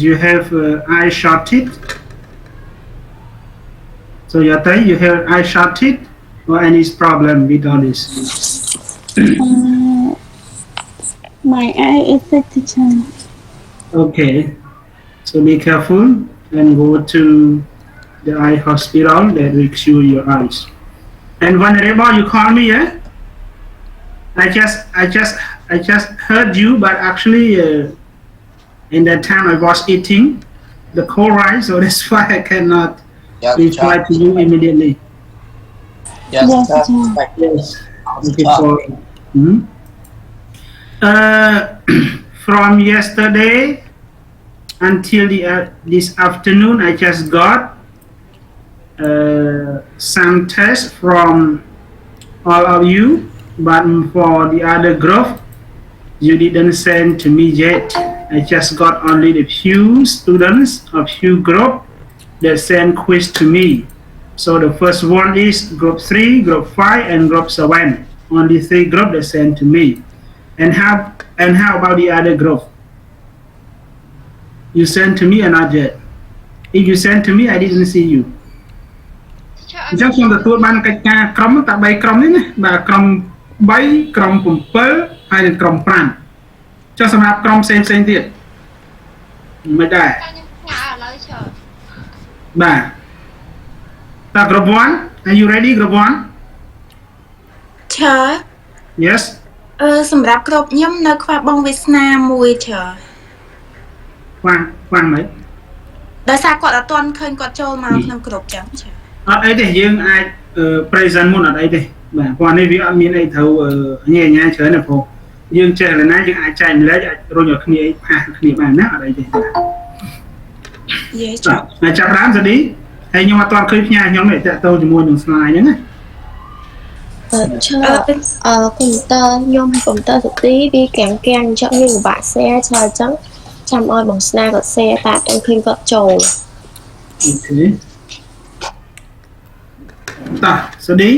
is you have eye shorted. So you have eye shorted or any problem with all this? My eye affected. Okay, so be careful and go to the eye hospital that will cure your eyes. And whenever you call me, yeah, I just heard you, but actually in that time I was eating the cold rice, so that's why I cannot reply to you immediately. Yes. Yes. Okay, sorry. From yesterday until this afternoon, I just got some tests from all of you, but for the other group, you didn't send to me yet. I just got only a few students, a few group that send quiz to me. So the first one is group 3, group 5, and group 7. Only 3 groups that send to me. And how about the other group? You sent to me or not yet? If you sent to me, I didn't see you. អញ្ចឹងខ្ញុំទទួលបានកិច្ចការក្រុមតែ3ក្រុមនេះណាបាទក្រុម3ក្រុម7ហើយនិងក្រុម5ចុះសម្រាប់ក្រុមផ្សេងទៀតមិនដែរបាទតើ group 1 Are you ready group 1 Sure Yes សម្រាប់ក្រុមខ្ញុំនៅខ្វះបងវាសនាមួយSure ខ្វះមិនដោយសារគាត់អត់ទាន់ឃើញគាត់ចូលមកក្នុងក្រុមចឹងSure អត់អីទេយើងអាច present មុនអត់អីទេបាទព្រោះនេះវាអត់មានអីត្រូវញ៉ាច្រើនទេព្រោះយើងចេះលណាយើងអាចចែកម្លែកអាចរុញឲ្យគ្នាអីផាសគ្នាបានណាអត់អីទេយេចា៎ចាប់ដើមស្ដីហើយខ្ញុំអត់ទាន់ឃើញផ្ញើខ្ញុំទេតាក់ទងជាមួយនឹង slide ហ្នឹងណាកុំព្យូទ័រខ្ញុំកុំព្យូទ័រស្ទីវាកាំងអញ្ចឹងវាពិបាក share ច្រើនអញ្ចឹងចាំឲ្យបងស្នាគាត់ share តាអត់ឃើញគាត់ចូលអូខេតោះស្ដី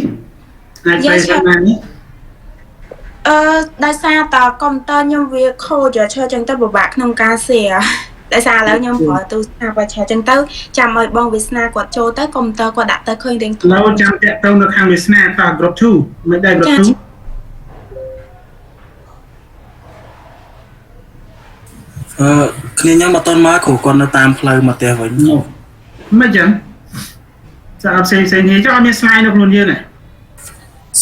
អាចទៅខាងណានេះដោយសារតើកុំព្យូទ័រខ្ញុំវាខូចអញ្ចឹងទៅពិបាកក្នុងការ share ដោយសារឥឡូវខ្ញុំប្រើទូរស័ព្ទបើឆាអញ្ចឹងទៅចាំឲ្យបងវាសនាគាត់ចូលទៅកុំព្យូទ័រគាត់ដាក់ទៅឃើញរៀងធំឡូវចាំតាក់ទងនៅខាងវាសនាតោះ group 2មិនដែរ group 2គ្នាខ្ញុំអត់ទាន់មកគ្រូគាត់នៅតាមផ្លូវមកផ្ទះវិញមិនចឹងសារផ្សេងនេះចុះអត់មាន slide នៅខ្លួនយើងទេ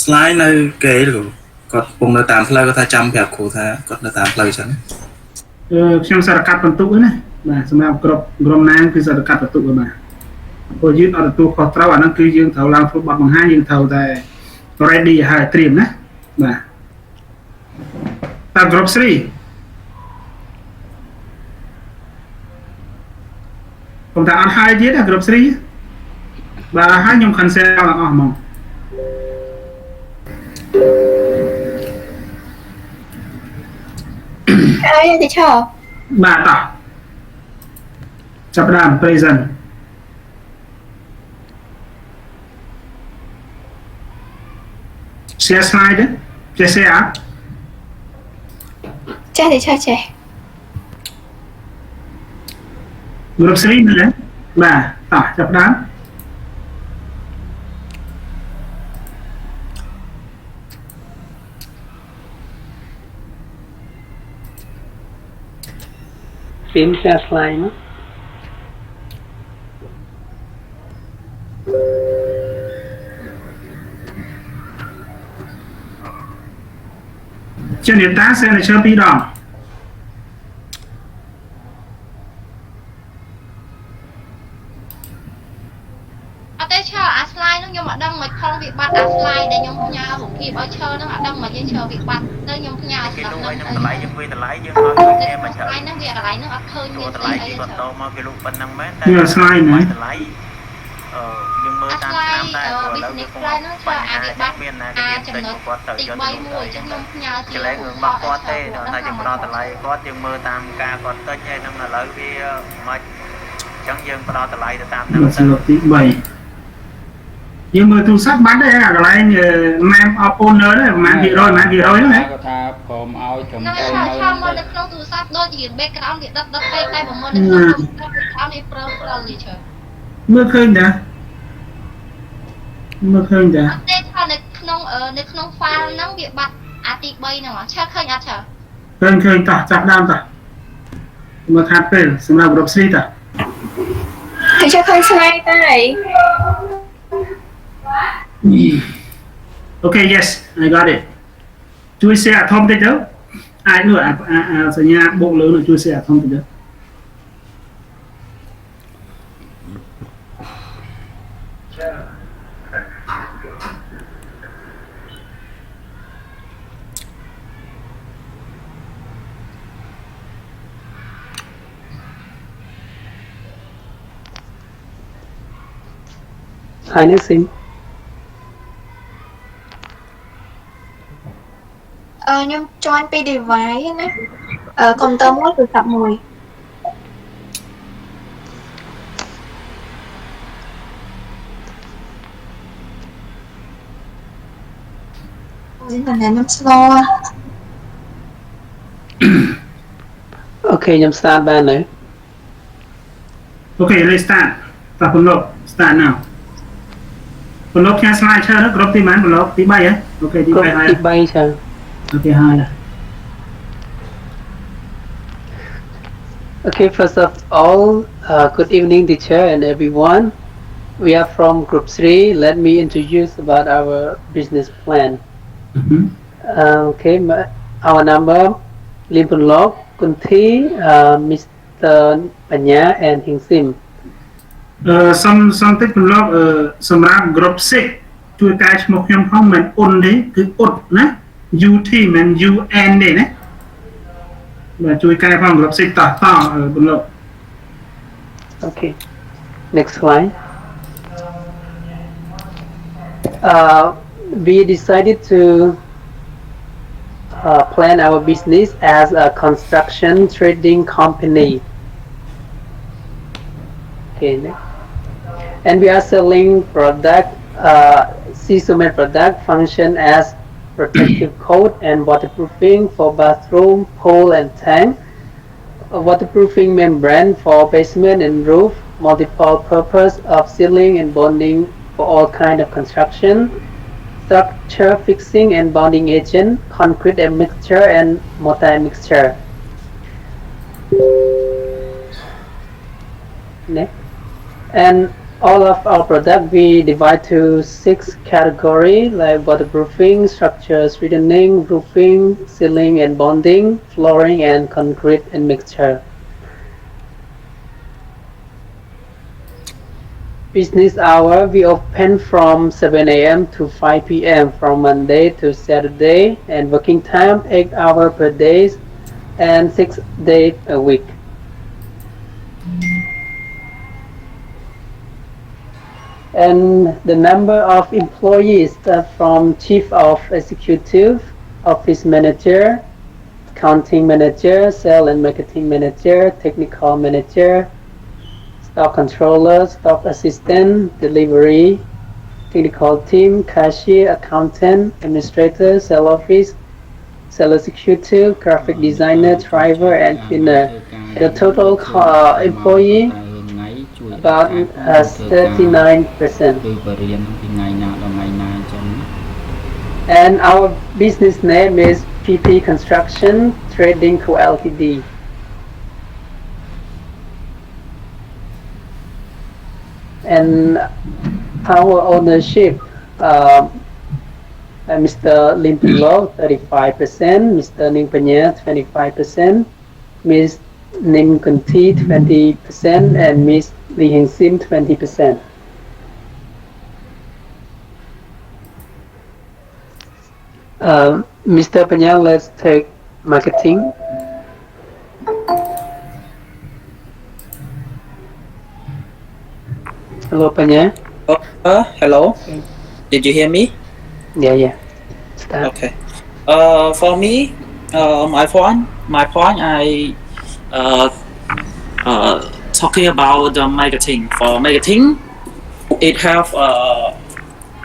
slide នៅគេគាត់កំពុងនៅតាមផ្លូវគាត់ថាចាំប្រាប់គ្រូថាគាត់នៅតាមផ្លូវចឹងខ្ញុំសារកាត់បន្ទុកណាបាទសម្រាប់ក្រុមណាងគឺសារកាត់បន្ទុកបាទព្រោះយើងអត់ទទួលខុសត្រូវអាហ្នឹងគឺយើងត្រូវឡើងធ្វើបទបង្ហាញយើងត្រូវតែ ready ឲ្យត្រៀមណាបាទតាម group 3ខ្ញុំថាអត់ហើយទៀត group 3បាទហើយខ្ញុំ cancel អស់ហ្មងហើយទីឆោបាទតោះចាប់ដើម present share slide ចេះ share ចេះទីឆោចេះ group 3មែនបាទតោះចាប់ដើមSame share slide ណាជានេតា signature 2ដងអត់ទេឈើអា slide ហ្នឹងខ្ញុំអត់ដឹងមិនផងវាបាត់អា slide ដែលខ្ញុំផ្ញើរូបភាពឲ្យឈើហ្នឹងអត់ដឹងមកយើងឈើវាបាត់ទៅខ្ញុំផ្ញើឲ្យស្ដាប់ហ្នឹងទៅតម្លៃយើងវាតម្លៃយើងឲ្យគ្នាមកច្រើនហ្នឹងវាកន្លែងហ្នឹងអត់ឃើញមានតម្លៃគាត់តមកគេលុបប៉ុណ្ណឹងមែនតែ slide ណាតម្លៃយើងមើលតាមឆ្នាំតែឥឡូវវាខ្លាំងហ្នឹងធ្វើអាចវាបាត់មានណាគេចំណុចគាត់ទៅយកទៅមួយអញ្ចឹងខ្ញុំផ្ញើជាលេខរបស់គាត់ទេថាយើងផ្ដល់តម្លៃគាត់យើងមើលតាមការគាត់តិចហើយហ្នឹងឥឡូវវាមិនអញ្ចឹងយើងផ្ដល់តម្លៃទៅតាមហ្នឹងទៅទី3 Nhưng mà tu sắp bán đây à, cái này map of owner đấy, mà bị rồi đó đấy. គាត់ថាព្រមឲ្យចំ nó កូន là នៅ cho mà nó không tu sát đôi chỉ background thì đất đất tay của mình nó không background thì pro gì chứ Mưa khơi đã. Mưa khơi đã. đây cho nó không pha nó bị bắt ati bay nào mà chắc khơi nhát chứ Khơi ta, chặt đam ta. Mà khát về, xem nào đọc sĩ ta. Thì cho khơi slide tay. Okay, yes, I got it. Chui xe thông tới đâu? Ai nữa sẽ nhà bộ lớn là chui xe thông tới đâu? Hai nước xin. Nhưng join p device nhé. Công tơ mới từ tập 10. Diễn thành này nó slow. Ok, nhầm start ban đấy. Okay, let's start. Ta phân lộc, start now. Phân lộc theo slide chơi đó, group tí mán phân lộc, tí bay ấy. Ok, tí bay hai. Tí bay chờ. Ok, hai là. Okay, first of all, good evening, teacher and everyone. We are from Group 3. Let me introduce about our business plan. Okay, our number, Limpun Lok, Kunthi, Mr. Panya, and Hing Sim. Some tích phân lộc xâm rạp group 6 chui cái một nhóm không mình ôn đấy, cứ ôn ná. UT mình UN đấy nè. Và chui cái phong group 6 tỏ phân lộc. Okay, next slide. We decided to plan our business as a construction trading company. Okay, next. And we are selling product, seasonal product function as protective coat and waterproofing for bathroom, pool and tank, a waterproofing membrane for basement and roof, multiple purpose of sealing and bonding for all kind of construction, structure fixing and bonding agent, concrete and mixture and multi-mixture. Next. And all of our product we divide to 6 categories like waterproofing, structure strengthening, roofing, sealing and bonding, flooring and concrete and mixture. Business hour, we open from 7 a.m. to 5 p.m. from Monday to Saturday, and working time 8 hours per day and 6 days a week. And the number of employees from Chief of Executive, Office Manager, Accounting Manager, Sales and Marketing Manager, Technical Manager, Stock Controller, Stock Assistant, Delivery, Technical Team, Cashier, Accountant, Administrator, Sales Office, Sales Executive, Graphic Designer, Driver, and Cleaner. The total employee about 39%. And our business name is PP Construction Trading Co. Ltd. And our ownership, Mr. Lim Pilo 35%, Mr. Ning Panya 25%, Ms. Nim Kunti 20%, and Ms. Lee Hing Sim 20%. Mr. Panya, let's take marketing. Hello, Panya. Hello. Did you hear me? Yeah. Start. Okay. For me, my point, I talking about the marketing. For marketing, it have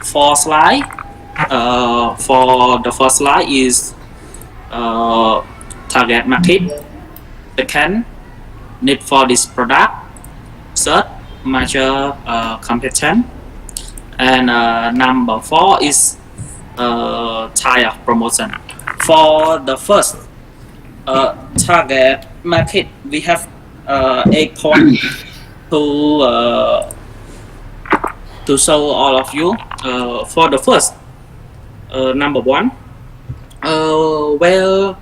4 slides. For the first slide is target market. Second, need for this product. Third, major competition. And number 4 is type of promotion. For the first target market, we have 8 points to show all of you. For the first, number 1, well,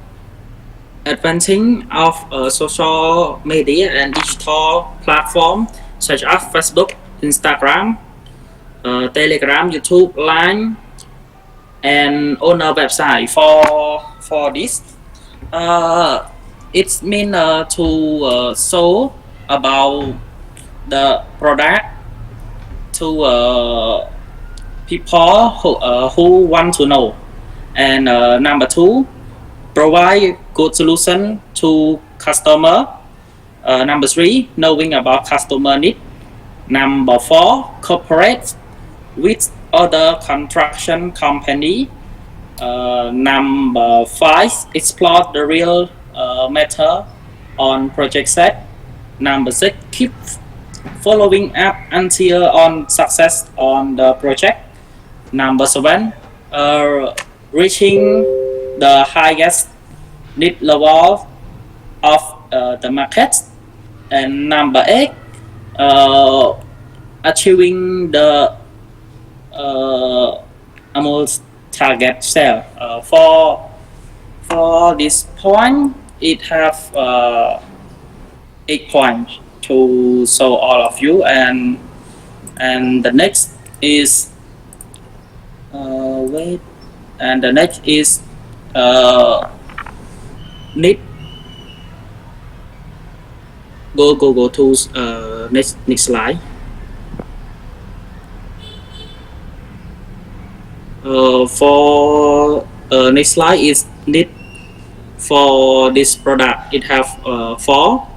advancing of social media and digital platform such as Facebook, Instagram, Telegram, YouTube, Line, and on our website. For this, it's mean to show about the product to people who want to know. And number 2, provide good solution to customer. Number 3, knowing about customer need. Number 4, cooperate with other construction company. Number 5, explore the real matter on project set. Number 6, keep following up until on success on the project. Number 7, reaching the highest need level of the market. And number 8, achieving the almost target sale. For this point, it have 8 points to show all of you. And the next is and the next is need go to next slide. For next slide is need for this product. It have 4.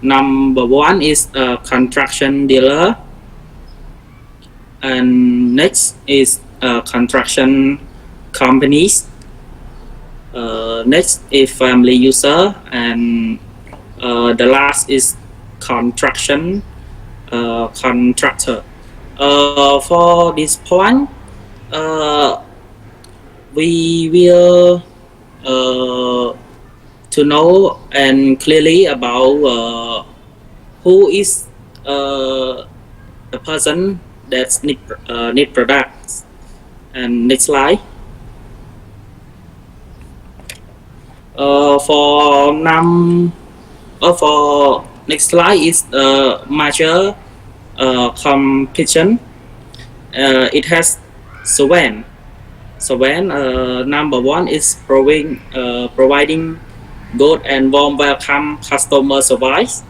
Number 1 is construction dealer, and next is construction companies. Next is family user, and the last is construction contractor. For this point, we will to know and clearly about who is the person that need products. And next slide. For next slide is major competition. It has 7. Number 1 is providing good and warm welcome customer service.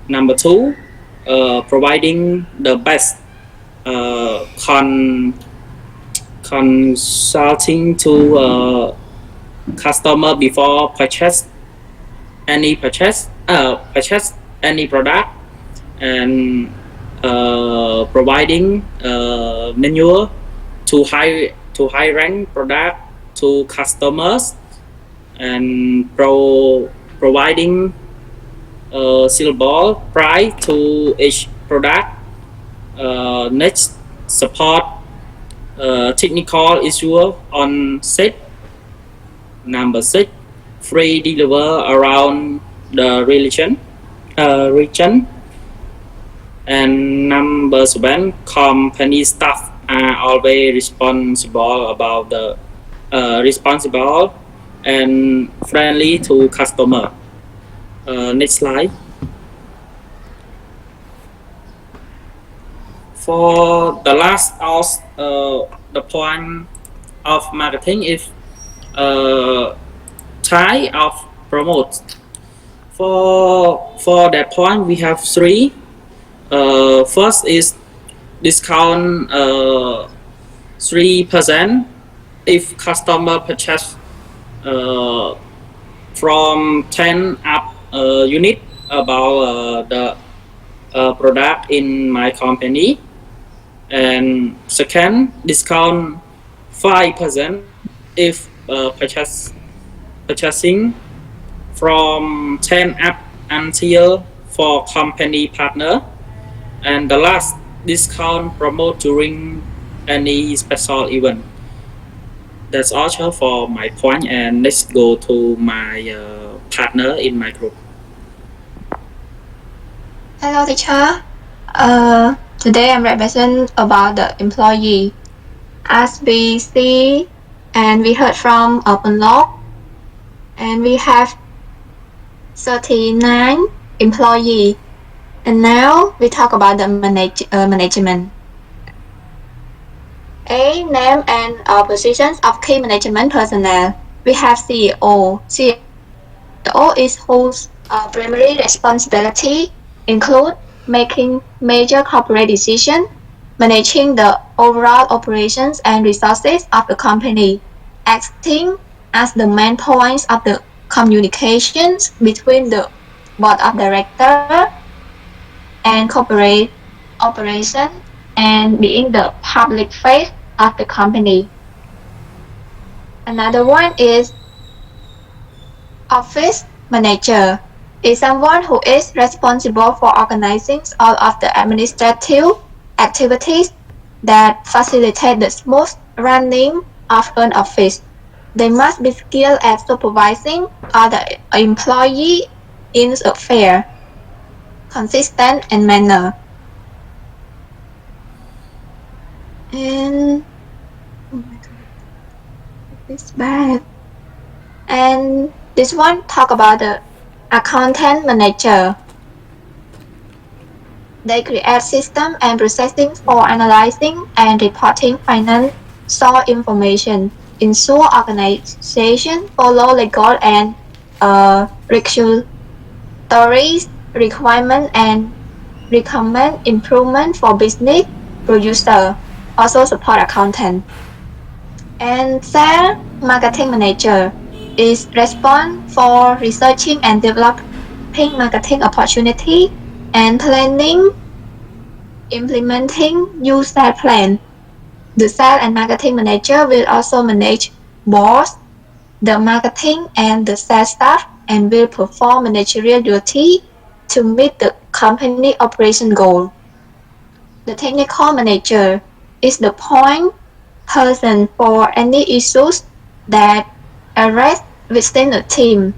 Number 2, providing the best consulting to customer before purchase any product, and providing menu to high rank product to customers, and providing suitable price to each product. Next, support technical issue on set. Number 6, free deliver around the region. And number 7, company staff are always responsible and friendly to customer. Next slide. For the last of the point of marketing is type of promote. For that point, we have 3. First is discount 3% if customer purchase from 10 up unit about the product in my company. And second, discount 5% if purchasing from 10 app until for company partner. And the last, discount promote during any special event. That's all for my point, and let's go to my partner in my group. Hello, teacher. Today I'm represent about the employee. As we see and we heard from OpenLog, and we have 39 employee. And now we talk about the management. A name and positions of key management personnel. We have CEO. CEO is whose primary responsibility include making major corporate decisions, managing the overall operations and resources of the company, acting as the main points of the communications between the board of directors and corporate operation, and being the public face of the company. Another one is office manager. Is someone who is responsible for organizing all of the administrative activities that facilitate the smooth running of an office. They must be skilled at supervising other employees in a fair, consistent and manner. And oh my god, it's bad. And this one talk about the accountant manager. They create systems and processes for analyzing and reporting financial information, ensure organization follow legal and regulatory requirements, and recommend improvement for business producer. Also support accountant. And sales marketing manager is responsible for researching and developing marketing opportunity and planning, implementing new sales plan. The sales and marketing manager will also manage both the marketing and the sales staff and will perform managerial duty to meet the company operation goal. The technical manager is the point person for any issues that arise within a team.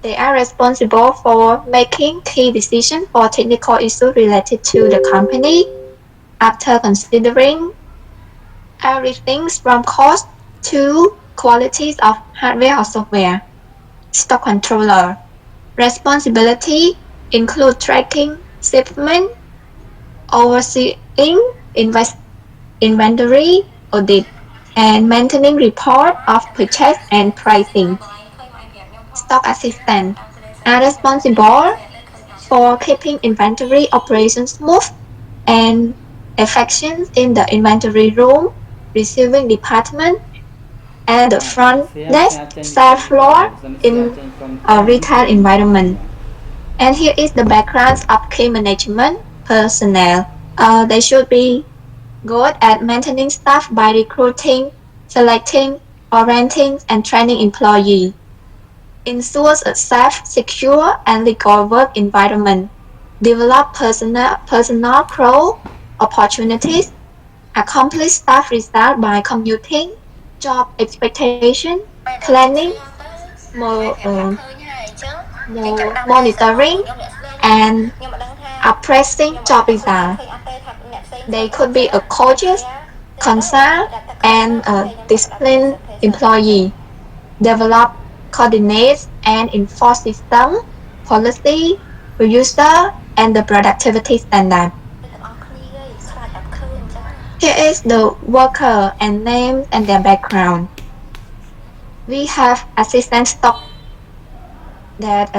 They are responsible for making key decisions for technical issues related to the company after considering everything from cost to qualities of hardware or software. Stock controller. Responsibility include tracking shipment, overseeing inventory audit, and maintaining report of purchase and pricing. Stock assistant are responsible for keeping inventory operations smooth and efficient in the inventory room, receiving department, and the front desk sales floor in a retail environment. And here is the background of key management personnel. They should be good at maintaining staff by recruiting, selecting, orienting, and training employees. Ensures a safe, secure, and legal work environment. Develop personal growth opportunities. Accomplish staff results by commuting, job expectation, planning, monitoring, and appraising job results. They could be a coaches, consult, and a disciplined employee. Develop, coordinate, and enforce system, policy, user, and the productivity standard. Here is the worker and names and their background. We have assistant stock that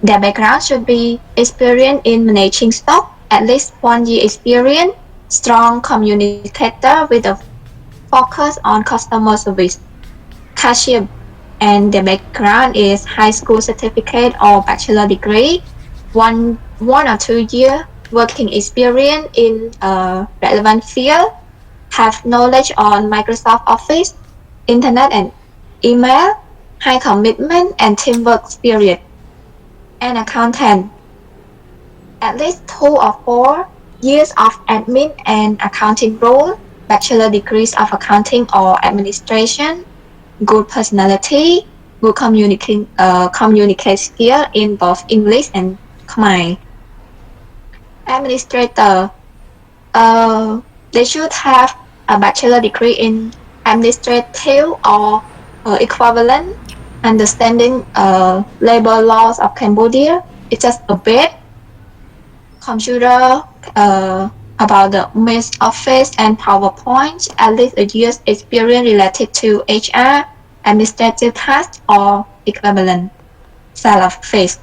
their background should be experience in managing stock, at least 1 year experience, strong communicator with a focus on customer service, cashier, and their background is high school certificate or bachelor degree, one or 2 year working experience in a relevant field, have knowledge on Microsoft Office, Internet and email, high commitment and teamwork spirit. An accountant, at least 2 or 4 years of admin and accounting role, bachelor degrees of accounting or administration, good personality, good communicate skill in both English and Khmer. Administrator, they should have a bachelor degree in administrative or equivalent, understanding labor laws of Cambodia. It's just a bit. Computer, about the MS Office and PowerPoint, at least a year's experience related to HR, administrative tasks, or equivalent. Style of face.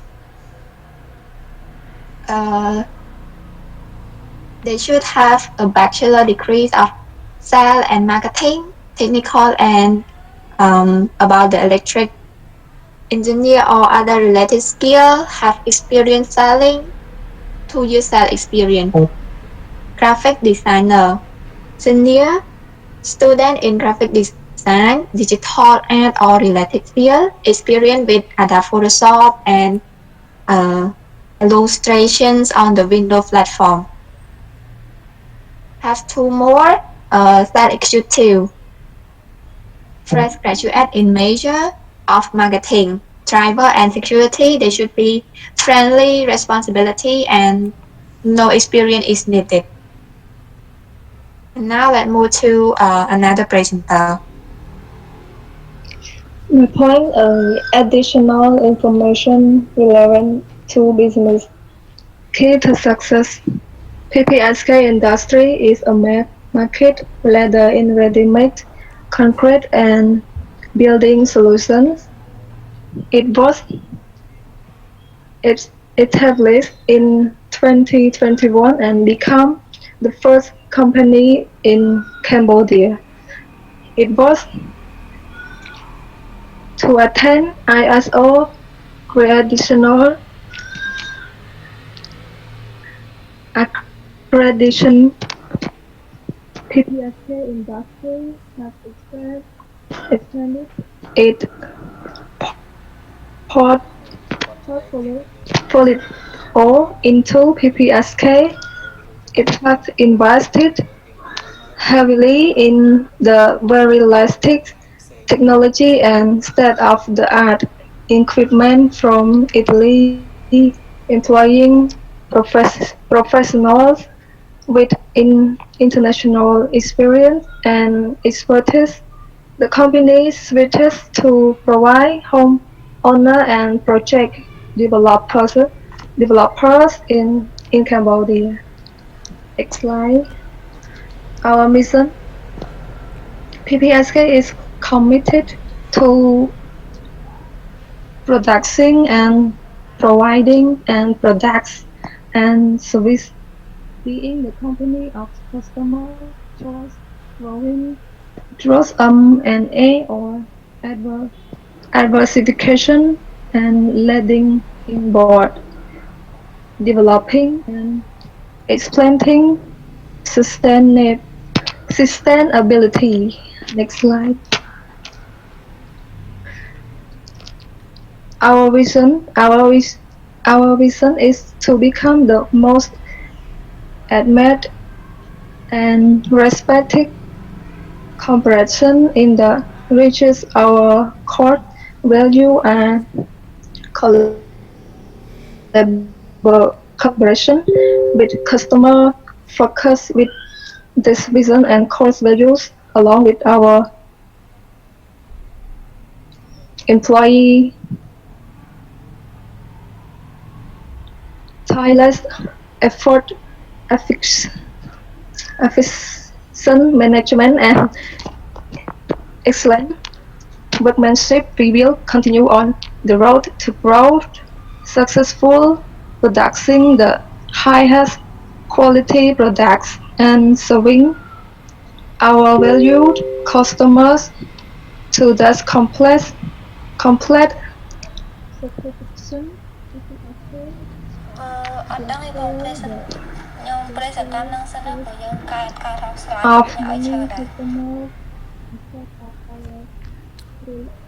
They should have a bachelor degree of sales and marketing, technical and about the electric engineer or other related skill, have experience selling, 2 years sales experience. Graphic designer, senior, student in graphic design, digital art or related field, experience with Adobe Photoshop and illustrations on the Windows platform. Have 2 more, sales executive, fresh graduate in major of marketing, driver and security. They should be friendly, responsibility, and no experience is needed. And now let's move to another presenter. The point additional information relevant to business. Key to success. PPSK industry is a market leader in ready-made concrete and building solutions. It was established in 2021 and became the first company in Cambodia. It was to attain ISO accreditation. PPSK industry has expanded its portfolio into PPSK. It has invested heavily in the very latest technology and state-of-the-art equipment from Italy, employing professionals with international experience and expertise. The company switches to provide homeowner and project developers in Cambodia. Next slide. Our mission. PPSK is committed to producing and providing and products and service, being the company of customer choice, growing trust and A or diversification and leading in board, developing and exploiting sustainability. Next slide. Our vision is to become the most admired and respected corporation in the regions. Our core value and collaboration with customer focus with this vision and core values, along with our employee tireless effort, efficient management, and excellent workmanship, we will continue on the road to broad, successful producing the highest quality products and serving our valued customers to this complete satisfaction. Anh đang yêu cầu please. of many customers because of our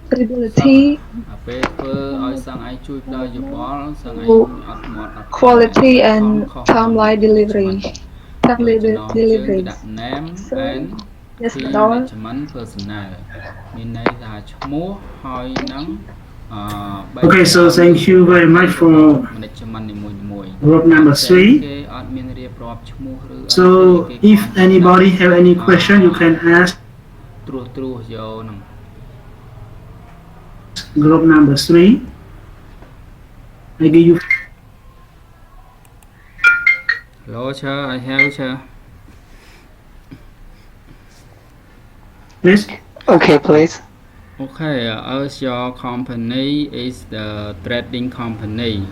credibility ពេលធ្វើឲ្យសឹងឯងជួយផ្ដល់យោបល់សឹងឯង to អត់មាត់អត់ខំ quality ខំ and ខុស timeline delivery. ដូចចំណងជើងគេ delivery. ដាក់ name So, and yes, key Lord. management personnel មានន័យថាឈ្មោះហើយនឹងOkay, so thank you very much for management នីមួយៗ group number 3. គេអត់មានរៀបរាប់ឈ្មោះឬ So if anybody have any question, you can ask ត្រួសយកហ្នឹង group number 3. I give you. Hello, sir. I have, sir. Please. Okay, please. Okay, as your company is the trading company,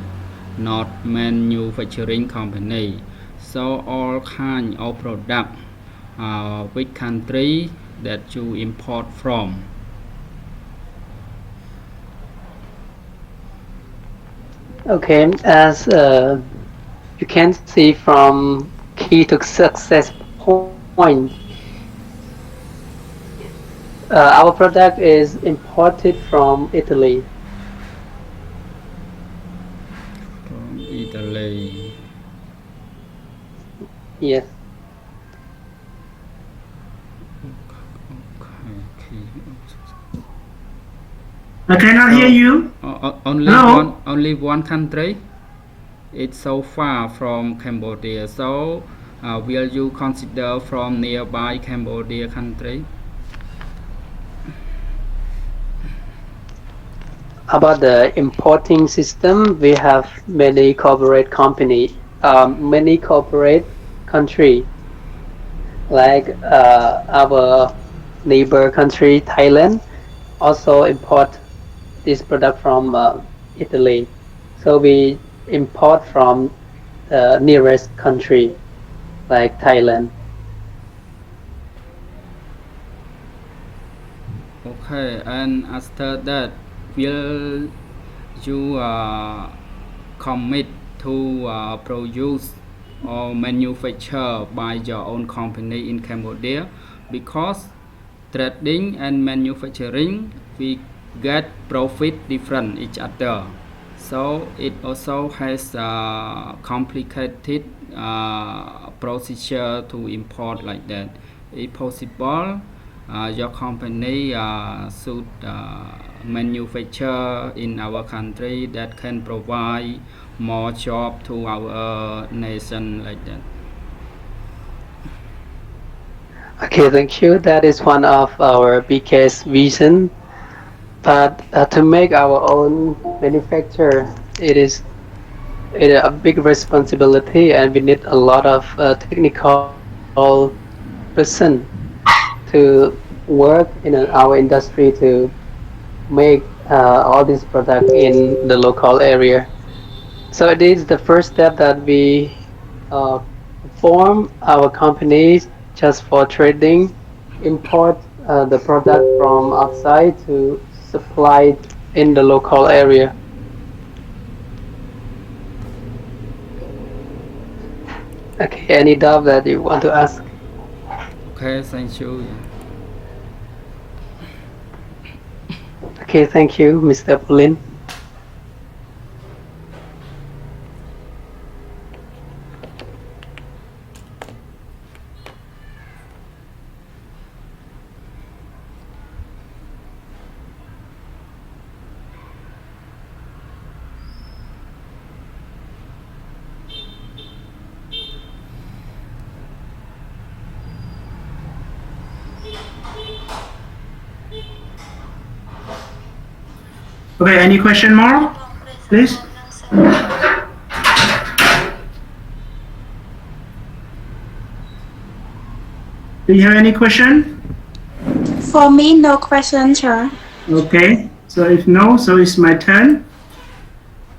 not manufacturing company. So all kind of product, which country that you import from? Okay, as you can see from key to success point, our product is imported from Italy. From Italy. Yes. I cannot hear you. Only one country. It's so far from Cambodia. So, will you consider from nearby Cambodia country? About the importing system, we have many corporate many corporate country, like our neighbor country Thailand, also import this product from Italy. So we import from the nearest country, like Thailand. Okay, and after that, will you commit to produce or manufacture by your own company in Cambodia? Because trading and manufacturing, we get profit different each other. So it also has a complicated procedure to import like that. If possible, your company should manufacture in our country that can provide more job to our nation like that. Okay, thank you. That is one of our biggest vision. But to make our own manufacture, it is a big responsibility, and we need a lot of technical person to work in our industry to make all these products in the local area. So it is the first step that we form our companies just for trading, import the product from outside to supply it in the local area. Okay, any doubt that you want to ask? Okay, thank you. Okay, thank you, Mr. Pulin. Okay, any question more, please? Do you have any question? For me, no question, sir. Okay, so if no, so it's my turn.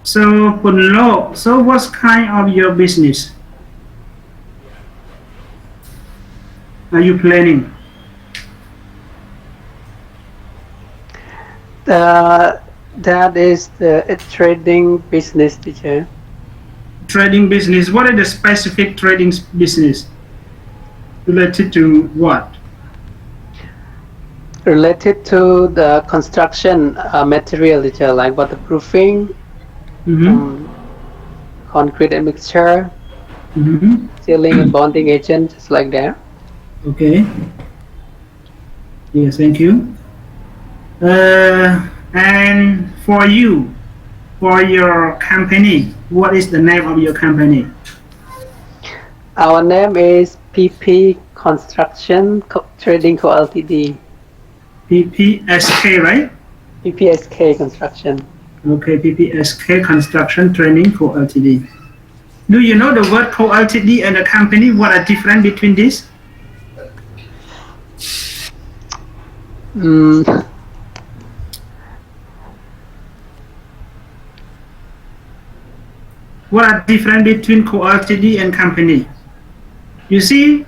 So Punlo, so what kind of your business are you planning? That is the trading business, teacher. trading business. What is the specific trading business? Related to what? Related to the construction material, teacher, like waterproofing, concrete and mixture, sealing and bonding agent, just like that. Okay. Yes, thank you. And for you, for your company, what is the name of your company? Our name is PP Construction Trading Co. Ltd. PPSK, right? PPSK Construction. Okay, PPSK Construction Training Co. Ltd. Do you know the word Co. Ltd and the company? What are different between these? What are different between Co. Ltd and company? You see,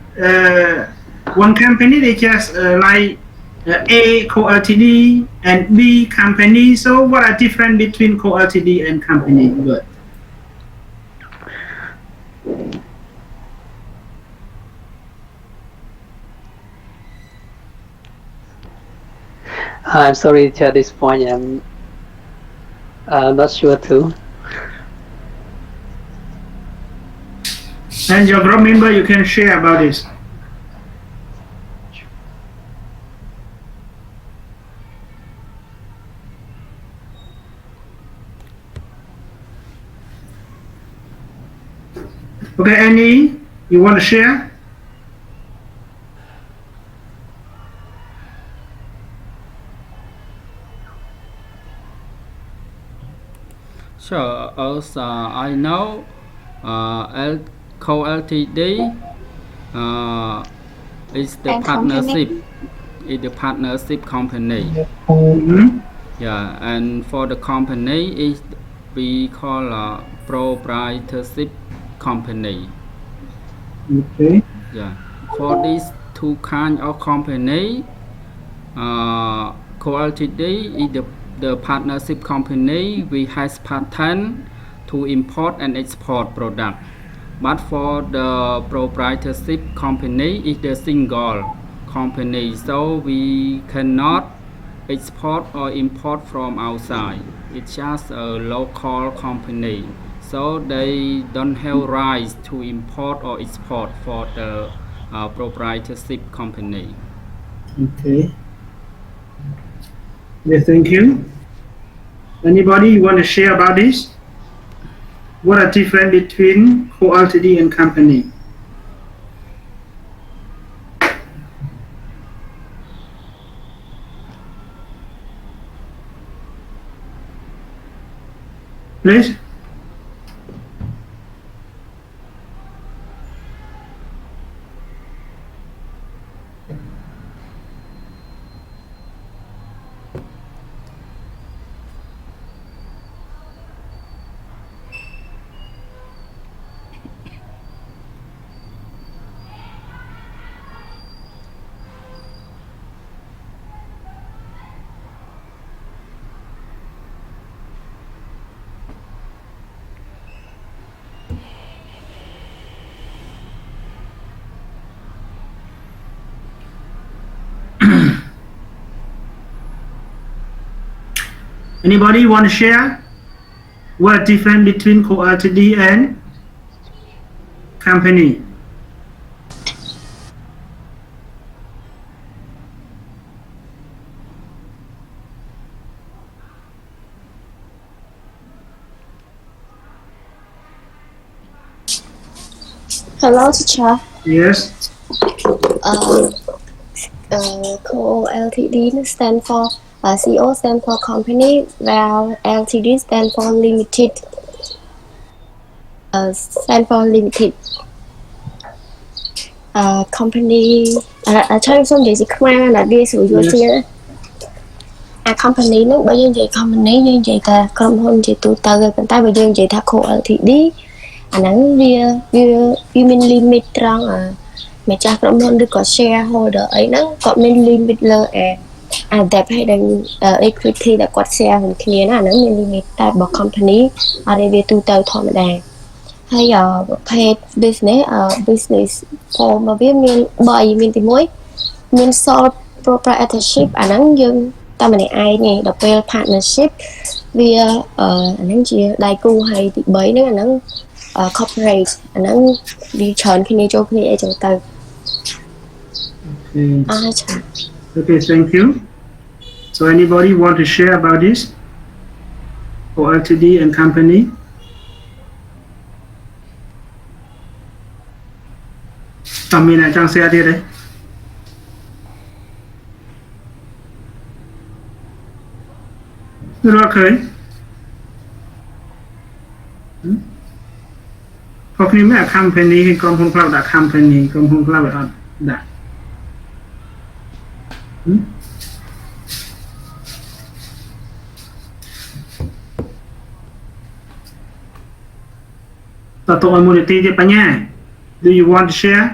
one company they just like A Co. Ltd and B company. So what are different between Co. Ltd and company? Good. I'm sorry, at this point I'm not sure too. And your group member, you can share about this. Okay, Annie, you want to share? Sure. As I know, Co. Ltd is the And partnership. company. Is the partnership company. Yeah, and for the company is we call a proprietorship company. Okay. Yeah. For these two kind of company, Co. Ltd is the partnership company. We has patent to import and export product. But for the proprietorship company is the single company, so we cannot export or import from outside. It's just a local company, so they don't have rights to import or export for the proprietorship company. Okay. Yes, thank you. Anybody want to share about this? What are different between Co. Ltd and company? Please. Anybody want to share what difference between Co. Ltd and company? Hello, teacher. Yes. Co. Ltd stand for CO stand for company, while Ltd stand for limited. Stand for limited. Company ខ្ញុំសូមនិយាយជាខ្មែរណាវាស្រួលយល់ជាcompany ហ្នឹងបើយើងនិយាយ company យើងនិយាយថាក្រុមហ៊ុនជាទូទៅហើយប៉ុន្តែបើយើងនិយាយថា Co. Ltd អាហ្នឹងវាមាន limit ត្រង់ម្ចាស់ក្រុមហ៊ុនឬក៏ shareholder អីហ្នឹងគាត់មាន limit លើadap ហើយនឹង equity ដែលគាត់ share ជាមួយគ្នាណាអាហ្នឹងមាន limit តែបើ company អត់វាទូទៅធម្មតា ហើយpaid business business form របស់វាមាន3មានទី1មាន sole proprietorship អាហ្នឹងយើងតែម្នាក់ឯងទេដល់ពេល partnership វាអាហ្នឹងជាដៃគូហើយទី3ហ្នឹងអាហ្នឹង corporate អាហ្នឹងវាច្រើនគ្នាចូលគ្នាអីចឹងទៅ Okay, thank you. So anybody want to share about this for Ltd and company? Mình là trang xe đi đấy. Rồi khởi. Có khi mấy company hay công không cloud đã company, công không cloud đã. Tato immunity dia tanya. Do you want to share?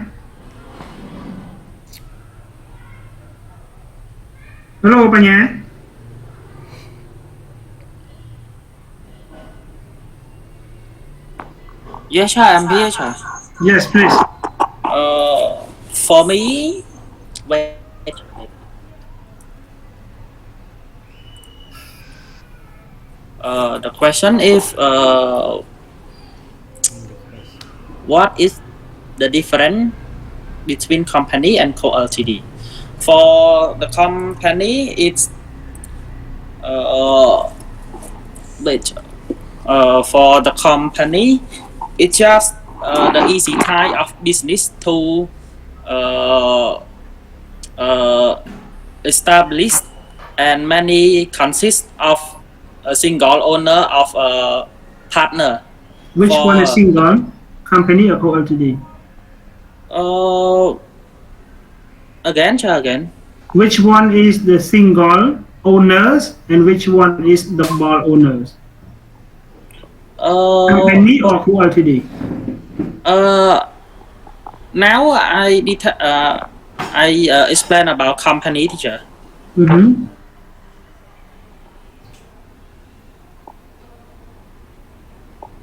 Hello, Panya. Yes, sir, I'm here, sir. Yes, please. For me, wait. The question is, what is the difference between company and co-Ltd? For the company, it's for the company, it's just the easy type of business to establish, and many consist of a single owner of a partner. Which one is single? Company or co-Ltd? Again, sir, again. Which one is the single owners and which one is the double owners? Company or co-Ltd? Now I explain about company, teacher.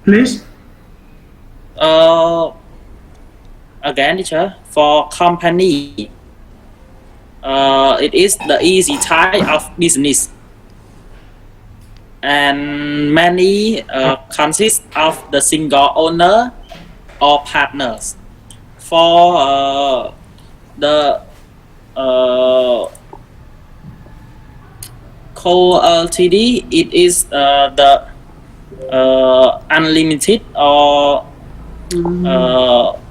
Please. Again, teacher, for company, it is the easy type of business, and many consist of the single owner or partners. For the co-Ltd, it is the unlimited, or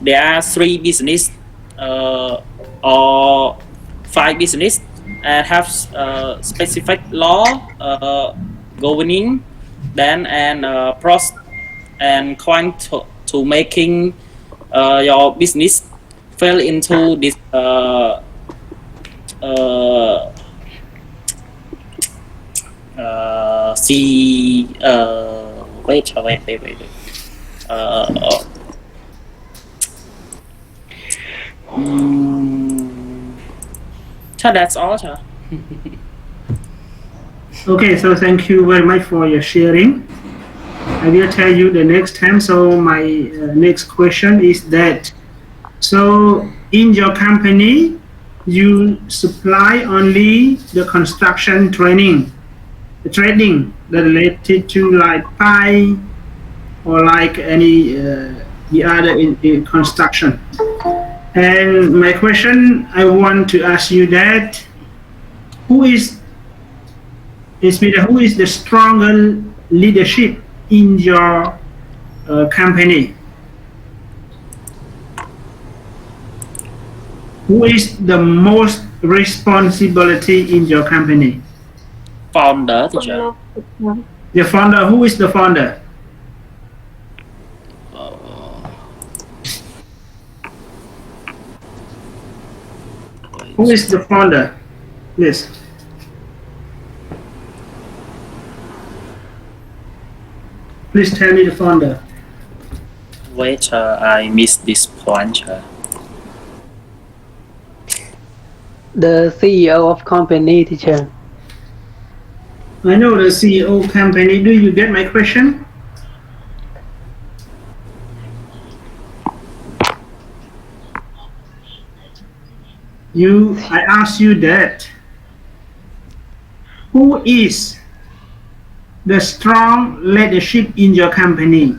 there are 3 business or 5 business and have specific law governing then and process and going to making your business fell into this wait. So that's all, sir. Okay, so thank you very much for your sharing. I will tell you the next time. So my next question is that, so in your company, you supply only the construction training, the trading that related to like pipe or like any the other in construction. And my question, I want to ask you that, who is the stronger leadership in your company? Who is the most responsibility in your company? Founder, teacher. The founder. Who is the founder? Who is the founder? Yes. Please tell me the founder. Wait, I missed this point. The CEO of company, teacher. I know the CEO company. Do you get my question? I ask you that. Who is the strong leadership in your company?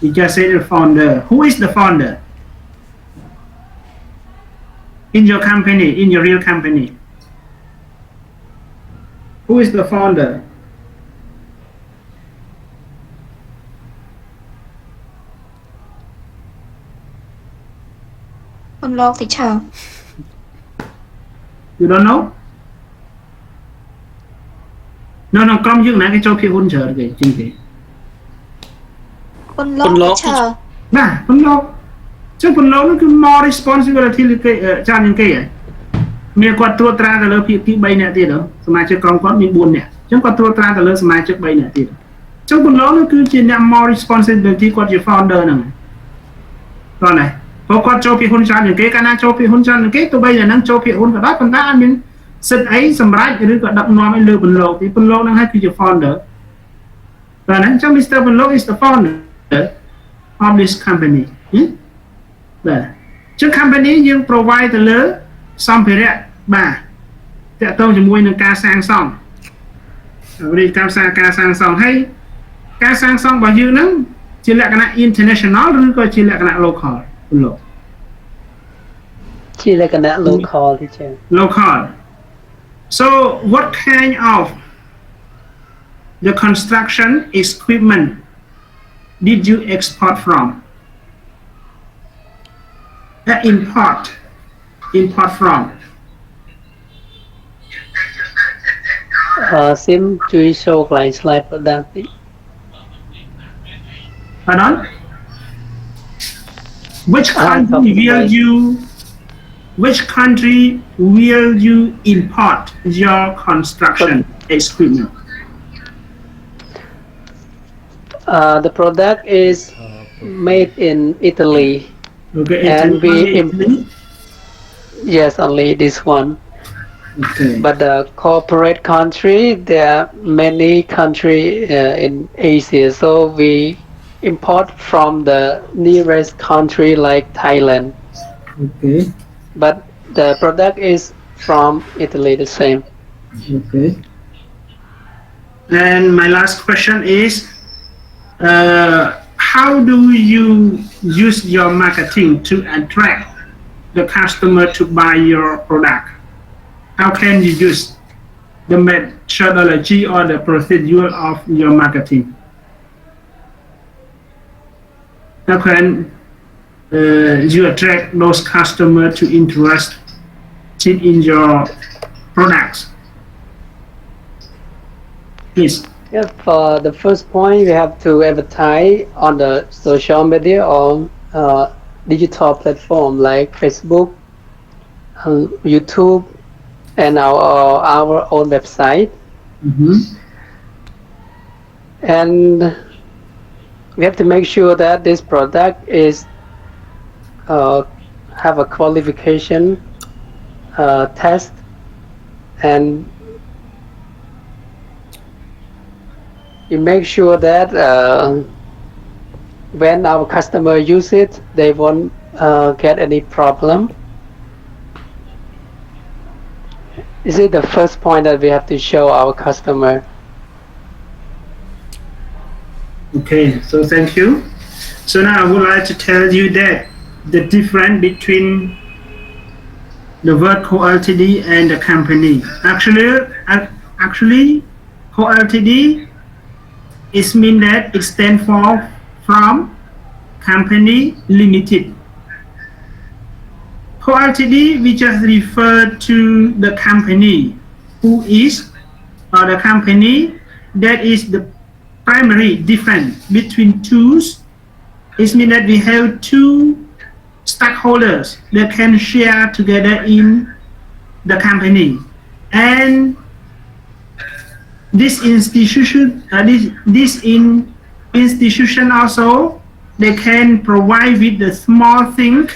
You just said the founder. Who is the founder? In your company, in your real company. Who is the founder? Teacher. You don't know? No, come you cái cho phiếu hôn trợ cái chính thế. Teacher. Nah, phân lô. Chứ phân lô nó cứ more responsibility cho những cái ấy. Mình quạt tua tra cái lớp phiếu 3 nè thì đó. Mà chưa còn có những 4 nè. Chứ quạt tua tra cái lớp mà chưa 3 nè thì đó. Chứ phân lô nó cứ chỉ nhằm more responsibility quạt your founder nè. Còn này. Có quạt cho phiếu hôn cho những cái nào cho phiếu hôn cho những cái tụi bây giờ năng cho phiếu hôn cả đó. Phần ta mình sự ấy xâm rách cái đứa đập nòm ấy lưu phân lô. Thì phân lô năng hayคือ your founder. Và nên trong Mr. Phân lô is the founder of this company. Chứ company យើង provide ទៅលើសម្ភារៈបាទតកតងជាមួយនឹងការសាងសង់រីការសាងសង់ហើយការសាងសង់របស់យើងហ្នឹងជាលក្ខណៈ international ឬក៏ជាលក្ខណៈ local លោកជាលក្ខណៈ local teacher. Local. So what kind of the construction equipment did you export from? Import from. Sim chui show client slide product. Pardon? Which country will you import your construction equipment? The product is made in Italy. Okay, and yes, only this one. Okay. But the corporate country, there are many countries in Asia, so we import from the nearest country like Thailand. Okay. But the product is from Italy, the same. Okay. And my last question is, how do you use your marketing to attract the customer to buy your product? How can you use the methodology or the procedure of your marketing? How can you attract those customers to interest in your products? Please. Yeah, for the first point, we have to advertise on the social media or digital platform like Facebook, YouTube, and our own website. And we have to make sure that this product is have a qualification test, and you make sure that when our customer use it, they won't get any problem. This is the first point that we have to show our customer. Okay, so thank you. So now I would like to tell you that the difference between the word co-Ltd and the company. Actually, co-Ltd is mean that it stands for from company limited. Co-Ltd we just refer to the company who is or the company that is the primary difference between two. It means that we have two stakeholders that can share together in the company, and this institution also they can provide with the small thing,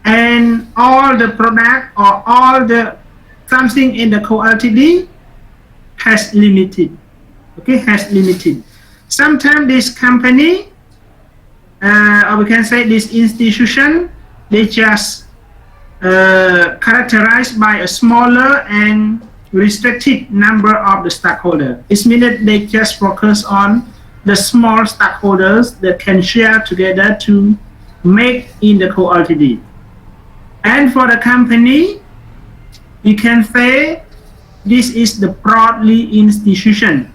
and all the product or all the something in the co-Ltd has limited. Okay, has limited. Sometimes this company or we can say this institution, they just characterized by a smaller and restricted number of the stakeholders. It means that they just focus on the small stakeholders that can share together to make in the co-Ltd. And for the company, you can say this is the broadly institution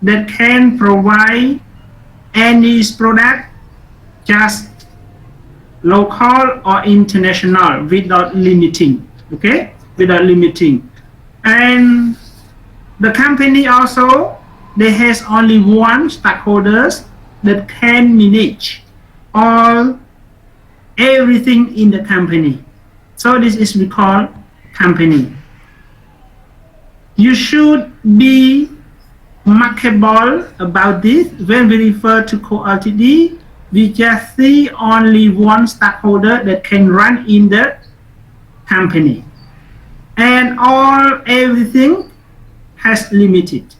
that can provide any product, just local or international, without limiting. Okay, without limiting. And the company also, they has only one stakeholders that can manage everything in the company. So this is we call company. You should be markable about this. When we refer to co-Ltd, we just see only one stakeholder that can run in the company, and everything has limited.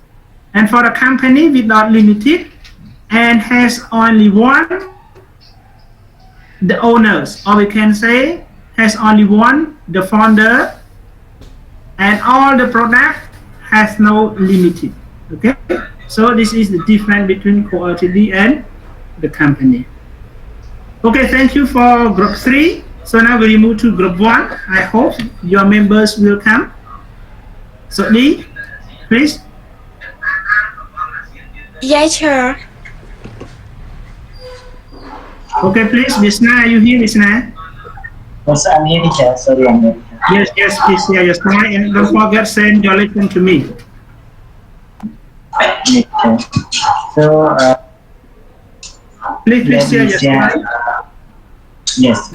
And for a company without limited and has only one, the owners, or we can say has only one, the founder, and all the product has no limited. Okay, so this is the difference between co-Ltd and the company. Okay, thank you for group 3. So now we move to group 1. I hope your members will come. So Lee, please. Yes, sure. Okay, please, Visna, are you here, Visna? Yes, I'm here, teacher. Sorry, I'm here. Yes, please share your slide and don't forget send your lesson to me. Okay. So, please share your slide. Yes.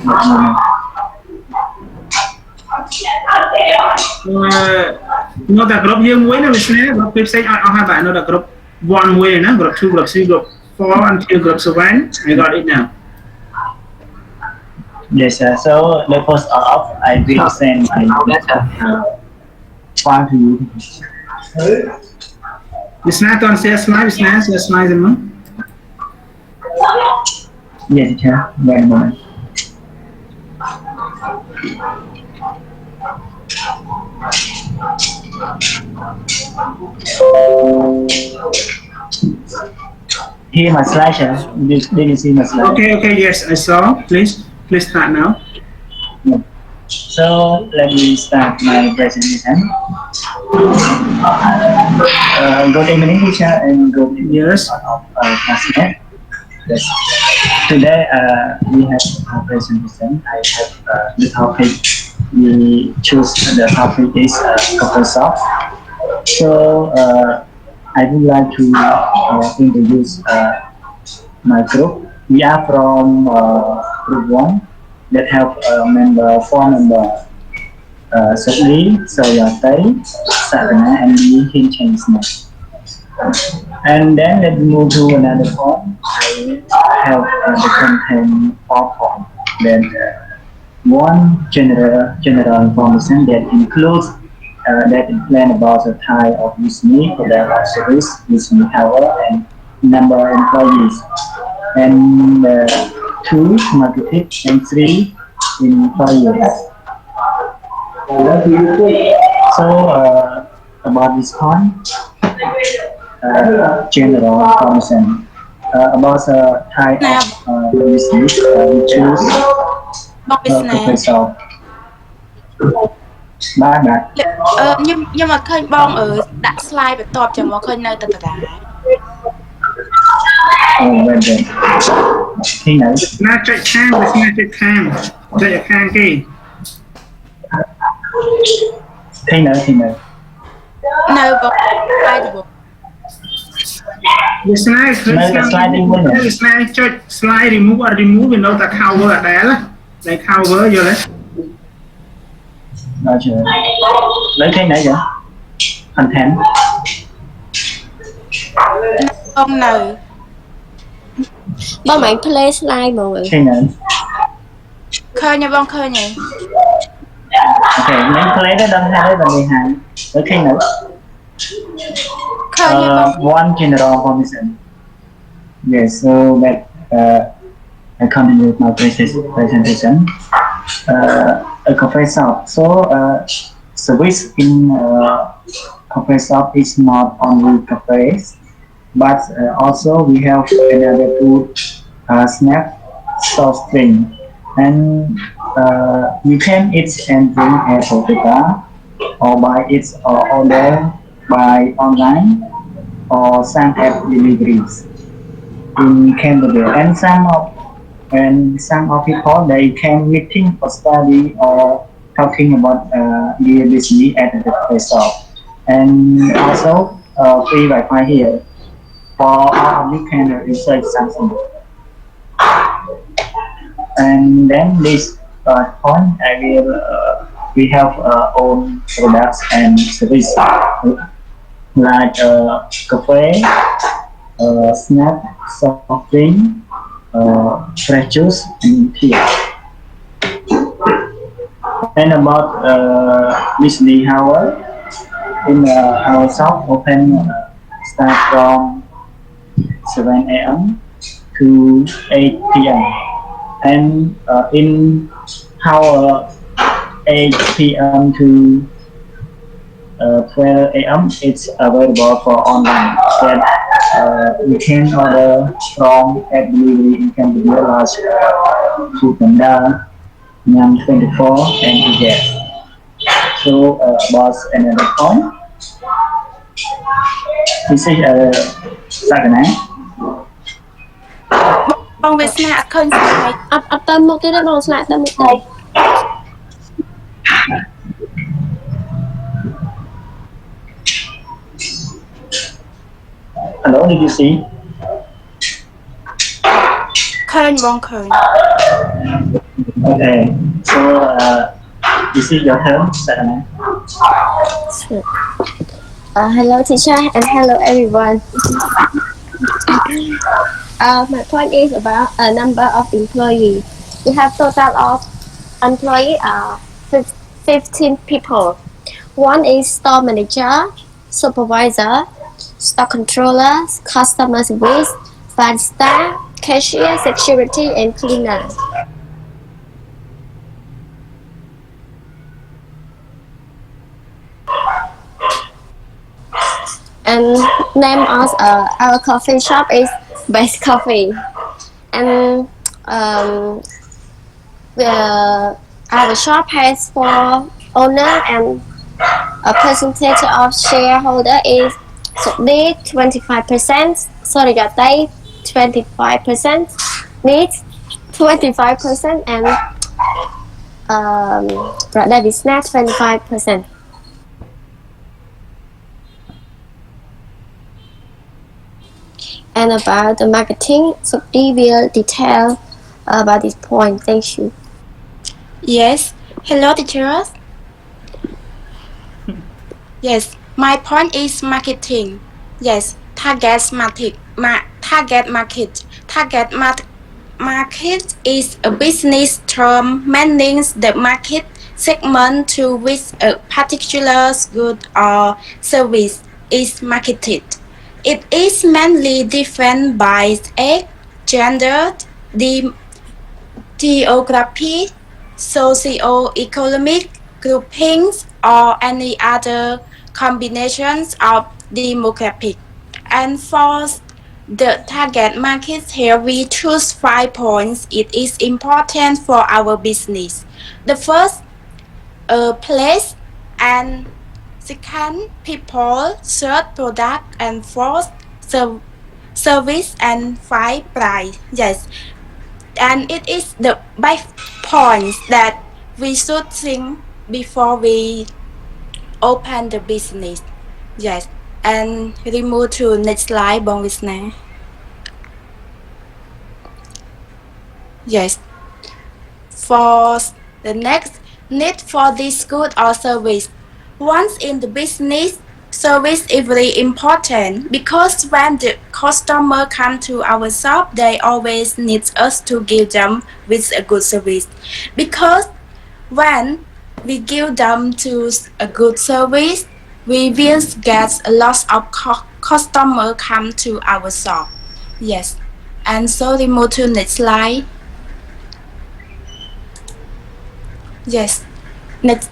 Nó là group dương cuối nó Visna, group website hai bạn nó là group 1 way nó group 2, group 3, group 4 until group 7. I got it now. Yes, so the first off, I will send my file to you. Visna, toàn share slide, Visna, share slide rồiมั้ง? Yes, teacher. Wait a moment. Here my slide, sir. Did you see my slide? Okay, yes, I saw. Please start now. So let me start my presentation. Good evening, teacher, and good evening, yes, of classmates. Yes. Today we have a presentation. I have the topic. We choose the topic is couple soft. So I would like to introduce my group. We are from group 1 that have four members. Certainly, Soyate, Satana, and Hin Chinese. And then let's move to another form. I have the content of form. Then one general information that includes that explain about the type of listening, product or service, listening hour, and number of employees. And 2 marketing and 3 employees. So about this point, general information about the type of business we choose professor. Bạn nhưng mà khơi bong ở đặt slide បន្ទាប់ចាំមកឃើញនៅតែដដែល bên khi nãy ណាចុចខាងវាស្នាចុចខាងគេkhi nãy នៅបង slide បង វាស្នាឃើញ slide នេះមួយ វាស្នាចុច slide remove អត់ remove វានៅតែ cover អត់ដែលតែ cover យល់ទេ nói chuyện lấy cái nãy vậy content បងនៅ បងមិន play slide ហ្មង cái nãy ឃើញបងឃើញហ៎ ok mấy play đó đăng hai đấy là 12 lấy cái nãy ឃើញបង one general information yes so that I continue my presentation a coffee shop. So service in coffee shop is not only cafes, but also we have another food snack soft drink, and you can eat and drink at hotel or buy it or order by online or some app deliveries in Cambodia. And some of people they can meeting for study or talking about their business at the place shop. And also free Wi-Fi here for all of you can research something. And then this point I will we have own products and service like cafe, snack, soft drink, fresh juice, and tea. And about business hour in our shop open start from 7 a.m. to 8 p.m. And in our 8 p.m. to 12 a.m. it's available for online. That you can order from app delivery in Cambodia large Food Panda, Nham 24, and Ejet. So about another point. This is Saturday. បងវាសនាអត់ឃើញ slide អត់ទៅមុខទៀតទេបងស្លាកទៅមុខទៅ Hello, did you see? ឃើញបងឃើញ Okay, so this is your turn, Saturday. Hello teacher and hello everyone. My point is about a number of employees. We have total of employees 15 people. One is store manager, supervisor, stock controller, customer service, barista, cashier, security, and cleaner. And name of our coffee shop is Best Coffee. And our shop has 4 owner and a percentage of shareholder is Subordinate 25%, Subordinate 25%, Need 25%, and Brother Business 25%. And about the marketing, Sophie will detail about this point. Thank you. Yes hello teachers yes my point is marketing yes target market is a business term meaning the market segment to which a particular good or service is marketed. It is mainly defined by age, gender, geography, socio-economic groupings, or any other combinations of demographic. And for the target market here we choose 5 points. It is important for our business. The first, place, and second, people, third, product, and fourth, service, and 5, price. Yes, and it is the 5 points that we should think before we open the business. Yes, and remove to next slide, Bong Visna. Yes, for the next, need for this good or service. Once in the business, service is very important because when the customer come to our shop, they always need us to give them with a good service. Because when we give them to a good service, we will get a lot of customer come to our shop. Yes, and so remove to next slide. Yes, Next,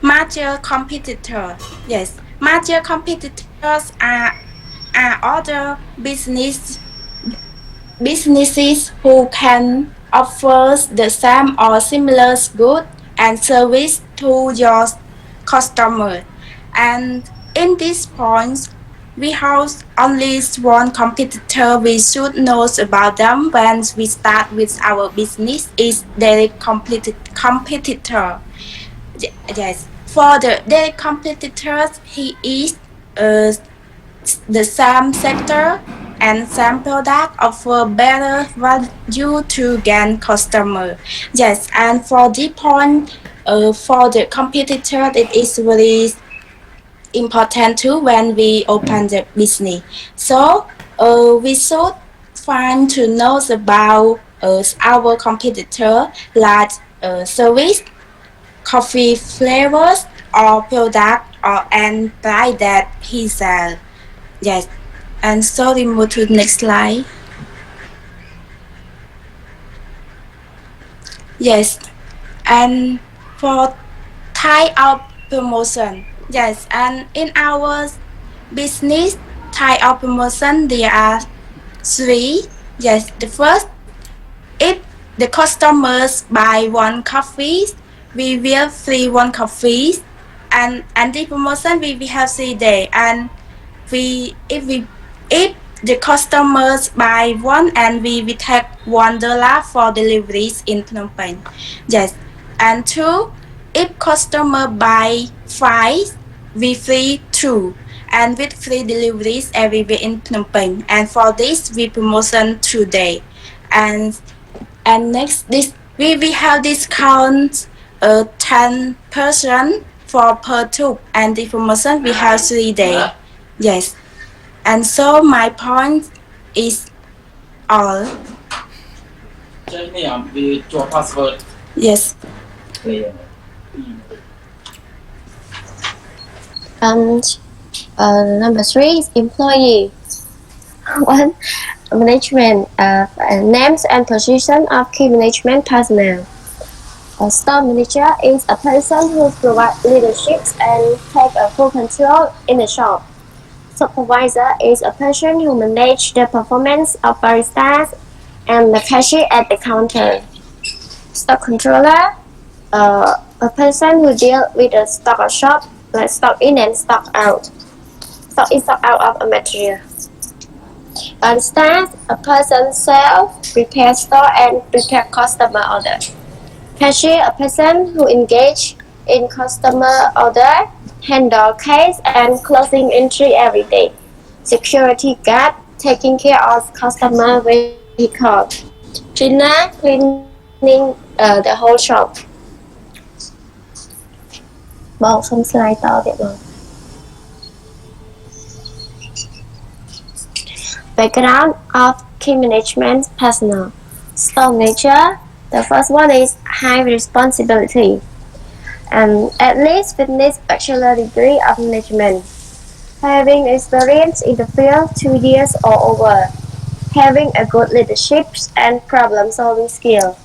major competitor. Yes, major competitors are other businesses who can offer the same or similar goods and service to your customer. And in this point, we have only one competitor we should know about them when we start with our business is their competitor. Yes, for the competitors, he is uh, the same sector and same product offer better value to gain customer. Yes, and for the point, for the competitor, it is very important too when we open the business. So we should find to know about our competitor like service, coffee flavors, or product or and price that he sell. Yes. And so we move to the next slide. Yes. And for type of promotion. Yes. And in our business type of promotion, there are three. Yes. The first, if the customers buy one coffee, we will free one coffee. And the promotion we have 3 days. And if the customers buy one and we take $1 for deliveries in Phnom Penh. Yes. And two, if customer buy 5, we free 2 and with free deliveries everywhere in Phnom Penh. And for this we promotion today. And next this we have discount 10% for per tube, and the promotion we have 3 days. Yes. And so my point is all. Password. Yes. Number 3 is employee. 1. Management. Names and position of key management personnel. A store manager is a person who provides leadership and takes full control in the shop. Supervisor is a person who manages the performance of baristas and the cashier at the counter. Stock controller, a person who deals with the stock of shop, like stock in and stock out. Stock in, stock out of a material. Baristas, a person sells, prepare store and prepare customer order. Cashier, a person who engage in customer order, handle case and closing entry every day. Security guard, taking care of customer vehicle. Cleaner, cleaning the whole shop. Bỏ xong slide to vậy rồi. Background of key management personnel. Store manager, the first one is high responsibility. At least finish bachelor degree of management. Having experience in the field 2 years or over. Having a good leadership and problem solving skill.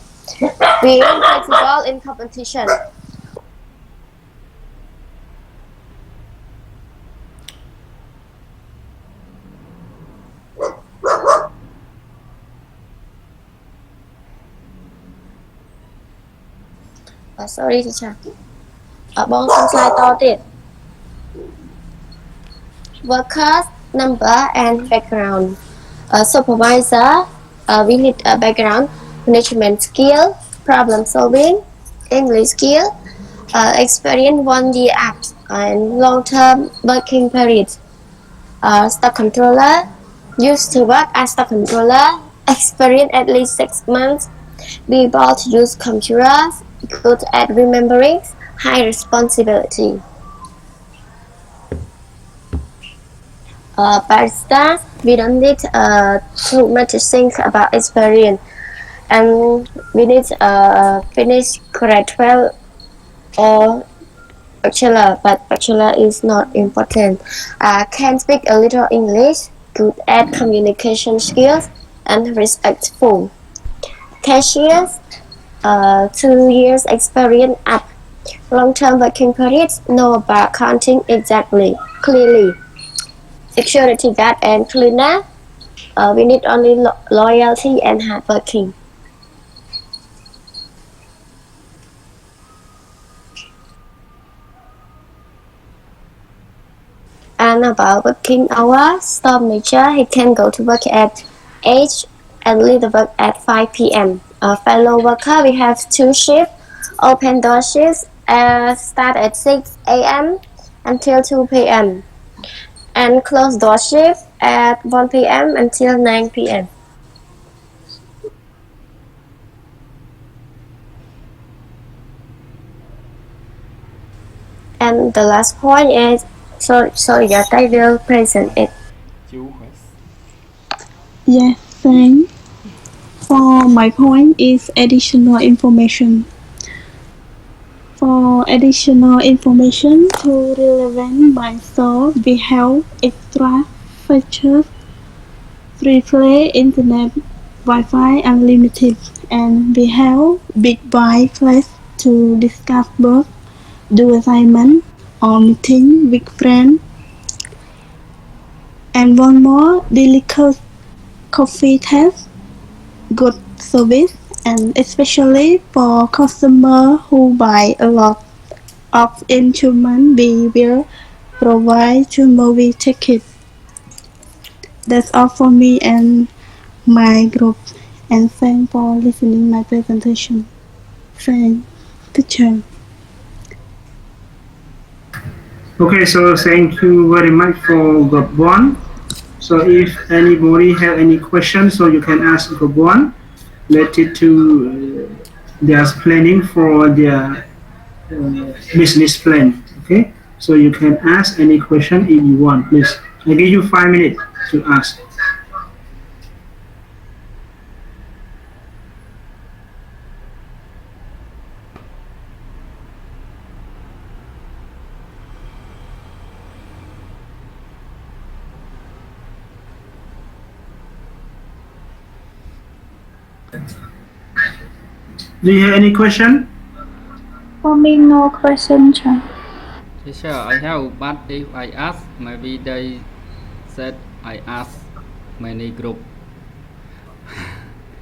Being flexible in competition. Sorry teacher. Bong xong slide toទៀត. Workers, number and background. Supervisor, we need a background, management skill, problem solving, English skill, experience 1 year up, and long-term working period. Stock controller, used to work as stock controller, experience at least 6 months, be able to use computers, good at remembering, high responsibility. Baristas, we don't need too much to think about experience, and we need finish grade 12 or bachelor, but bachelor is not important. Can speak a little English, good at communication skills, and respectful. Cashiers, 2 years experience up, Long-term working periods, know about counting exactly, clearly. Security guard and cleaner, we need only loyalty and hardworking. And about working hours, store manager, he can go to work at 8 and leave the work at 5 p.m. Fellow worker, we have 2 shifts, open door shifts, start at 6 a.m. until 2 p.m. and close door shift at 1 p.m. until 9 p.m. And the last point is, sorry, that I will present it. Yes, thanks. For my point is additional information. For additional information to relevant by source, we have extra features, free play, internet, Wi-Fi unlimited, and we have big wide flash to discuss work, do assignment, or meeting with friends. And one more, delicious coffee taste, good service, and especially for customers who buy a lot of instruments, we will provide 2 movie tickets. That's all for me and my group, and thanks for listening my presentation. Thanks, teacher. Okay, so thank you very much for group 1. So if anybody have any questions, so you can ask group 1 related to their planning for their business plan. Okay, so you can ask any question if you want, please. I give you 5 minutes to ask. Do you have any question? For me, no question, sir. Teacher, I have, but if I ask, maybe they said I ask many group.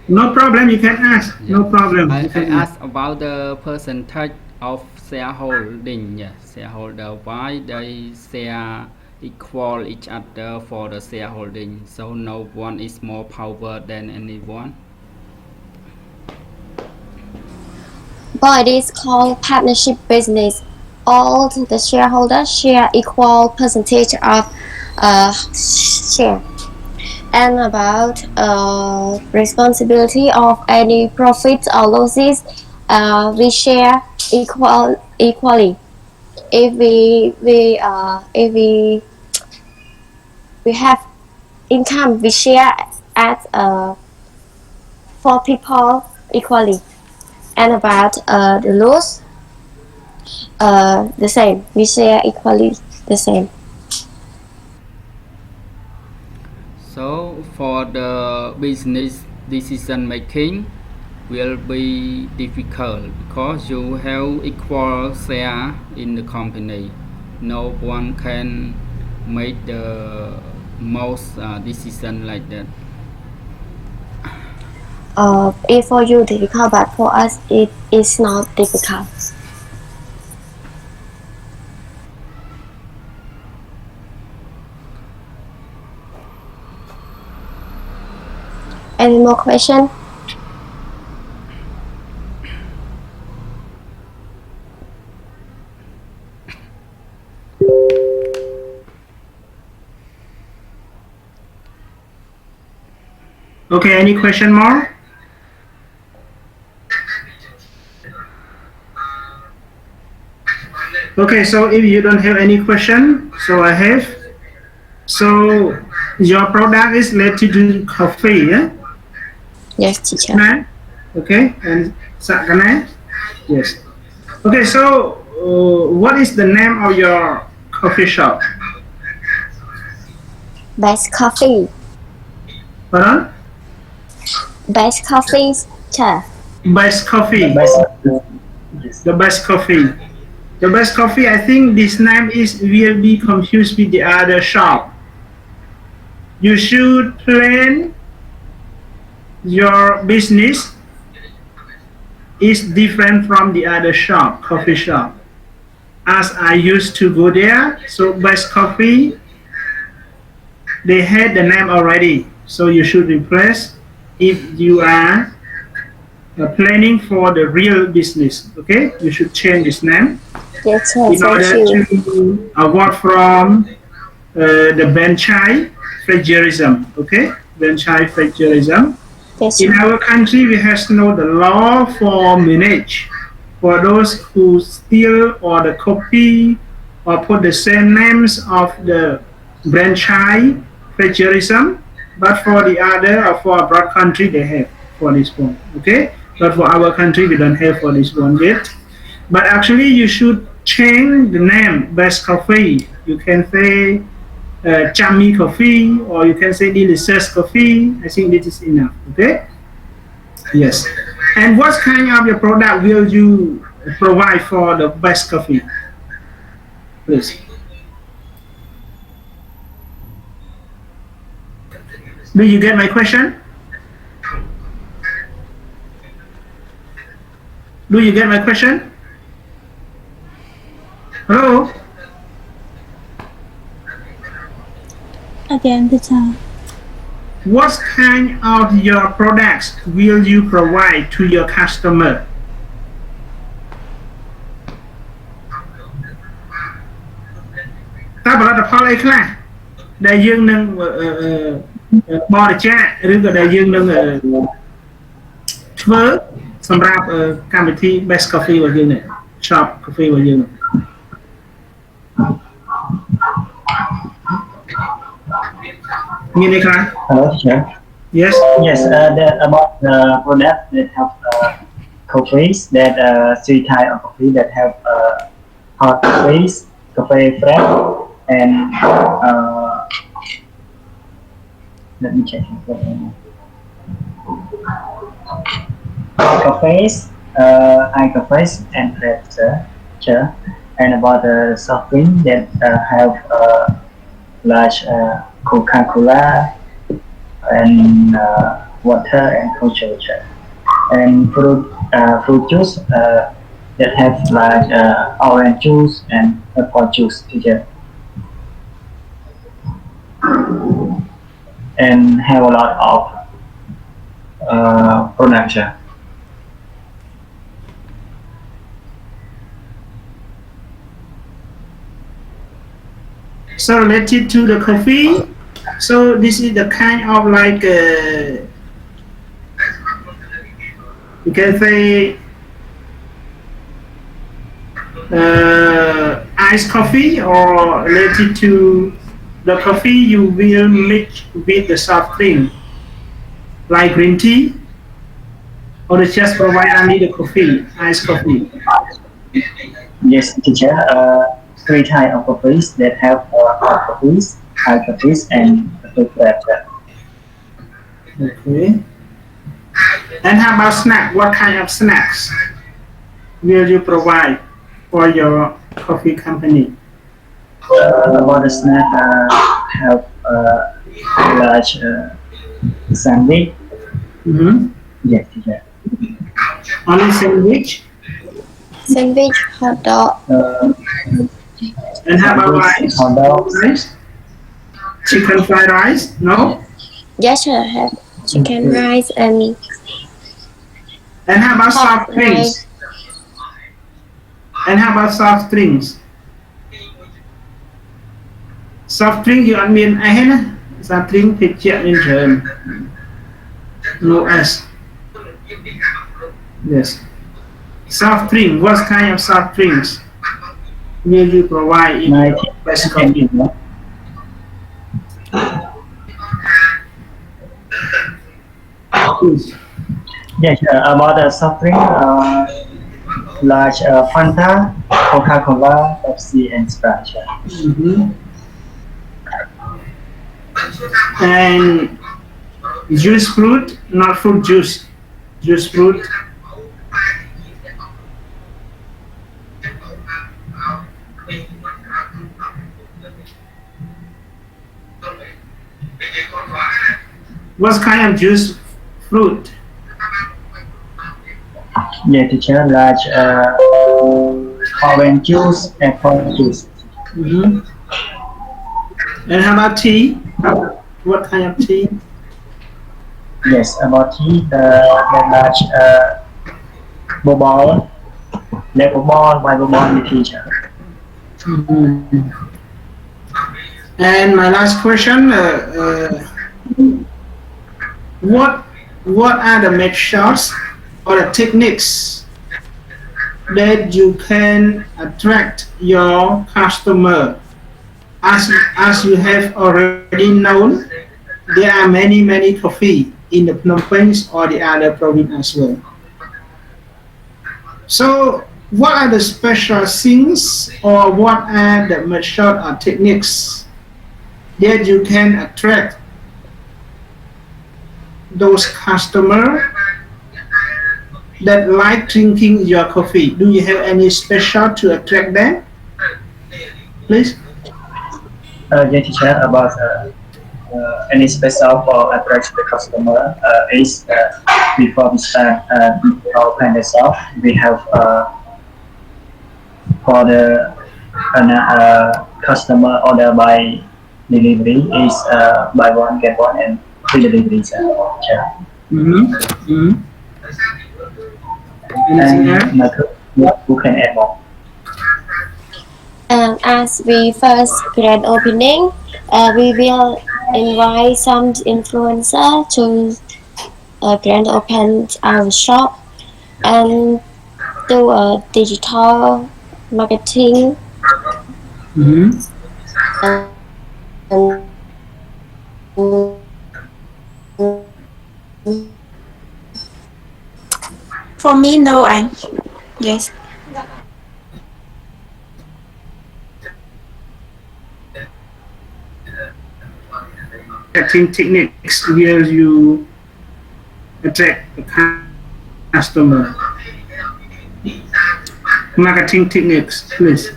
No problem, you can ask. Yeah. No problem. I ask about the percentage of shareholding. Yeah, shareholder. Why they share equal each other for the shareholding? So no one is more power than anyone. But it is called partnership business. All the shareholders share equal percentage of share. And about responsibility of any profits or losses, we share equally. If we have income, we share as 4 people equally. And about the loss, the same. We share equally the same. So for the business decision making will be difficult because you have equal share in the company. No one can make the most decision like that. If for you difficult, but for us it is not difficult. Any more question? Okay, any question more? Okay, so if you don't have any question, so I have. So your product is related to coffee, yeah? Yes, teacher. Okay, and Sakane? Yes. Okay, so what is the name of your coffee shop? Best coffee. Pardon? Best coffee, teacher. Best coffee. The best coffee. The best coffee, I think this name will be confused with the other shop. You should plan your business is different from the other shop, coffee shop. As I used to go there, so best coffee, they had the name already. So you should replace if you are planning for the real business. Okay, you should change this name Yes, sir. in Thank order you. to avoid from the franchise plagiarism. Okay, franchise plagiarism. Yes, In sir. our country, we have no the law for manage for those who steal or the copy or put the same names of the franchise plagiarism. But for the other or for abroad country, they have for this one. Okay, but for our country, we don't have for this one yet. But actually, you should change the name best coffee. You can say chummy coffee, or you can say delicious coffee. I think this is enough. Okay. Yes. And what kind of your product will you provide for the best coffee? Please. Do you get my question? Do you get my question? Hello? Again, teacher. What kind of your products will you provide to your customer? Ta ផលិតផលអីខ្លះដែលយើងនឹងបរិច្ចាគឬក៏ដែលយើងនឹងធ្វើសម្រាប់កម្មវិធី Best Coffee របស់យើងនេះ Shop Coffee របស់យើងនេះ មានអីខ្លះ Hello, teacher. Yes. Yes, that about the product that have coffees, that three type of coffee that have hot coffees, coffee fresh, and let me check. Hot coffees, high coffees, and fresh, and about the soft drink that have large Coca-Cola and water and culture, and fruit juice that have like orange juice and apple juice together, and have a lot of production. So related to the coffee, so this is the kind of like you can say iced coffee, or related to the coffee you will mix with the soft drink like green tea, or just provide only the coffee, iced coffee. Yes, teacher. Three types of coffees that have hot coffees, high coffees, and fresh. Okay. And how about snack? What kind of snacks will you provide for your coffee company? About the snack, have large sandwich. Mm-hmm. Yes, teacher. Only sandwich? Sandwich, hot dog. And how about rice? Hot dog. Rice? Chicken fried rice? No? Yes, sir. Have chicken rice and how about hot soft drinks? rice. And how about soft drinks? Soft drink យើងអត់មានអីទេណា soft drink ភេសជ្ជៈមានច្រើន no S. Yes. Soft drink, what kind of soft drinks will you provide in your best coffee? Yes, about the soft drink, large Fanta, Coca-Cola, Pepsi, and Sprite. Mm-hmm. And juice fruit, not fruit juice. Juice fruit. What kind of juice? Fruit. Yeah, teacher, large orange juice, apple juice. Mm-hmm. And how about tea? What kind of tea? Yes, about tea, the large bubble, red bubble, white bubble, the teacher. Mm-hmm. And my last question: what are the methods or the techniques that you can attract your customer? As you have already known, there are many coffee in the Phnom Penh or the other province as well. So, what are the special things or what are the method or techniques that you can attract those customers that like drinking your coffee? Do you have any special to attract them? Please. Yeah, teacher, about any special for attract the customer is before we start our plan itself, we have for the customer order by delivery is buy one get one and free delivery. Yeah. Mm-hmm. Mm-hmm. Anything else? Who can add more? As we first grand opening, we will invite some influencer to grand open our shop and do a digital marketing. Mm-hmm. For me, no, yes. Marketing techniques where you attract the customer. Marketing techniques, please.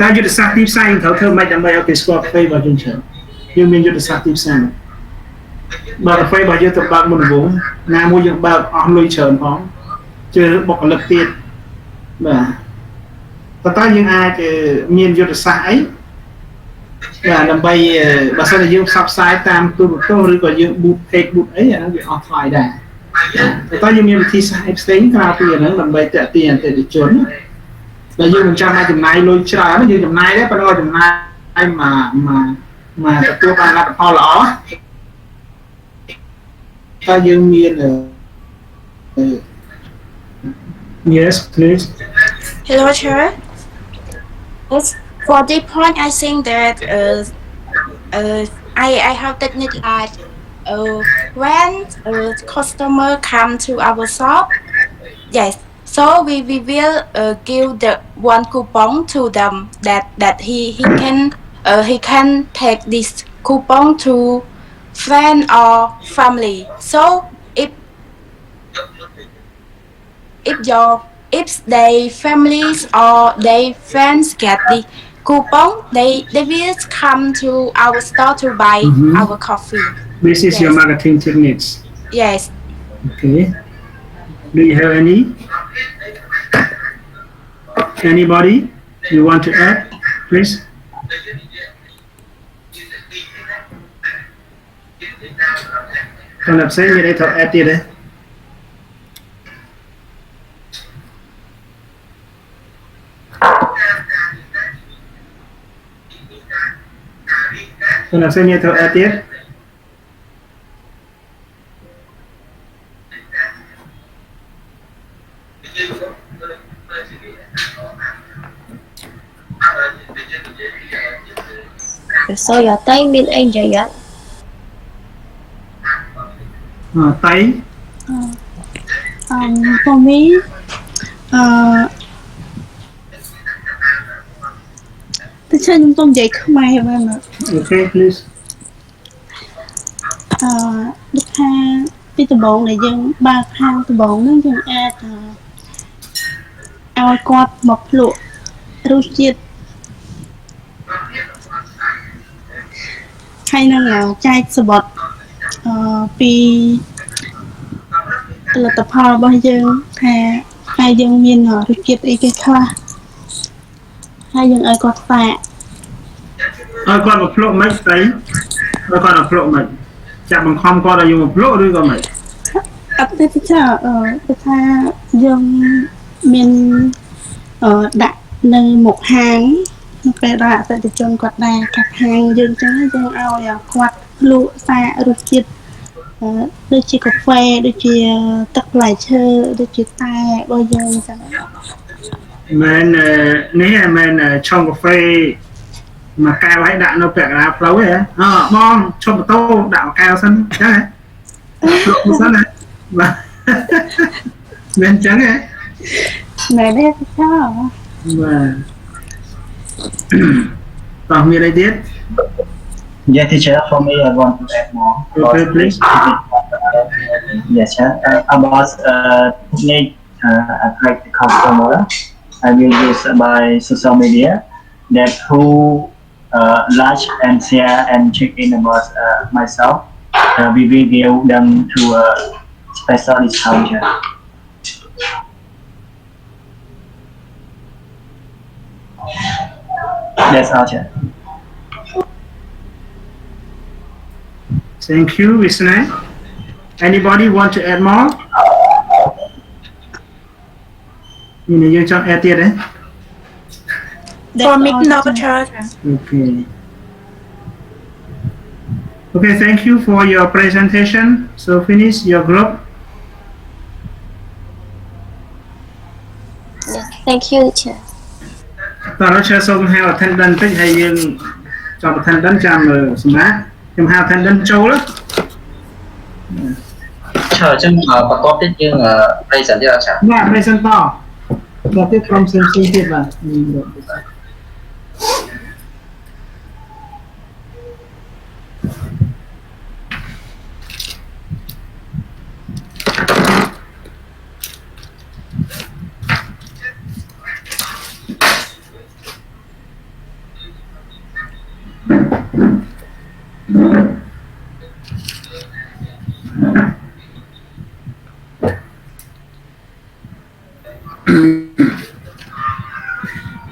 តើយុទ្ធសាស្ត្រទីផ្សារយើងត្រូវធ្វើម៉េចដើម្បីឲ្យគេស្គាល់កាហ្វេរបស់យើងច្រើនយើងមានយុទ្ធសាស្ត្រទីផ្សារបើកាហ្វេរបស់យើងទៅបើកមុនដំបូងណាមួយយើងបើកអស់លុយច្រើនផងជឿបុគ្គលិកទៀតបាទតើយើងអាចមានយុទ្ធសាស្ត្រអីបាទដើម្បីបើសិនជាយើងផ្សព្វផ្សាយតាមទូរទស្សន៍ឬក៏យើង boot page boot អីអាហ្នឹងវាអស់ថ្លៃដែរតើយើងមានវិធីសាស្ត្រអីផ្សេងក្រៅពីអាហ្នឹងដើម្បីទាក់ទាញអតិថិជន តែយើងមិនចាំបាច់ចំណាយលុយច្រើនយើងចំណាយដែរប៉ុន្តែចំណាយមកទទួលបានលទ្ធផលល្អតែយើងមាន Yes please. Hello chair. Yes, for this point I think that I have technique like when customer come to our shop, yes. So we will give the one coupon to them that he can take this coupon to friend or family. So if they families or they friends get the coupon, they will come to our store to buy our coffee. This is your marketing techniques. Yes. Okay. Do you have anybody you want to add, please? Còn làm sao như đây thọ add đi đây. Còn làm sao như thọ add tiếp. So your time mean enjoy it. Tay. For me, tôi chơi những tôm dày không ai em ạ. Okay, please. Đức ha, cái từ bộ này dân ba hang từ bộ nó dân a ឲ្យគាត់មកភ្លក់រសជាតិហើយនឹងចែកសបុតពីផលិតផលរបស់យើងថាហើយយើងមានរសជាតិអីគេខ្លះហើយយើងឲ្យគាត់សាកឲ្យគាត់មកភ្លក់មិនស្អីឲ្យគាត់មកភ្លក់មិនចាប់បង្ខំគាត់ឲ្យយើងមកភ្លក់ឬក៏មិនអត់ទេចាគឺថាយើងមានដាក់នៅមុខហាងនៅពេលដែលអតិថិជនគាត់ដែរកាត់ហាងយើងចឹងយើងឲ្យគាត់ភ្លក់សាករសជាតិដូចជាកាហ្វេដូចជាទឹកផ្លែឈើដូចជាតែរបស់យើងចឹងមែននេះមែនឆុងកាហ្វេមកកែវឲ្យដាក់នៅពាក់កណ្ដាលផ្លូវហ៎បងឈប់ម៉ូតូដាក់មកកែវសិនចឹងហ៎ភ្លក់សិនហ៎បាទមែនចឹងហ៎មែនទេចាបាទតោះមានអីទៀត Yes, teacher. For me, I want to add more. Okay, please. Yes, sir. About technique attract the customer, I will use by social media that who like and share and check in about myself. We will give them to a special discount. That's all, sir. Thank you, Visnay. Anybody want to add more? You can add it, eh? For me, no, sir. Okay. Okay, thank you for your presentation. So finish your group. Yeah, thank you, teacher. តោះเราសូមហៅ attendant តិចហើយយើងចប់ attendant ចាំសម្រាប់ខ្ញុំហៅ attendant ចូលchờ chứ bà con biết nhưng present đi là chả បាទ present តដល់ទៀតក្រុមផ្សេងៗទៀតបាទ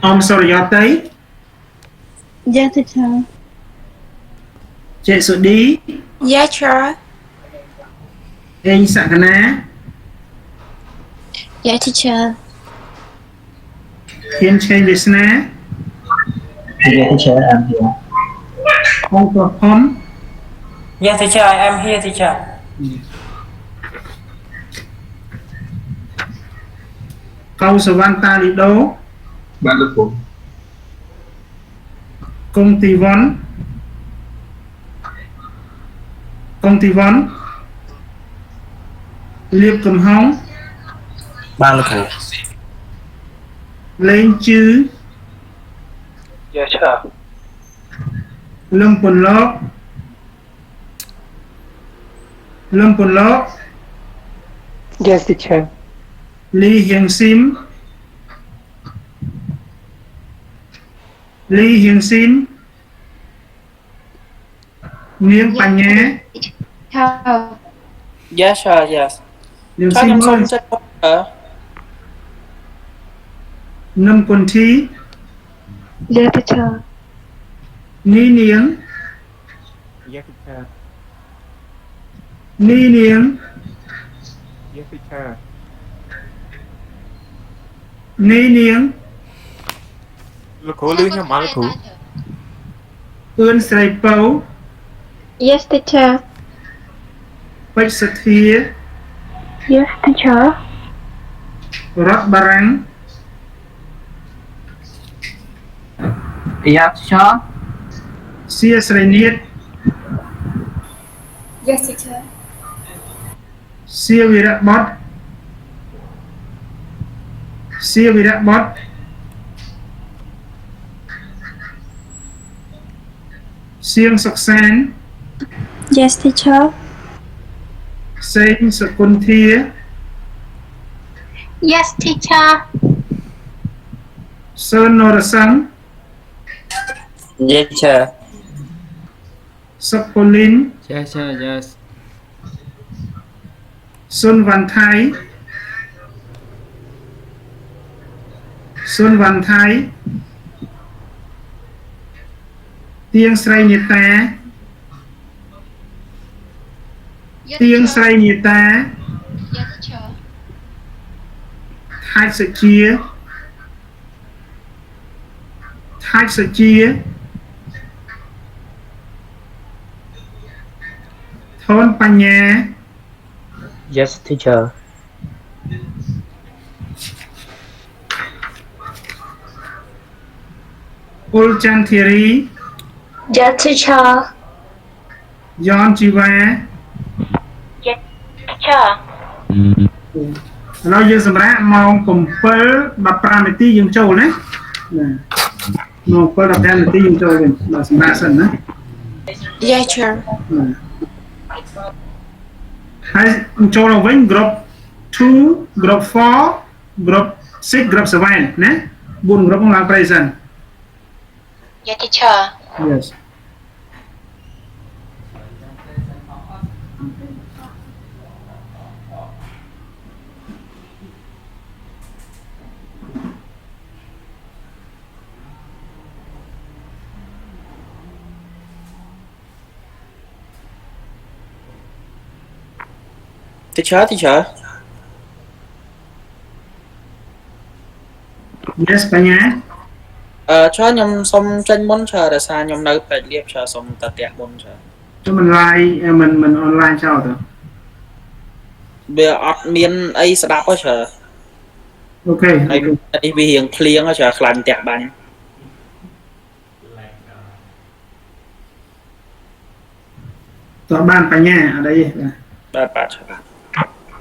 I'm sorry, your tay. Yes, teacher. Chị sự đi. Yes, sir. Anh sẵn cái ná. Yes, teacher. Hiên change this ná. Yes, teacher, I'm here. Không có không. Yes, teacher, I am here, teacher. Câu Savanta đi đâu? Bạn lớp 4. Công ty Vân. Công ty Vân. Liệp cầm hóng. Ba lớp 4. Lên chữ. Yes, sir. Lâm quần lót. Lâm quần lót. Yes, teacher. Ly Hiền Sim. Ly Hiền Sim. Niên Bà Nhé. Yes, sir, yes. Niên Cho Sim em ơi. xong sir. Năm quần thi. Yes, teacher. Ni niên. Yes, teacher. Ni niên. Yes, teacher. Ni niên. Lực khổ lưới nha, mà lực khổ. Ươn sài bấu. Yes, teacher. Bách sạch thịa. Yes, teacher. Rót bà răng. Yes, teacher. Xia sài niết. Yes, teacher. Xia vì đã bót. Xia vì đã bót. Siêng sọc sen. Yes, teacher. Xên sọc quân thia. Yes, teacher. Sơn Norasang, Yes, sir. Sopolin, Yes, sir, yes. Sun Van Thai, Sun Van Thai, Tieng Srai Nita, Yes, Tieng teacher. Srai Nita, Yes, teacher. Thai Sa Chia, Thai Sa Chia, Thon Panya, Yes, teacher. Ul Chan Thierry, Yes, teacher. Yon Chiva, Yes, teacher. ឥឡូវយើងសម្រាប់ម៉ោង7:15នាទីយើងចូលណាម៉ោង7:15នាទីយើងចូលវិញដល់សម្រាប់សិនណា Yes, sir. ហើយចូលមកវិញ group 2 group 4 group 6 group 7ណា4 group ហ្នឹងឡើងប្រៃសិន Yes, teacher. yes teacher teacher yes បញ្ញា ឆ្លើយខ្ញុំសុំចេញមុនឆ្លើយដោយសារខ្ញុំនៅពេទ្យលៀបឆ្លើយសុំទៅផ្ទះមុនឆ្លើយ ចូលមិន live មិន online ចោលទៅ វាអត់មានអីស្ដាប់ទេឆ្លើយ អូខេ ហើយនេះវារៀងភ្លៀងឆ្លើយខ្លាញ់ផ្ទះបាញ់ តើបានបញ្ញាអត់អីទេបាទ បាទឆ្លើយ អ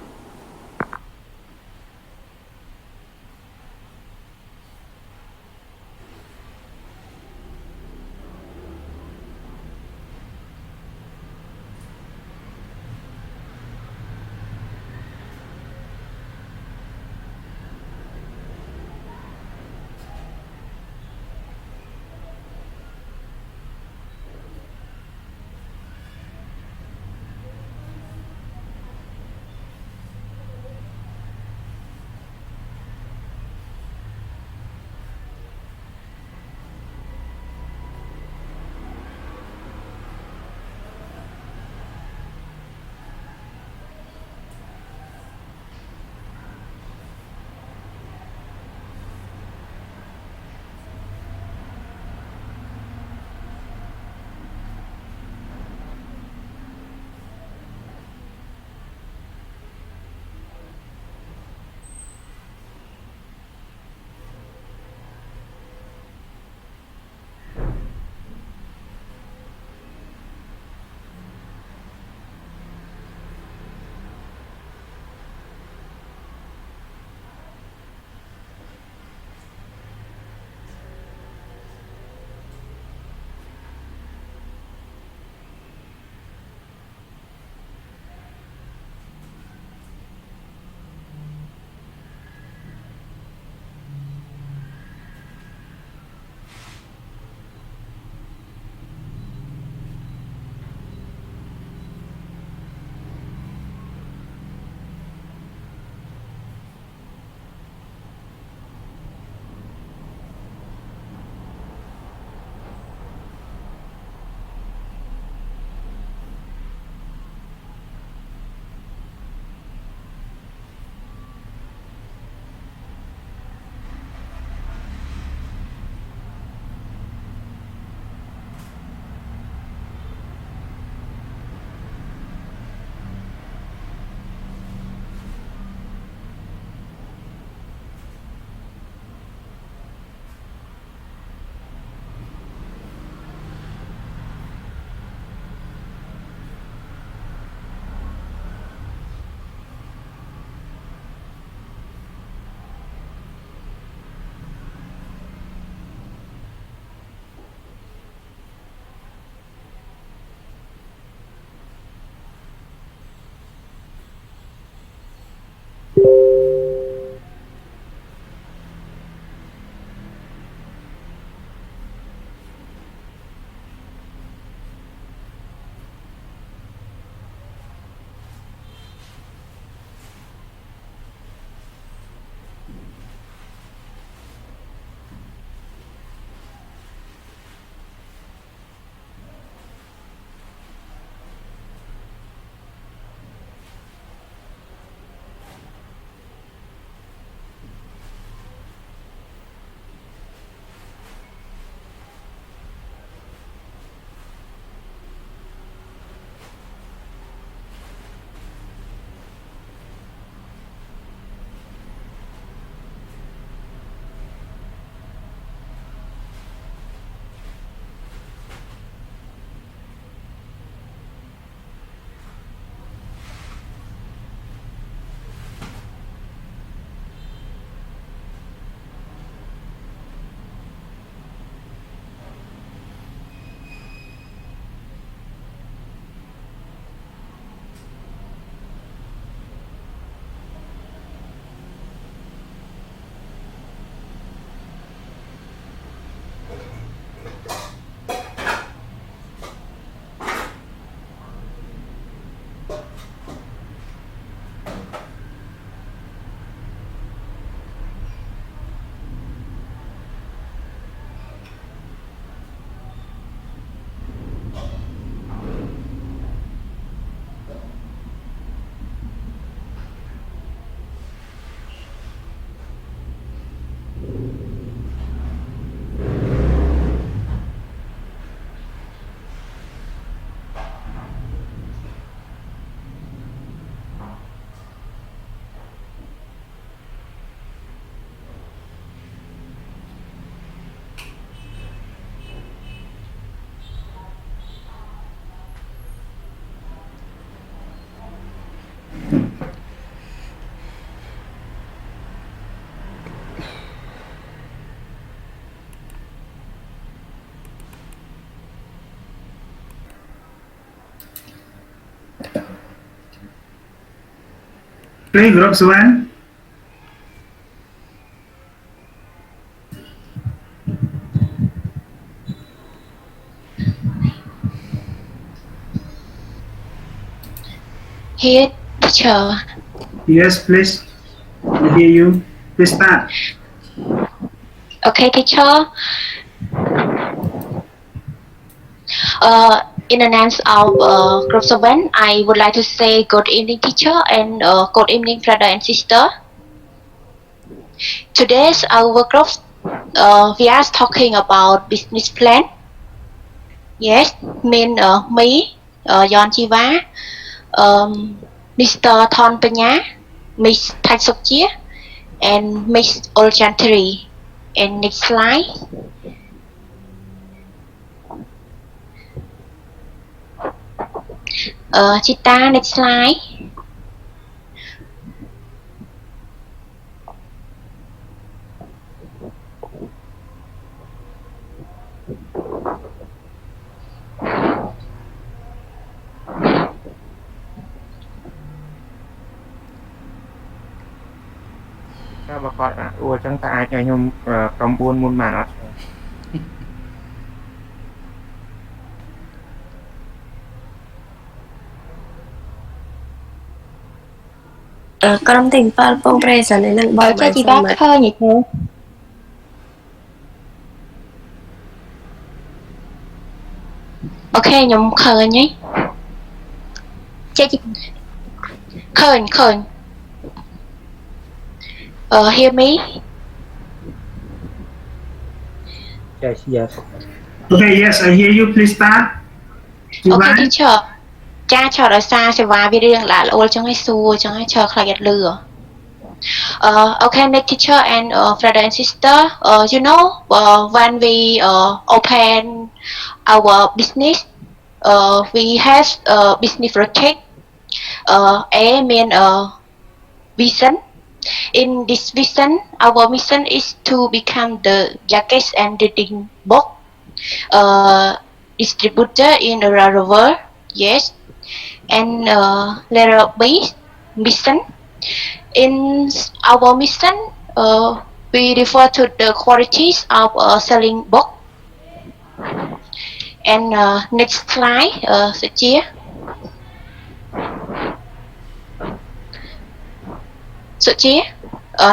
Play groups one. Here, teacher. Yes, please. I hear you. Please start. Okay, teacher. In the names of group 7, I would like to say good evening, teacher, and good evening, brother and sister. Today's our group, we are talking about business plan. Yes, mean me, Yon Chiva, Mr. Thon Panya, Miss Thạch Suk Chia, and Miss Olchantry. And next slide. Chita, next slide. Sao mà còn ủa chẳng ta ai cho nhung trong buôn muôn mà nó Con tình Paul Pong Presa này nâng bao Cho chị bác hơi nhỉ cô. Ok, nhóm khơi nhé. Cho chị khơi. Hear me? Yes. Okay, yes, I hear you. Please start. Ok, teacher. Cha chờ đợi xa sẽ vào video lại là ôi chẳng hay xua chẳng hay chờ khai gạt lừa. Okay, next teacher and brother and sister, you know, when we open our business, we have business project. A mean vision. In this vision, our mission is to become the jacket and reading book distributor in around the world. Yes, and letter B mission. In our mission, we refer to the qualities of selling book. And next slide, Suchia.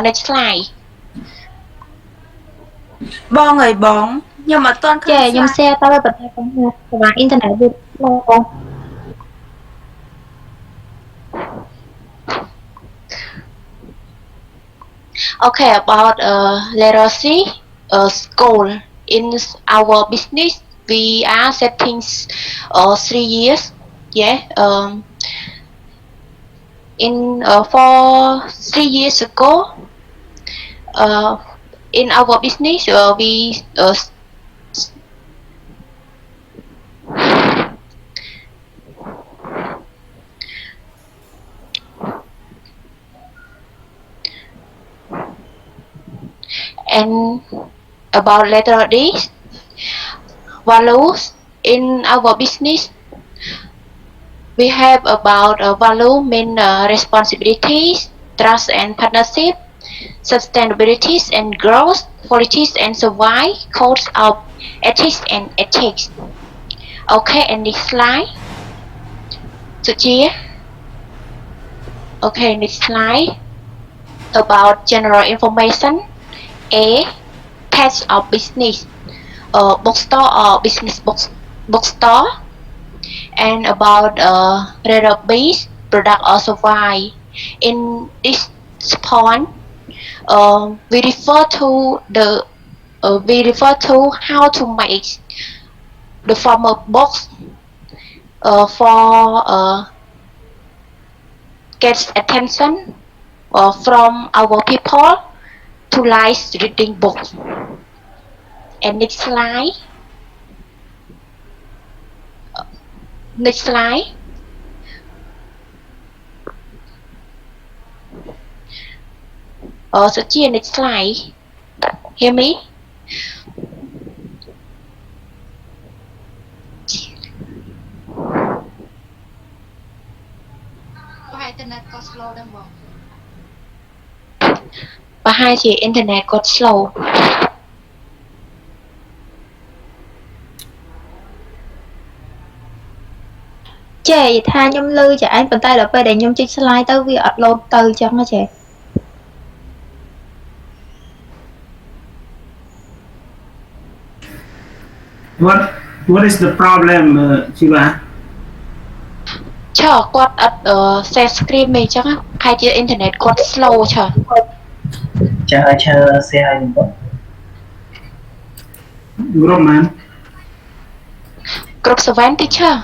Next slide. Bon ơi bon, nhưng mà toàn không Dạ, nhưng xe tao là bật tay không nha. Và internet được lo. Okay, about letter C, school. In our business, we are setting 3 years. Yeah. In for 3 years ago, in our business, we and about letter D, values. In our business, we have about value mean responsibilities, trust and partnership, sustainability and growth, qualities and survive, codes of ethics and ethics. Okay, and next slide. Suchia. Okay, next slide. About general information. A. Types of business. Bookstore or business bookstore. And about database, product or supply. In this point, we refer to how to make the former box for get attention from our people to like reading books. And next slide. Next slide. Suchia, next slide. Hear me? Internet có slow đang bỏ. ប្រហែលជា internet គាត់ slow ចេះថាខ្ញុំលឺចាឯងប៉ុន្តែដល់ពេលដែលខ្ញុំចុច slide ទៅវាអត់ load ទៅអញ្ចឹងណាចេះ What is the problem, Chiba? ឆើគាត់អត់ share screen ទេអញ្ចឹងប្រហែលជា internet គាត់ slow ឆើ Chờ xe ai đúng không? Group man. គ្រប់ 7 teacher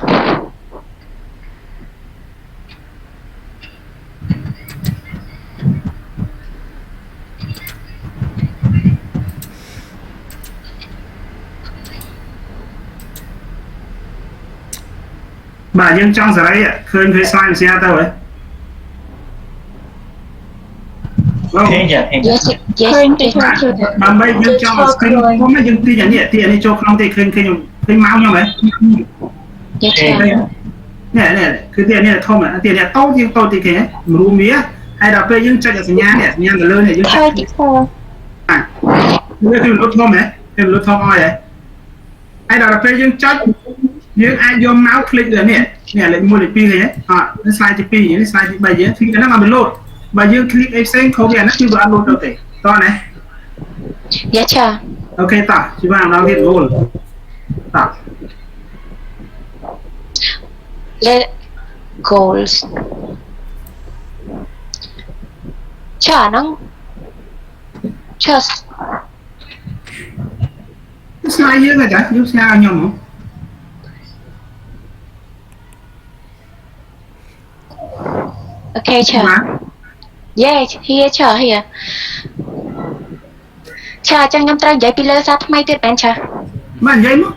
បាទយើងចង់សេរីឃើញ slide share ទៅហើយ Thế giờ em yes ដើម្បីយើងចង់ឲ្យ screen ខ្ញុំយើងទីអានេះចូលក្នុងទីឃើញមកខ្ញុំហ៎ yes នេះគឺទីនេះធំទីនេះតូចជាងតូចទីគេរួមវាហើយដល់ពេលយើងចុចសញ្ញានេះសញ្ញាទៅលើនេះយើងចុចទីខវាគឺលុតធំហ៎គឺលុតធំអស់ហើយដល់ពេលយើងចុចយើងអាចយក mouse click លើនេះលេខ1លេខ2ឃើញទេនេះ slide ទី2នេះ slide ទី3យើង click ហ្នឹងឲ្យវា load បើយើង click អីផ្សេងខុសវាអាហ្នឹងគឺវាអត់ load ទៅទេតោះណា yes ឆើ អូខេតោះជីវ៉ាម្ដងទៀត roll តោះ let goals ឆើហ្នឹងឆើ slide យើងហ៎ចាយើង share ឲ្យខ្ញុំហ៎ okay ឆើ yes here ឆើ here ឆើអញ្ចឹងខ្ញុំត្រូវនិយាយពីលើសារថ្មីទៀតមែនឆើ បាទនិយាយមក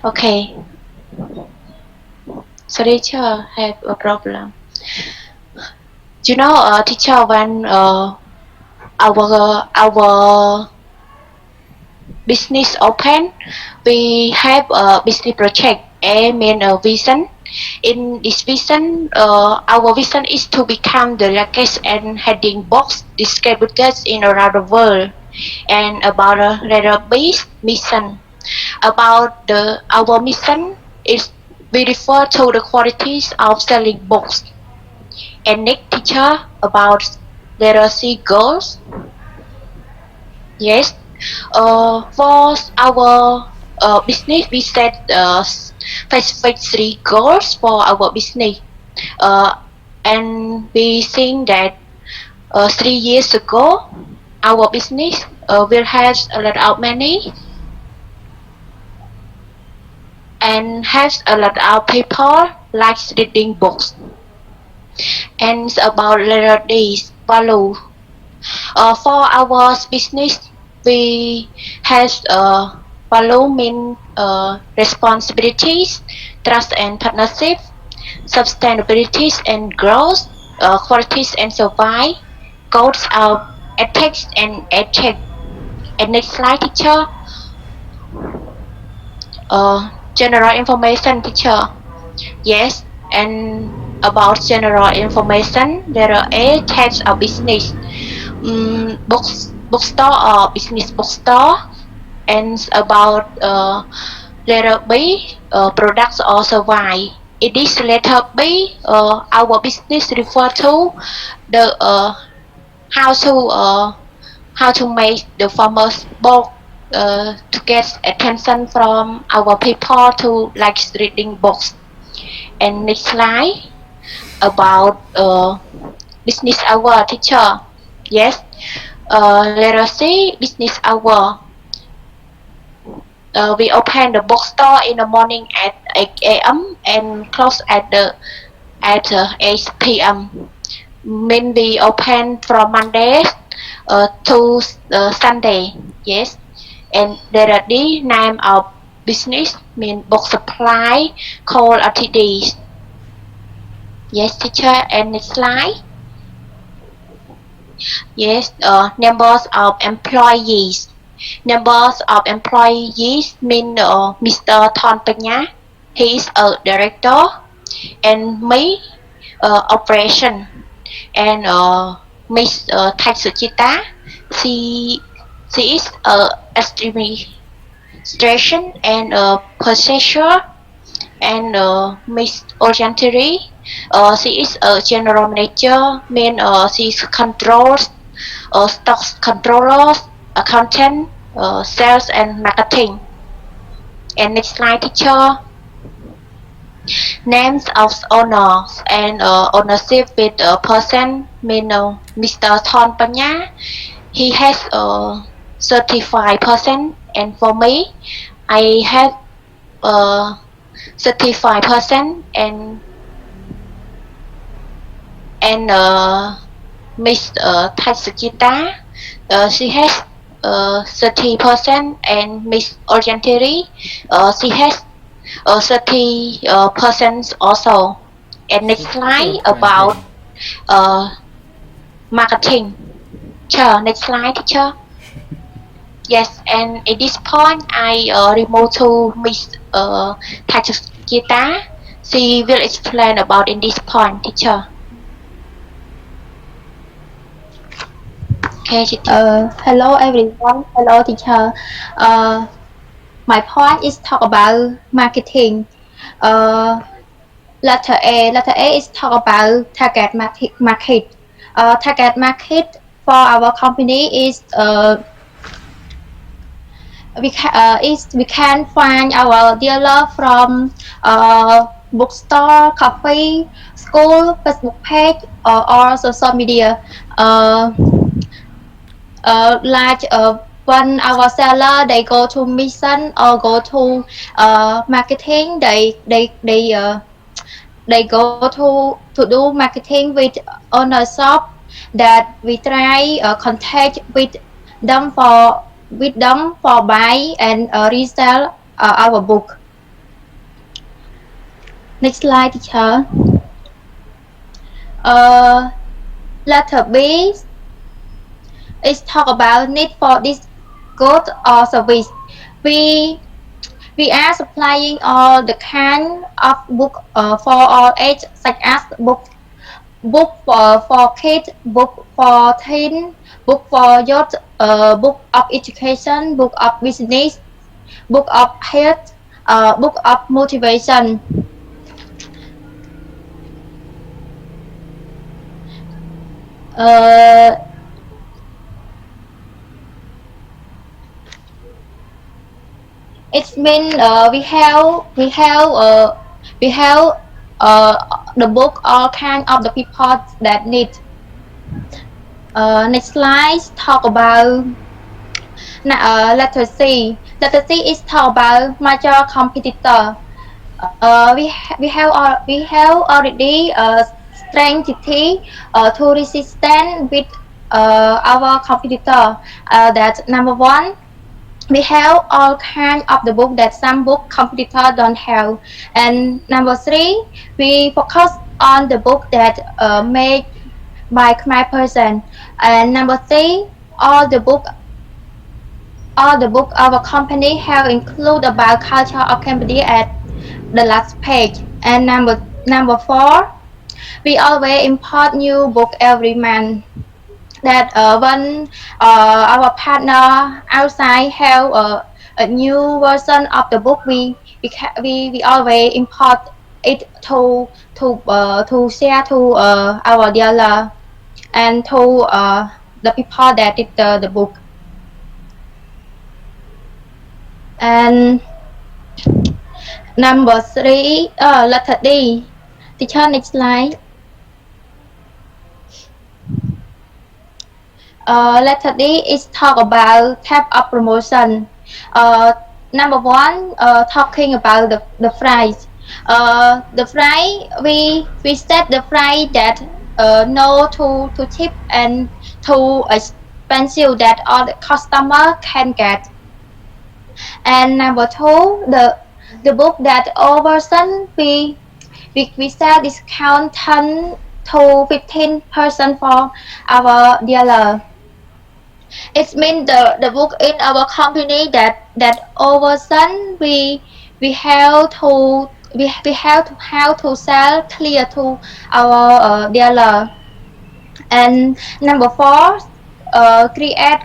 okay sorry ឆើ have a problem you know teacher when our business open we have a business project aim and a vision in this vision our vision is to become the largest and heading box distributors in around the world and about a database mission about our mission is we refer to the qualities of selling books and next teacher about literacy goals yes for our business we set specific 3 goals for our business and we think that 3 years ago our business will have a lot of money and has a lot of people like reading books and about later days value for our business we have value mean responsibilities trust and partnership sustainability and growth qualities and survive goals of ethics and ethics and next slide teacher general information teacher yes and about general information there are 8 types of business bookstore or business bookstore and about letter B products or survive it is letter B our business refer to the how to make the farmers book to get attention from our people to like reading books and next slide about business hour teacher yes let us see business hour we open the bookstore in the morning at 8 a.m. and close at 8 p.m. mean we open from Monday to Sunday yes and there are the name of business mean book supply call RTDs yes teacher and next slide yes numbers of employees numbers of employees mean Mr. Thon Panya he is a director and me operation and Miss Thạch Suchita. She is administration and purchaser, and Miss Orgentry. She is a general manager. Mean she controls stocks controllers, accountant, sales and marketing. And next slide, teacher. Names of owners and ownership with person. Mean Mr. Thon Panya. He has 35%, and for me, I have 35%, and Miss Thạch Suchita, she has 30%, and Miss Orgenteri, she has 30% also. And next slide about marketing. Sure, next slide, teacher. Yes, and at this point, I remove to Miss Thạch Suchita. She will explain about in this point, teacher. Okay, Hello everyone. Hello teacher. My point is talk about marketing. Letter A. Letter A is talk about target market. Target market for our company is we can find our dealer from bookstore, coffee, school, Facebook page, or social media. Like when our seller they go to mission or go to marketing, they go to do marketing with owner shop that we try contact with them for buy and resell our book. Next slide, teacher. Letter B is talk about need for this good or service. We are supplying all the kind of book for all age, such as book for kids, book for teen, book for youth, book of education, book of business, book of health, book of motivation. It means we have the book all kind of the people that need. Next slide talk about letter C. Letter C is talk about major competitor. We have already strategy to resist with our competitor. That number one. We have all kinds of the book that some book competitor don't have. And number three, we focus on the book that made by Khmer person. And number three, all the book our company have include about culture of Cambodia at the last page. And number four, we always import new book every month. That when our partner outside have a new version of the book, we always import it to share to our dealer and to the people that did the book. And number three, letter D. Teacher, next slide. Letter D is talk about type of promotion. Number one, talking about the price. The price we set the price that no too cheap and too expensive that all the customer can get. And number two, the book that all version we sell discount 10 to 15% for our dealer. It means the book in our company that over sun we have to how to sell clear to our dealer. And number four, create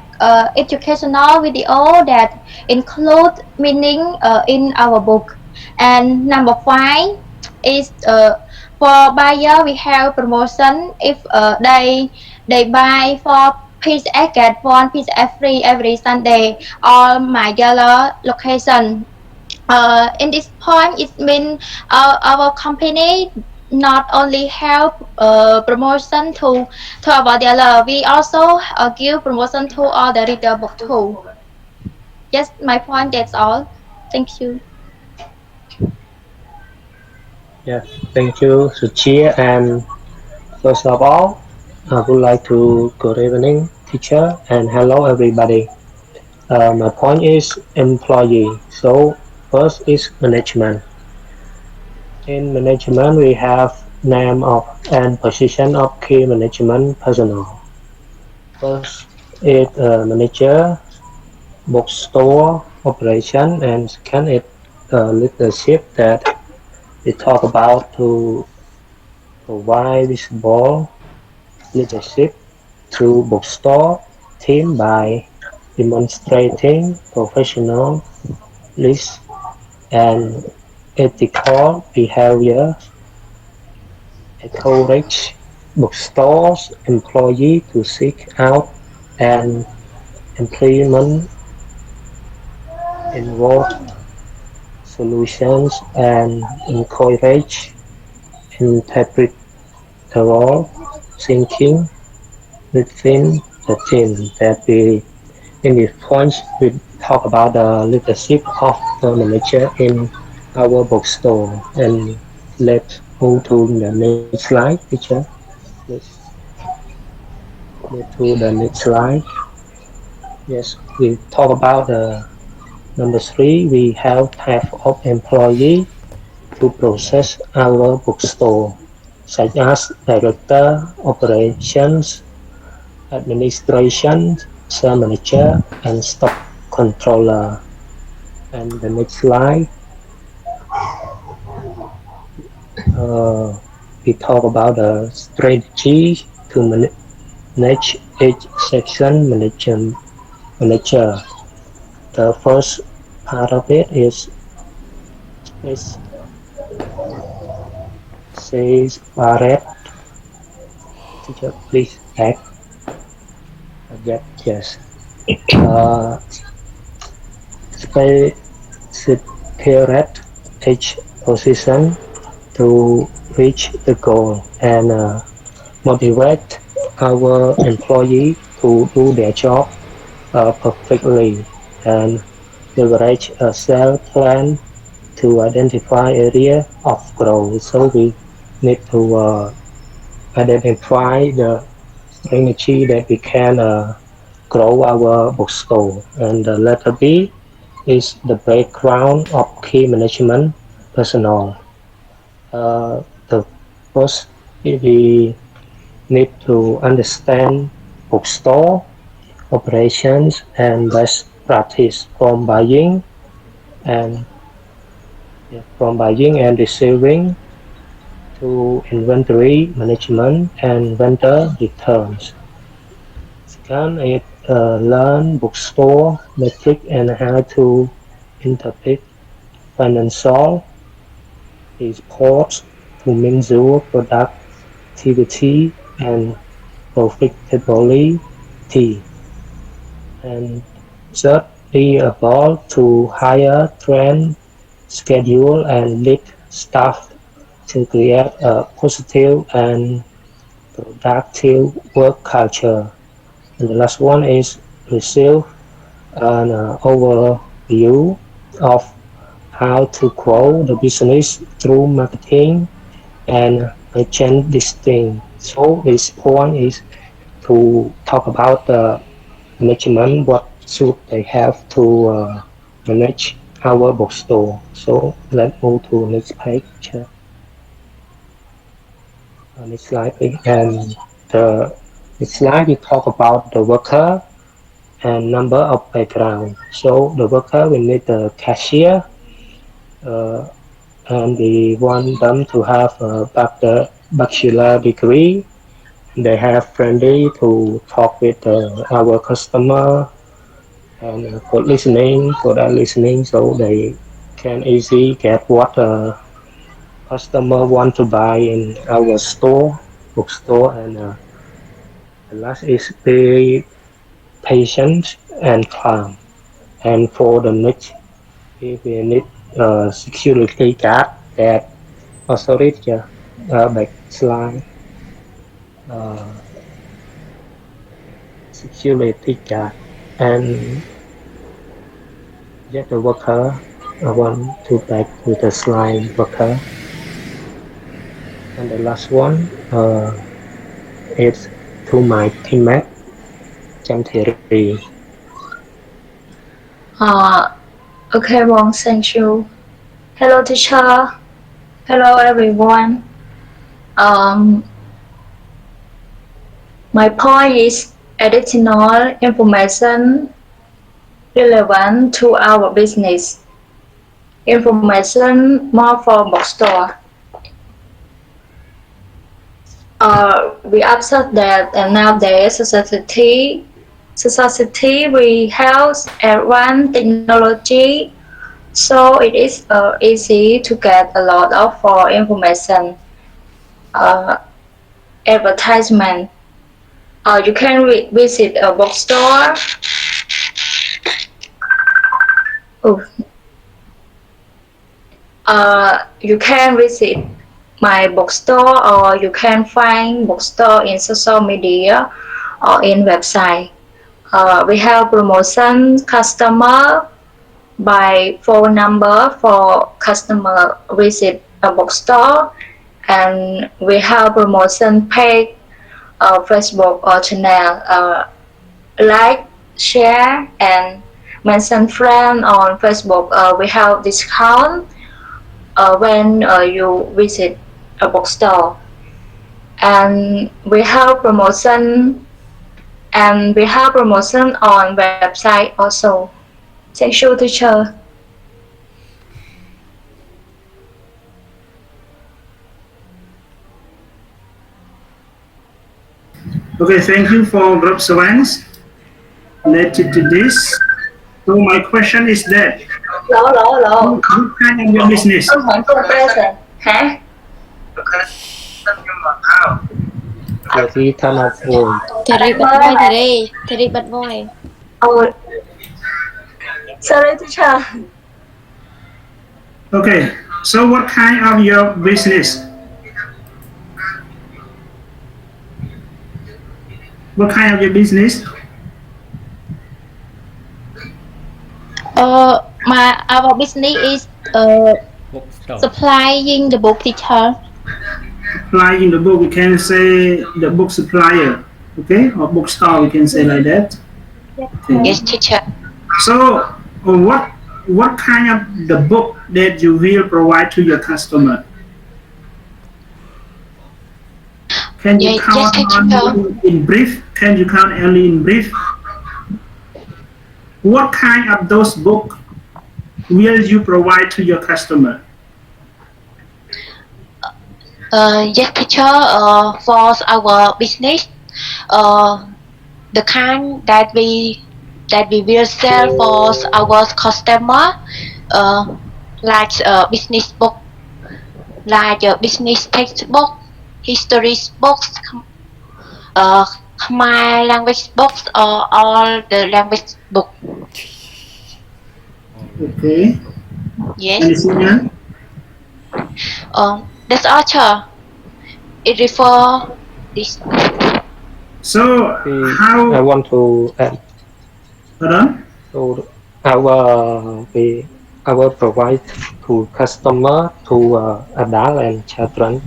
educational video that include meaning in our book. And number five is for buyer we have promotion if they buy for piece I get one piece free every Sunday or my yellow location. In this point, it means our company not only help promotion to our dealer, we also give promotion to all the retail book too. Yes, my point. That's all. Thank you. Yeah, thank you, Suchi. And first of all, I would like to good evening, teacher, and hello, everybody. My point is employee. So first is management. In management, we have name of and position of key management personnel. First is manager, bookstore operation, and second is leadership that we talk about to provide visible leadership through bookstore team by demonstrating professionalism and ethical behavior, encourage bookstores employees to seek out and implement involved solutions and encourage interpretive thinking within the team. That we in this point we talk about the leadership of the manager in our bookstore. And let's move to the next slide, teacher. Let's move to the next slide. Yes, we talk about the number three. We have type of employee to process our bookstore, such as director, operations, administration, sales manager, and stock controller. And the next slide, we talk about the strategy to manage each section manager. The first part of it is says Barrett. Teacher, please back. Get yes. Separate each position to reach the goal and motivate our employee to do their job perfectly and leverage a sales plan to identify area of growth. So we need to identify the strategy that we can grow our bookstore. And the letter B is the background of key management personnel. The first, we need to understand bookstore operations and best practice and from buying and receiving to inventory management and vendor returns. Second is learn bookstore metric and how to interpret financial reports to measure productivity and profitability. And third, be able to hire, train, schedule, and lead staff to create a positive and productive work culture. And the last one is receive an overview of how to grow the business through marketing and merchandising. So this point is to talk about the management, what should they have to manage our bookstore. So let's move to next page. Next slide, please. And the next slide we talk about the worker and number of background. So the worker we need the cashier, and we want them to have a bachelor degree they have friendly to talk with our customer and good at listening, so they can easily get what customer want to buy in our bookstore, and the last is very patient and calm. And for the next, if we need a security card that also read backslide uh, security card and get the worker. I want to back with the slide worker. And the last one is to my teammate Chăm Thierry. Okay, Wong, thank you. Hello, teacher. Hello, everyone. My point is additional information relevant to our business. Information more for bookstore. We observe that nowadays society we have advanced technology, so it is easy to get a lot of information. Advertisement. You can visit a bookstore. You can visit my bookstore, or you can find bookstore in social media or in website. We have promotion customer by phone number for customer visit a bookstore, and we have promotion page Facebook or channel, like, share, and mention friend on Facebook. We have discount when you visit a bookstore, and we have promotion on website also. Thank you, teacher. Okay, thank you for your observations related to this. So my question is that what kind of your business? Thì thân học rồi. Thierry bật voi, Thierry bật voi. Sorry, teacher. Okay, so what kind of your business? What kind of your business? Our business is supplying the book, teacher. Supplying the book, we can say the book supplier, okay, or bookstore, we can say like that. Okay. Yes, teacher. So, what kind of the book that you will provide to your customer? Can you count only in brief? Can you count only in brief? What kind of those books will you provide to your customer? Yes, teacher. For our business, the kind that we will sell for our customer, like business book, like business textbook, history books, my language books, or all the language book. Okay. Yes. Anything else? That's all, sir. It refer this. So how I want to add. Pardon? So our provide to customer to adult and children,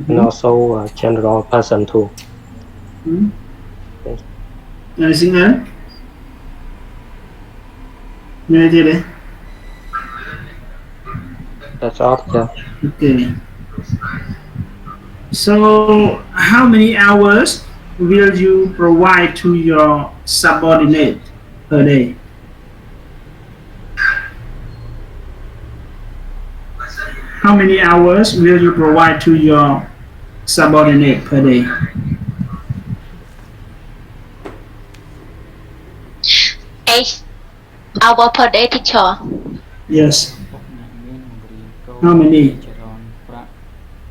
and also general person too. Okay. Anything else? That's all. Yeah. Okay. So how many hours will you provide to your subordinate per day? How many hours will you provide to your subordinate per day? 8 hour per day, teacher. Yes. អ្នកមានបង្រៀនកូន How many? ចរន្តប្រាក់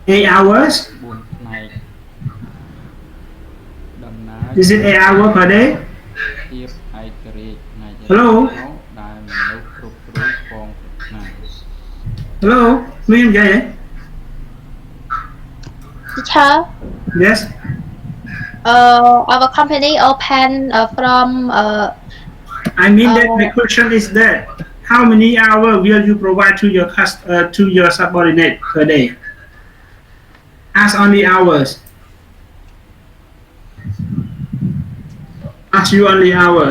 8 hours? 4ផ្នែកដំណើរ Is it 8 hours per day? ភាពឯករាជ្យនៃចរន្ត Hello? ដែលមនុស្សគ្រប់រូបផងប្រាថ្នា Hello? William J. Teacher, Yes. our company open from I mean that my question is that how many hours will you provide to your to your subordinate per day? Ask only hours. Ask you only hour.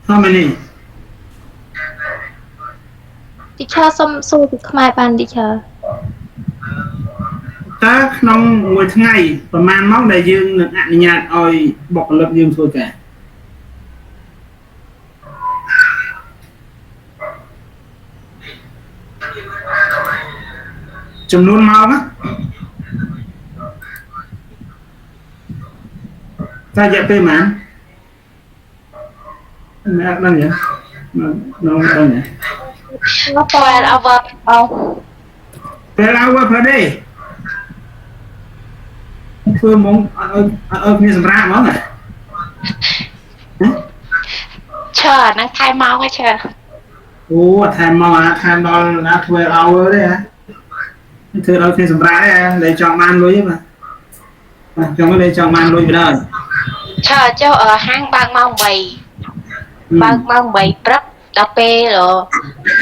How many? teacher សុំសួរពីខ្មែរបាន teacher តើក្នុងមួយថ្ងៃប្រហែលម៉ោងដែលយើងនឹងអនុញ្ញាតឲ្យបុគ្គលិកយើងធ្វើការចំនួនម៉ោងតើរយៈពេលប៉ុន្មានអ្នកដឹងទេនៅដឹងទេ 12 hour. 12 hour per day ធ្វើហ្មងអត់ឲ្យគ្នាសម្រាប់ហ្មងឈើហ្នឹងថែមម៉ោងហ៎ឈើ អូថែមម៉ោងថែមដល់ណា12 hour ទេហ៎ធ្វើដល់គ្នាសម្រាប់ទេលេចង់បានលុយទេបាទចង់លេចង់បានលុយបណ្ដោយឈើចុះហាងបើកម៉ោង8បើកម៉ោង8ព្រឹកដល់ពេល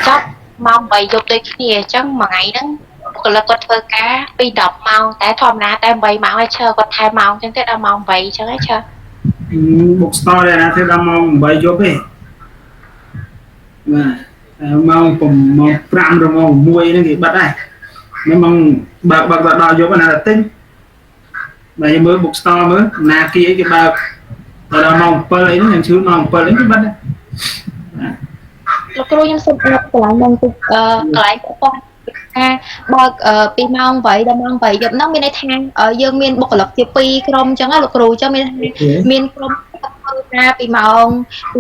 ចប់ម៉ោង8យប់ដូចគ្នាអញ្ចឹងមួយថ្ងៃហ្នឹងបុគ្គលិកគាត់ធ្វើការពី10ម៉ោងតែធម្មតាតែ8ម៉ោងឲ្យឈើគាត់ថែមម៉ោងអញ្ចឹងទៅដល់ម៉ោង8អញ្ចឹងហ៎ឈើ បុកស្តរដែរណាធ្វើដល់ម៉ោង8យប់ទេបាទម៉ោង5ឬម៉ោង1ហ្នឹងគេបិទដែរមិនម៉ោងបើកដល់យប់ណាតែទិញបើយើងមើលបុកស្តរមើលណាគីអីគេបើកដល់ម៉ោង7អីហ្នឹងយើងជឿម៉ោង7ហ្នឹងគេបិទដែរ លោកគ្រូខ្ញុំសុំអរកន្លែងហ្នឹងទៅកន្លែងគាត់ថាបើកពីម៉ោង8ដល់ម៉ោង8យប់ហ្នឹងមានន័យថាយើងមានបុគ្គលិកជា2ក្រុមអញ្ចឹងណាលោកគ្រូអញ្ចឹងមានក្រុមធ្វើការពីម៉ោង8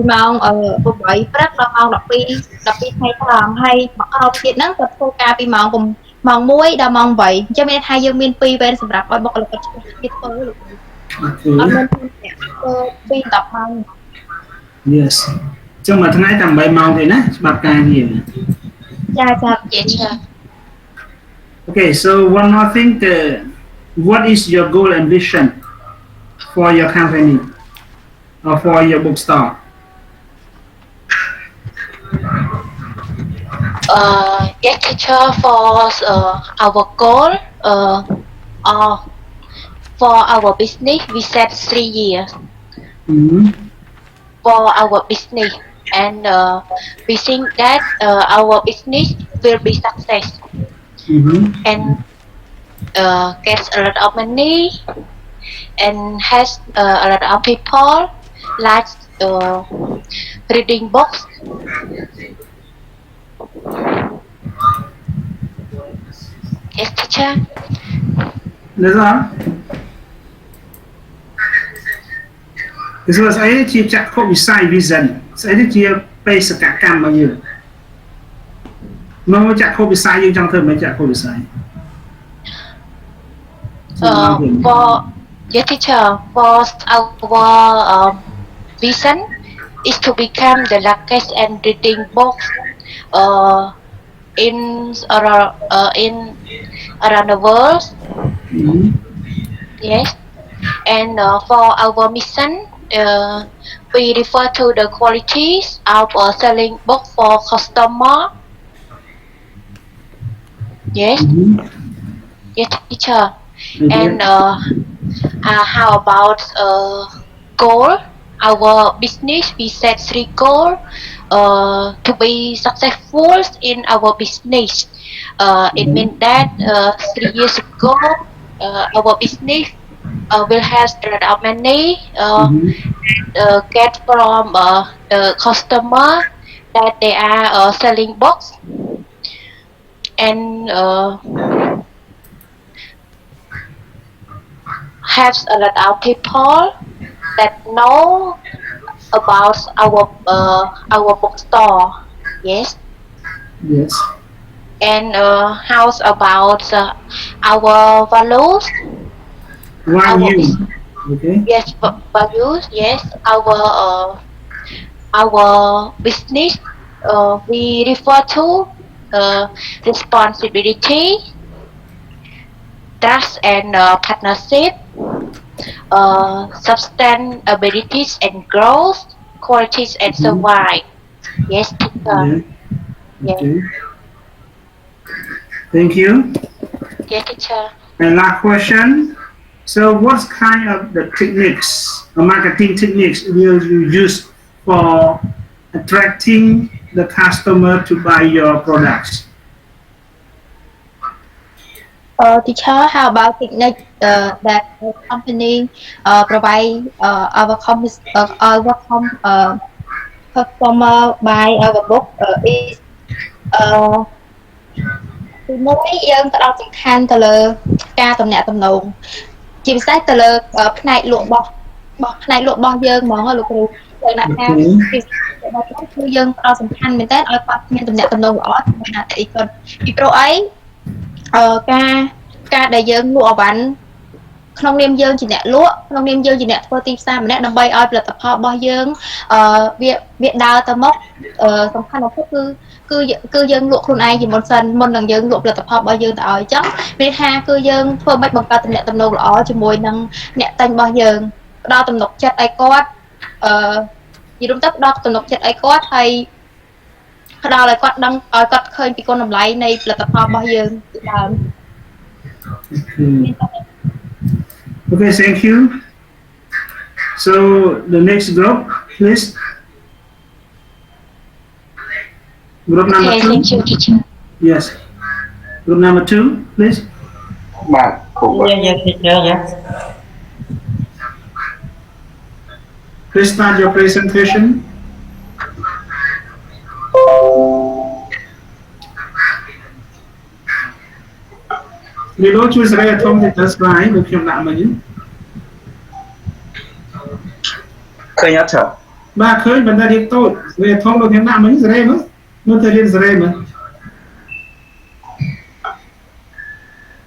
ព្រឹកដល់ម៉ោង12ថ្ងៃត្រង់ហើយមួយក្រុមទៀតហ្នឹងគាត់ធ្វើការពីម៉ោង1ដល់ម៉ោង8អញ្ចឹងមានន័យថាយើងមាន2វេនសម្រាប់ឲ្យបុគ្គលិកគាត់ធ្វើធ្វើលោកគ្រូអត់មានធ្វើពី10ម៉ោង Yes ចឹងមួយថ្ងៃតែ8ម៉ោងទេណាច្បាប់ការងារ ចាចា Okay, so one more thing, what is your goal and vision for your company or for your bookstore? Yes, teacher, for our goal or for our business, we set 3 years for our business, and we think that our business will be success. And gets a lot of money and has a lot of people like reading books. Yes, teacher. That's all. This was I chia chắc không bị sai vision. Sẽ chia base sự cả cam bao nhiêu. Mà chắc không bị sai nhưng trong thời mới chắc không bị sai. For yes, teacher, for our vision is to become the largest and reading book in around the world. Yes, and for our mission, we refer to the qualities of selling book for customer. Yes, yes, teacher. And how about goal? Our business, we set 3 goals to be successful in our business. It means that 3 years ago, our business will have a lot of money get from the customer that they are selling books. And have a lot of people that know about our bookstore. Yes. Yes. And how's about our values? Why Our you? Okay. yes, values. Yes, our business. We refer to responsibility, trust, and partnership. Sustainabilities and growth, qualities and Mhm. survive. Yes, teacher. Yeah. Yes, Okay. Thank you. yes, teacher. And last question. So, what kind of the techniques, or marketing techniques, will you use for attracting the customer to buy your products? Teacher, how about technique that the company provide customer buy our book is uh, ទីមួយយើងផ្ដោតសំខាន់ទៅលើការតំណាក់តំណងជាពិសេសទៅលើផ្នែកលក់របស់ផ្នែកលក់របស់យើងហ្មងលោកគ្រូយើងដាក់ថាOkay. ពីរបស់យើងគឺយើងផ្ដោតសំខាន់មែនតើឲ្យគាត់មានតំណាក់តំណងល្អជាមួយនឹងអតិថិជនពីព្រោះអីការដែលយើងលក់អីវ៉ាន់ក្នុងនាមយើងជាអ្នកលក់ក្នុងនាមយើងជាអ្នកធ្វើទីផ្សារម្នាក់ដើម្បីឲ្យផលិតផលរបស់យើងវាដើរទៅមុខសំខាន់បំផុតគឺយើងលក់ខ្លួនឯងជាមុនសិនមុននឹងយើងលក់ផលិតផលរបស់យើងទៅឲ្យអញ្ចឹងវាថាគឺយើងធ្វើមិនបង្កើតទំនាក់ទំនងល្អជាមួយនឹងអ្នកទិញរបស់យើងផ្ដល់ទំនុកចិត្តឲ្យគាត់និយាយរួមទៅផ្ដល់ទំនុកចិត្តឲ្យគាត់ហើយផ្ដល់ឲ្យគាត់ដឹងឲ្យគាត់ឃើញពីគុណតម្លៃនៃផលិតផលរបស់យើងពីដើម Okay, thank you. So, the next group, please. Group number Okay, two. thank you, teacher. Yes. Group number two, please. Yes, teacher, yes. Please start your presentation. Vì đó chui ra đây thông thì test slide được khiêm nặng mà nhỉ? Khơi nhớ chờ. Ba khơi vấn đề đi tôi về thông được khiêm nặng mà nhỉ ra đây mà nó thời gian ra đây mà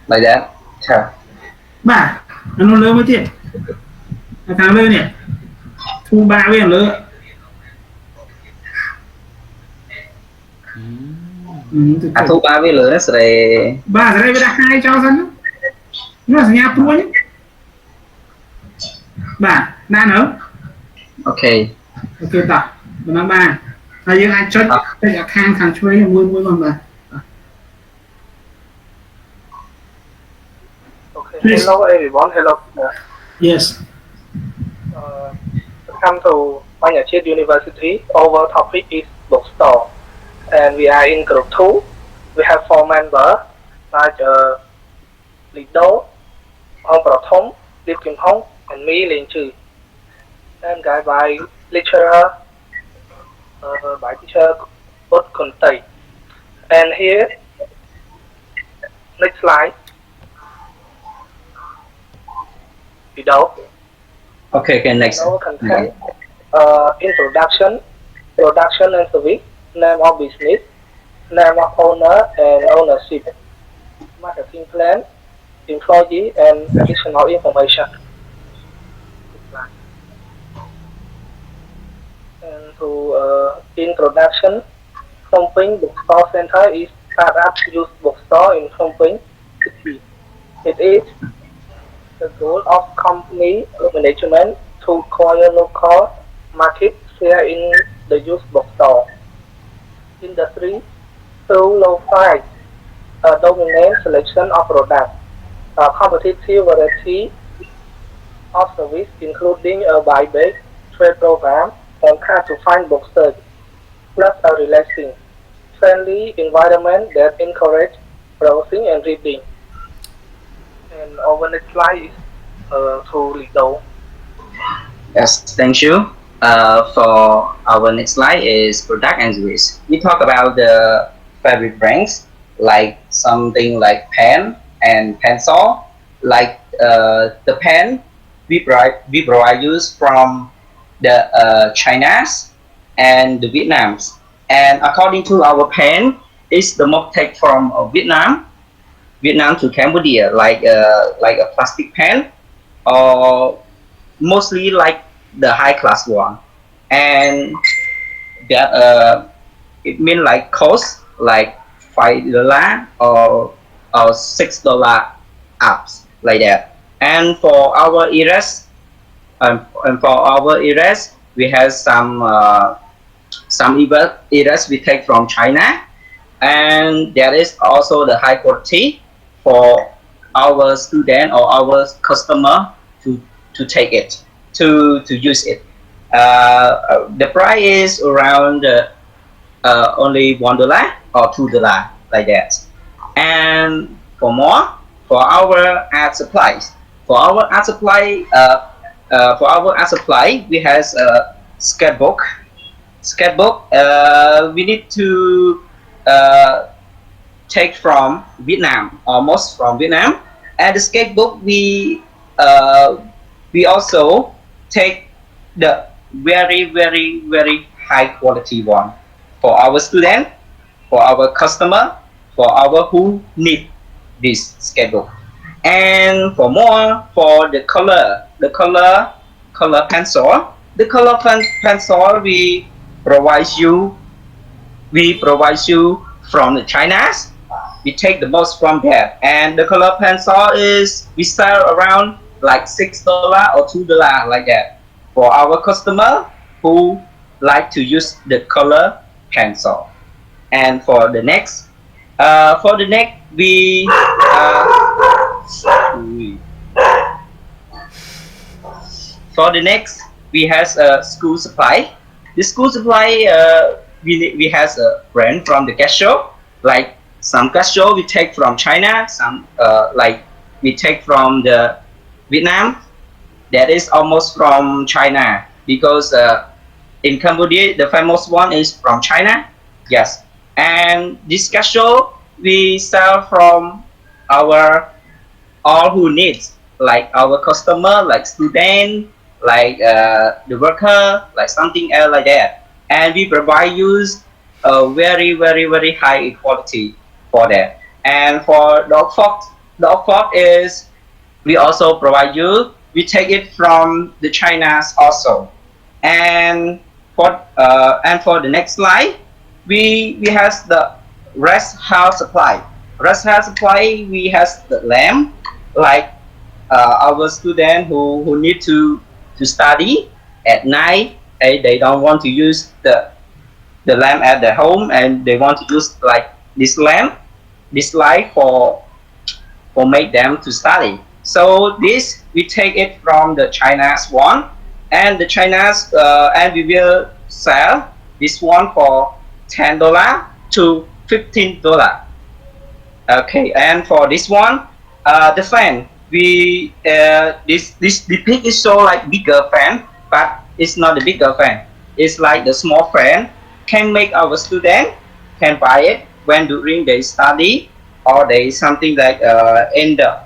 Lại đã. Chờ. Ba nó lớn mới tiện thằng lớn nè thu ba với em lớn Thu ba với lửa nó sẽ ba ra đây với hai cho dân nó là nhà tua nhé ba đang ở Ok. Ok ta nó ba là những ai chốt đây là khang thằng chuối mua mua bằng bà Okay. Hello everyone. Hello. Yes. Welcome to Untitled University. Our topic is bookstore, and we are in group 2. We have 4 members, like Lido, Ông Prathom, Lip Kim Hong, and me, Lin Chu. And guided by lecturer, by teacher Bot Kuntai. And here, next slide. Lido. Okay, next. Content, introduction, production and service, name of business, name of owner and ownership, marketing plan, employee and additional information. And to introduction, Phnom Penh Bookstore Center is startup youth bookstore in Phnom Penh City. It is the goal of company management to acquire local market share in the youth bookstore industry through low price, a dominant selection of products, a competitive variety of service including a buy-back trade program and hard-to-find book search, plus a relaxing, friendly environment that encourages browsing and reading. And our next slide is to Lido. Yes, thank you. For our next slide is product and service. We talk about the favorite brands like something like pen and pencil, like the pen we provide use from the China's and the Vietnam's. And according to our pen, is the most take from Vietnam to Cambodia, like a plastic pen, or mostly like the high class one, and that it mean like cost like $5 or $6 apps like that. And for our erase and for our erase, we have some erase we take from China, and there is also the high quality for our student or our customer to take it to use it. The price is around only $1 or $2 like that. And for more, for our art supplies, for our art supply, we have a sketchbook. We need to take from Vietnam, almost from Vietnam. And the sketchbook we also take the very high quality one for our student, for our customer, for our who need this sketchbook. And for more, for the color pencil, pencil we provide you from the China's. We take the most from there, and the color pencil is we sell around like $6 or $2 like that for our customer who like to use the color pencil. And for the next we for the next we has a school supply. The school supply we has a brand from the casio, like some casio we take from China, some like we take from the Vietnam. That is almost from China, because in Cambodia the famous one is from China. Yes, and this casio we sell from our all who needs, like our customer, like student, like the worker, like something else like that. And we provide you a very high quality for that. And for dog food is we also provide you. We take it from the China's also. And for the next slide, we have the rest house supply. Rest house supply we has the lamp, like our student who need to study at night. They don't want to use the lamp at the home, and they want to use like this lamp, this light for make them to study. So this we take it from the China's one, and the China's and we will sell this one for $10 to $15. Okay, and for this one, the fan we the pic is so like bigger fan, but it's not the bigger fan. It's like the small fan. Can make our student can buy it when during they study, or they something like in the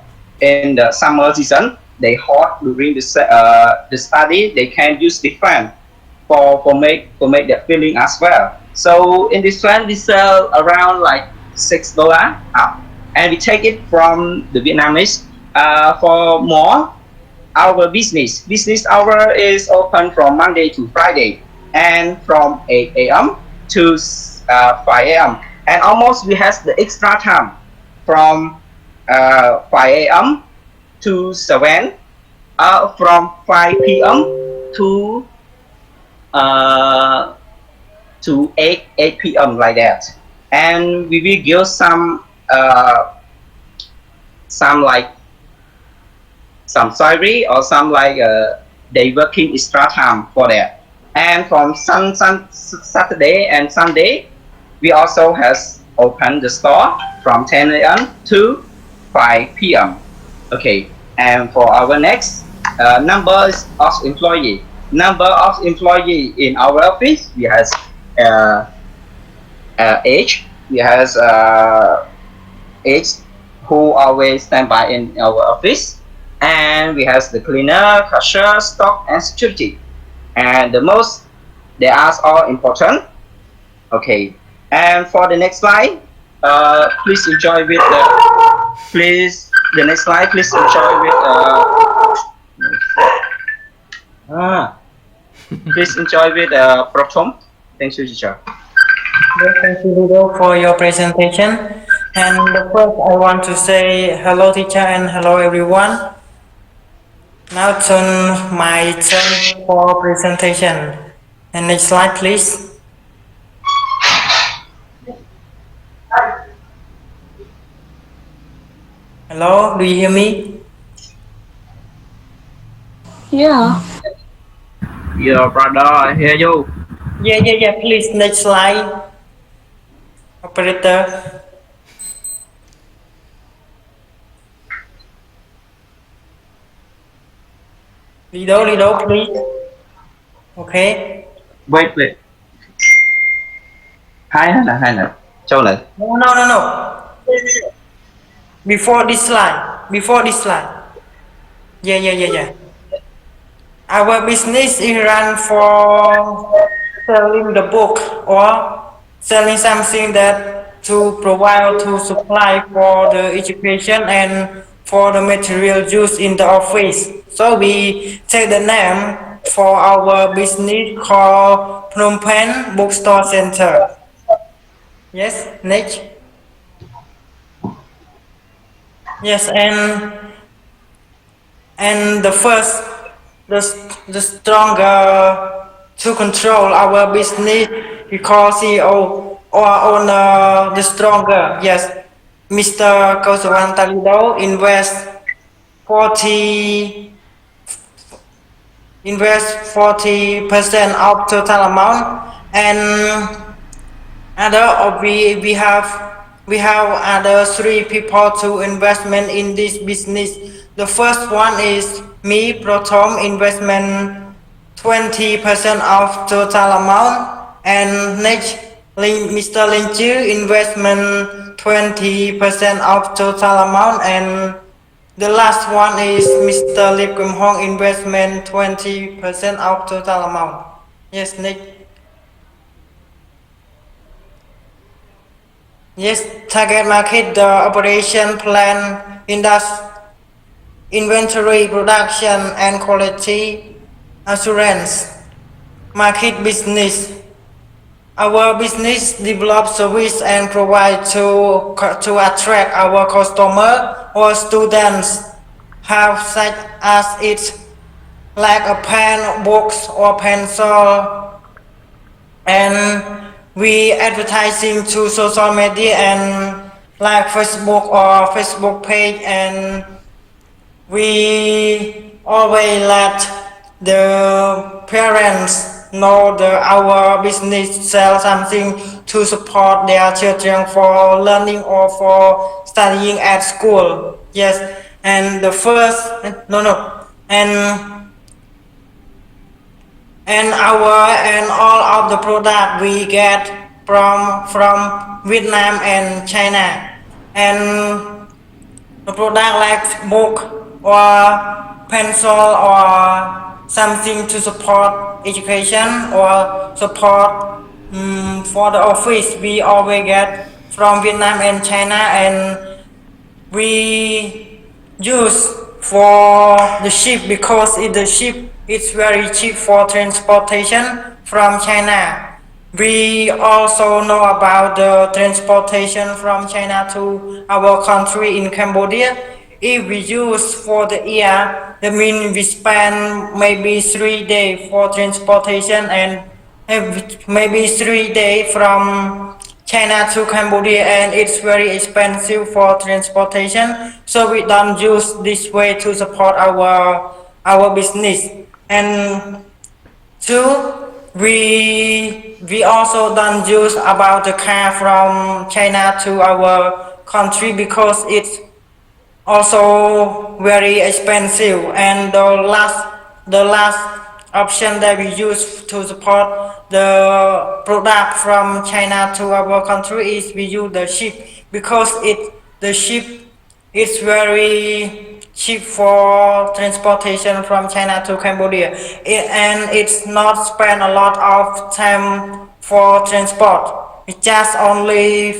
summer season they hot during the study, they can use the fan for make that feeling as well. So in this fan we sell around like $6 up, and we take it from the Vietnamese. For more, our business hour is open from Monday to Friday, and from 8 a.m. to 5 a.m. and almost we have the extra time from 5 a.m. to 7, from 5 p.m. to 8 p.m. like that. And we will give some like some salary, or some like they working extra time for that. And from Saturday and Sunday, we also has opened the store from 10 a.m. to 5 p.m. Okay, and for our next numbers of employee in our office, we has age. We has age who always stand by in our office, And we have the cleaner, cashier, stock, and security. And they are all important. Okay. And for the next slide, please enjoy with the next slide. Please enjoy with please enjoy with Prof. Thank you, teacher. Yes, thank you, Ludo, for your presentation. And first, I want to say hello, teacher, and hello, everyone. Now turn my turn for presentation. And next slide, please. Hello, do you hear me? Yeah. Yeah, brother, I hear you. Yeah. Please, next slide. Operator. Lido, please. Okay. Wait. Hai nè. Châu này. No. Before this slide. Yeah. Our business is run for selling the book or selling something that to provide to supply for the education and for the material used in the office. So we take the name for our business called Phnom Penh Bookstore Center. Yes, next. Yes, and the stronger to control our business because CEO or owner the stronger. Yes, Mr. Kausawan Talido invest 40% of total amount, and we have other 3 people to investment in this business. The first one is me, Protom, investment 20% of total amount, and next Mr. Lin Chu investment 20% of total amount, and the last one is Mr. Lee Kim Hong investment 20% of total amount. Yes, next. Yes, target market, the operation plan, inventory, production, and quality assurance. Market business. Our business develop service and provide to attract our customer or students have such as it like a pen, books, or pencil, and we advertising to social media and like Facebook page, and we always let the parents know our business sell something to support their children for learning or for studying at school. Yes, and the first and all of the product we get from Vietnam and China, and the product like book or pencil or something to support education or support for the office, we always get from Vietnam and China, and we use for the ship because the ship is very cheap for transportation from China. We also know about the transportation from China to our country in Cambodia. If we use for the year, that means we spend maybe 3 days for transportation, and maybe 3 days from China to Cambodia, and it's very expensive for transportation. So we don't use this way to support our business. And 2, we also don't use about the car from China to our country because it's also very expensive. And the last option that we use to support the product from China to our country is we use the ship because the ship is very cheap for transportation from China to Cambodia, and it's not spend a lot of time for transport. We just only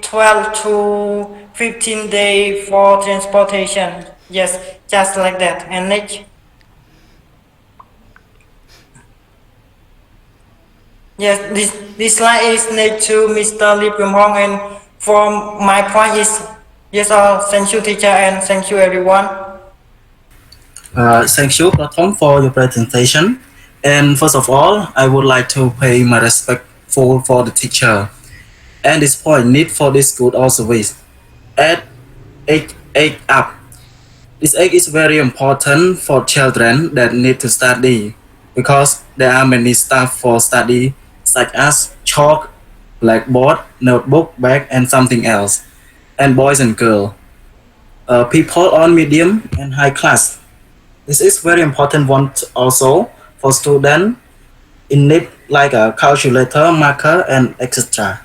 12 to 15 days for transportation. Yes, just like that. And next. Yes, this slide is next to Mr. Lee Kyung Hong, and for my point is yes, thank you teacher and thank you everyone. Thank you, Pratham, for your presentation. And first of all, I would like to pay my respect for the teacher. And this point need for this good also is at age up. This age is very important for children that need to study because there are many stuff for study such as chalk, blackboard, notebook, bag, and something else. And boys and girls, people on medium and high class. This is very important one also for students in need like a calculator, marker, and etc.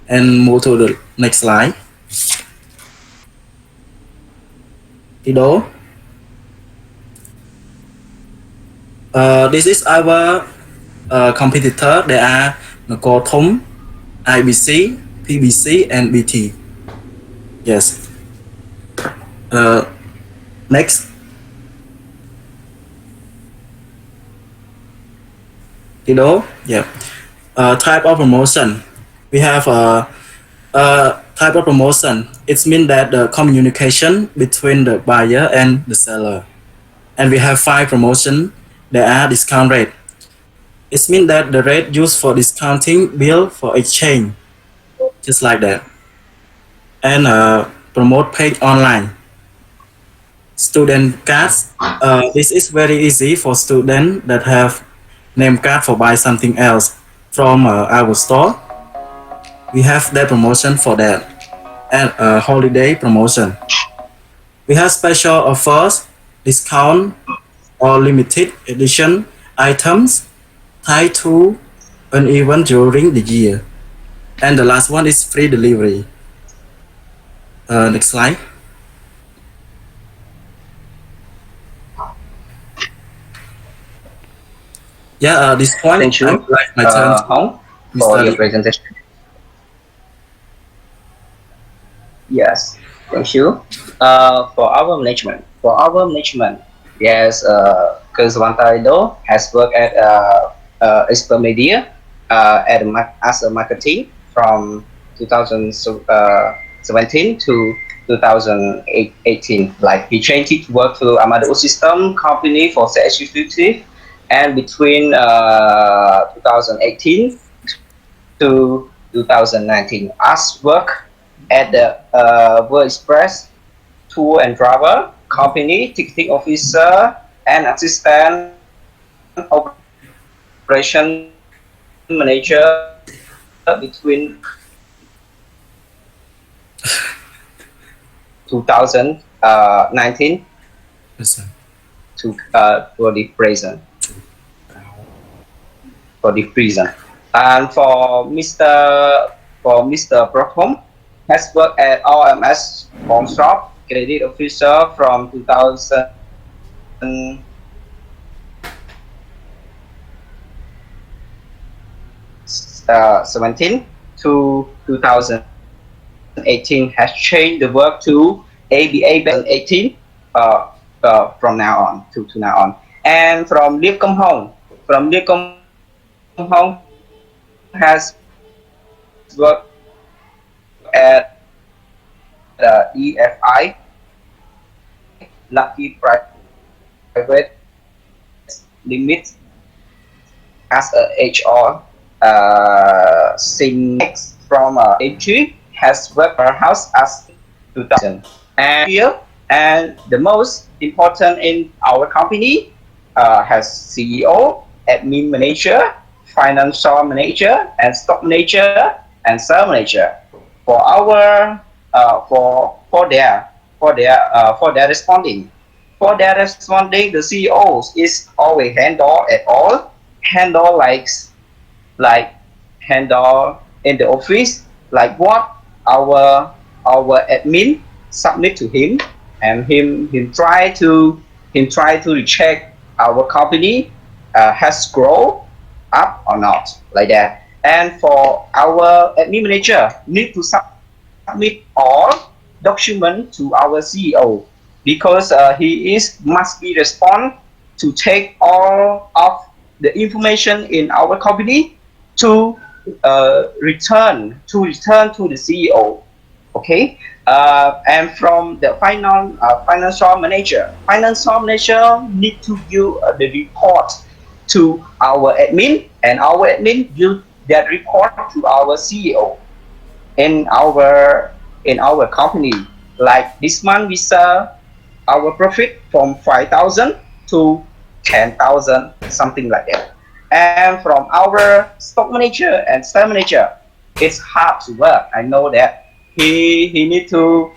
And move to the next slide. Tido. This is our competitor. They are Nako Thom, IBC, PBC, and BT. Yes. Next. Tido. Yeah. Type of promotion. We have type of promotion. It means that the communication between the buyer and the seller. And we have 5 promotion. There are discount rate. It means that the rate used for discounting bill for exchange, just like that. And promote page online. Student cards. This is very easy for students that have name card for buy something else from our store. We have that promotion for that. And holiday promotion. We have special offers, discount, or limited edition items tied to an event during the year. And the last one is free delivery. Next slide. Yeah, this point. Thank you, my turn. Hong, for your presentation. Yes, thank you. For our management, yes, because Untitled has worked at Expert Media as a marketing from 2017 to 2018. Like he changed his work to Amado System company for sales executive, and between 2018 to 2019, as work at the World Express Tour and Travel Company, ticketing officer, and assistant operation manager between 2019 to for the present. And for Mr. Prothom, has worked at RMS Pawn Shop Credit Officer from 2017 to 2018. Has changed the work to ABA 2018 from now on to now on. And from Lee Kyung Hong, has worked at EFI, Lucky Private Limit, as a HR. Since from AG has worked our house as 2000. And here, and the most important in our company has CEO, admin manager, financial manager, and stock manager, and sales manager. For our for their responding, the CEO is always handle handle in the office, like what our admin submit to him, and him try to check our company has grown up or not, like that. And for our admin manager need to submit all document to our CEO, because he is must be respond to take all of the information in our company to return to the CEO. Okay. And from the financial manager need to give the report to our admin, and our admin give that report to our CEO in our company. Like this month we sell our profit from 5,000 to 10,000, something like that. And from our stock manager and sales manager, it's hard to work. I know that he need to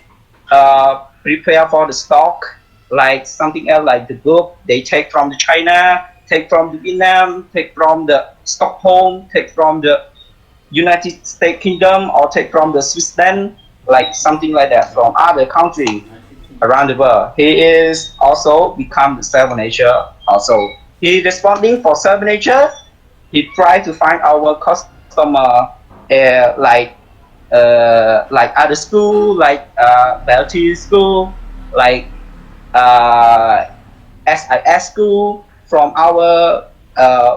prepare for the stock, like something else, like the book they take from the China, take from the Vietnam, take from the Stockholm, take from the United States Kingdom, or take from the Switzerland, like something like that, from other countries around the world. He is also become the sales manager. Also, he responding for sales manager. He try to find our customer, like other school, like Belty school, like SIS school from our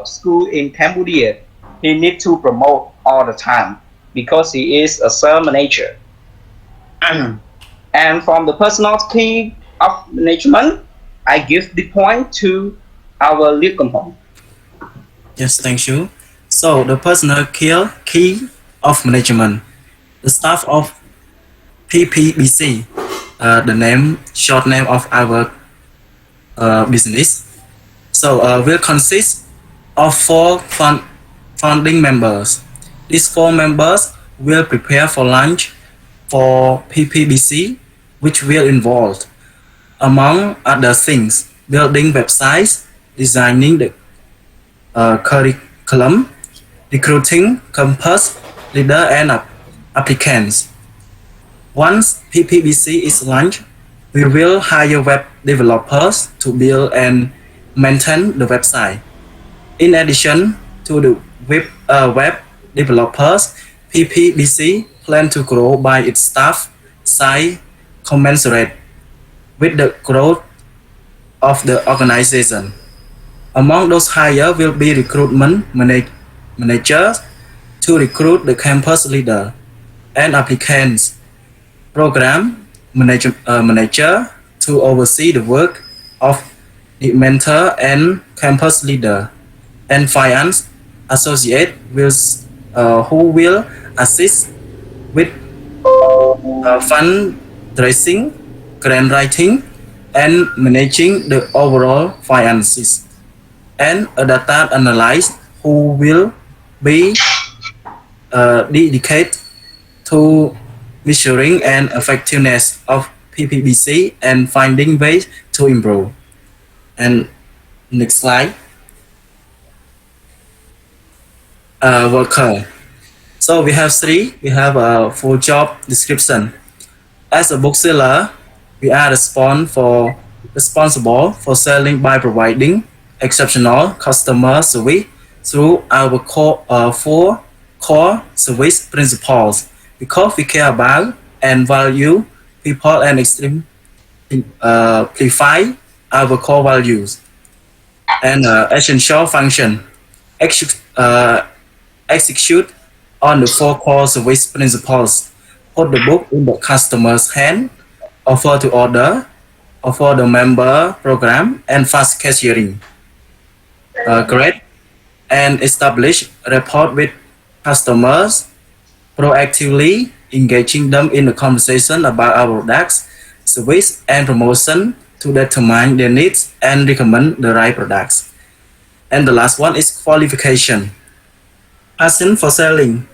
school in Cambodia. He need to promote all the time because he is a sales manager. And from the personality of management, I give the point to our lead component. Yes, thank you. So the personal key of management, the staff of PPBC, the short name of our business. So will consist of 4 founding members. These 4 members will prepare for lunch for PPBC, which will involve, among other things, building websites, designing the curriculum, recruiting campus leader and applicants. Once PPBC is launched, we will hire web developers to build and maintain the website. In addition to the web developers, PPBC plan to grow by its staff size commensurate with the growth of the organization. Among those hired will be recruitment managers to recruit the campus leader, and applicants, program manager to oversee the work of the mentor and campus leader, and finance associate who will assist with fundraising, grant writing, and managing the overall finances, and a data analyst who will be dedicated to measuring and effectiveness of PPBC and finding ways to improve. And next slide. Worker. So we have 3. We have a full job description. As a bookseller, we are responsible for selling by providing exceptional customer service through our 4 core service principles, because we care about and value people and amplify our core values. And essential function execute on the 4 core service principles. Put the book in the customer's hand, offer to order, offer the member program, and fast cashiering. Great. And establish rapport with customers, proactively engaging them in a conversation about our products, service, and promotion to determine their needs and recommend the right products. And the last one is qualification. Passion for selling.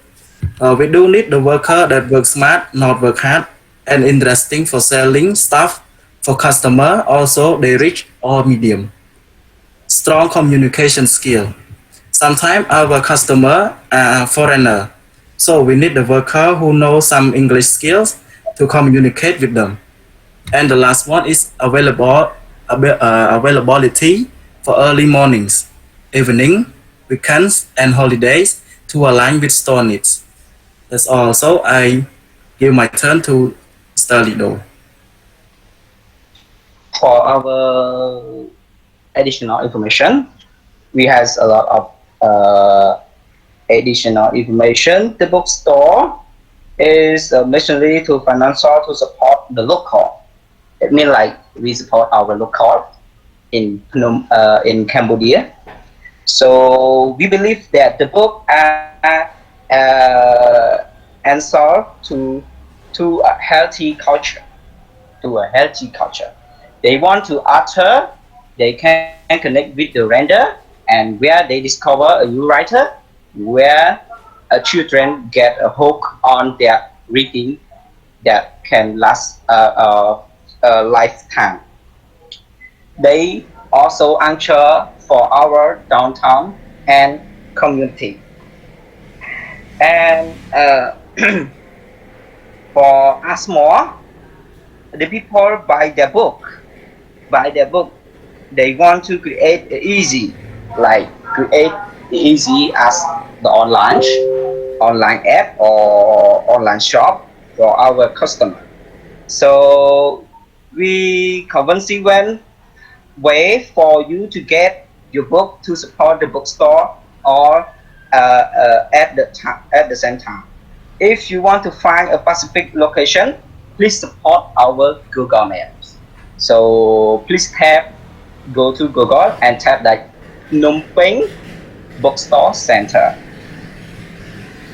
We do need the worker that works smart, not work hard, and interesting for selling stuff for customer, also they rich or medium. Strong communication skill. Sometimes our customer are foreigner, so we need the worker who knows some English skills to communicate with them. And the last one is availability for early mornings, evening, weekends, and holidays to align with store needs. That's all. So I give my turn to Mr. Lido. For our additional information, we has a lot of additional information. The bookstore is missionary to financial to support the local. It means like we support our local in Cambodia. So we believe that the book are answer to a healthy culture, to a healthy culture. They want to author, they can connect with the reader, and where they discover a new writer, where children get a hook on their reading that can last a lifetime. They also answer for our downtown and community. And for us more, the people buy their book. They want to create easy, like create easy as the online app or online shop for our customer. So we convenient way for you to get your book to support the bookstore or at the same time. If you want to find a specific location, please support our Google Maps. So please go to Google and tap like Phnom Penh Bookstore Center.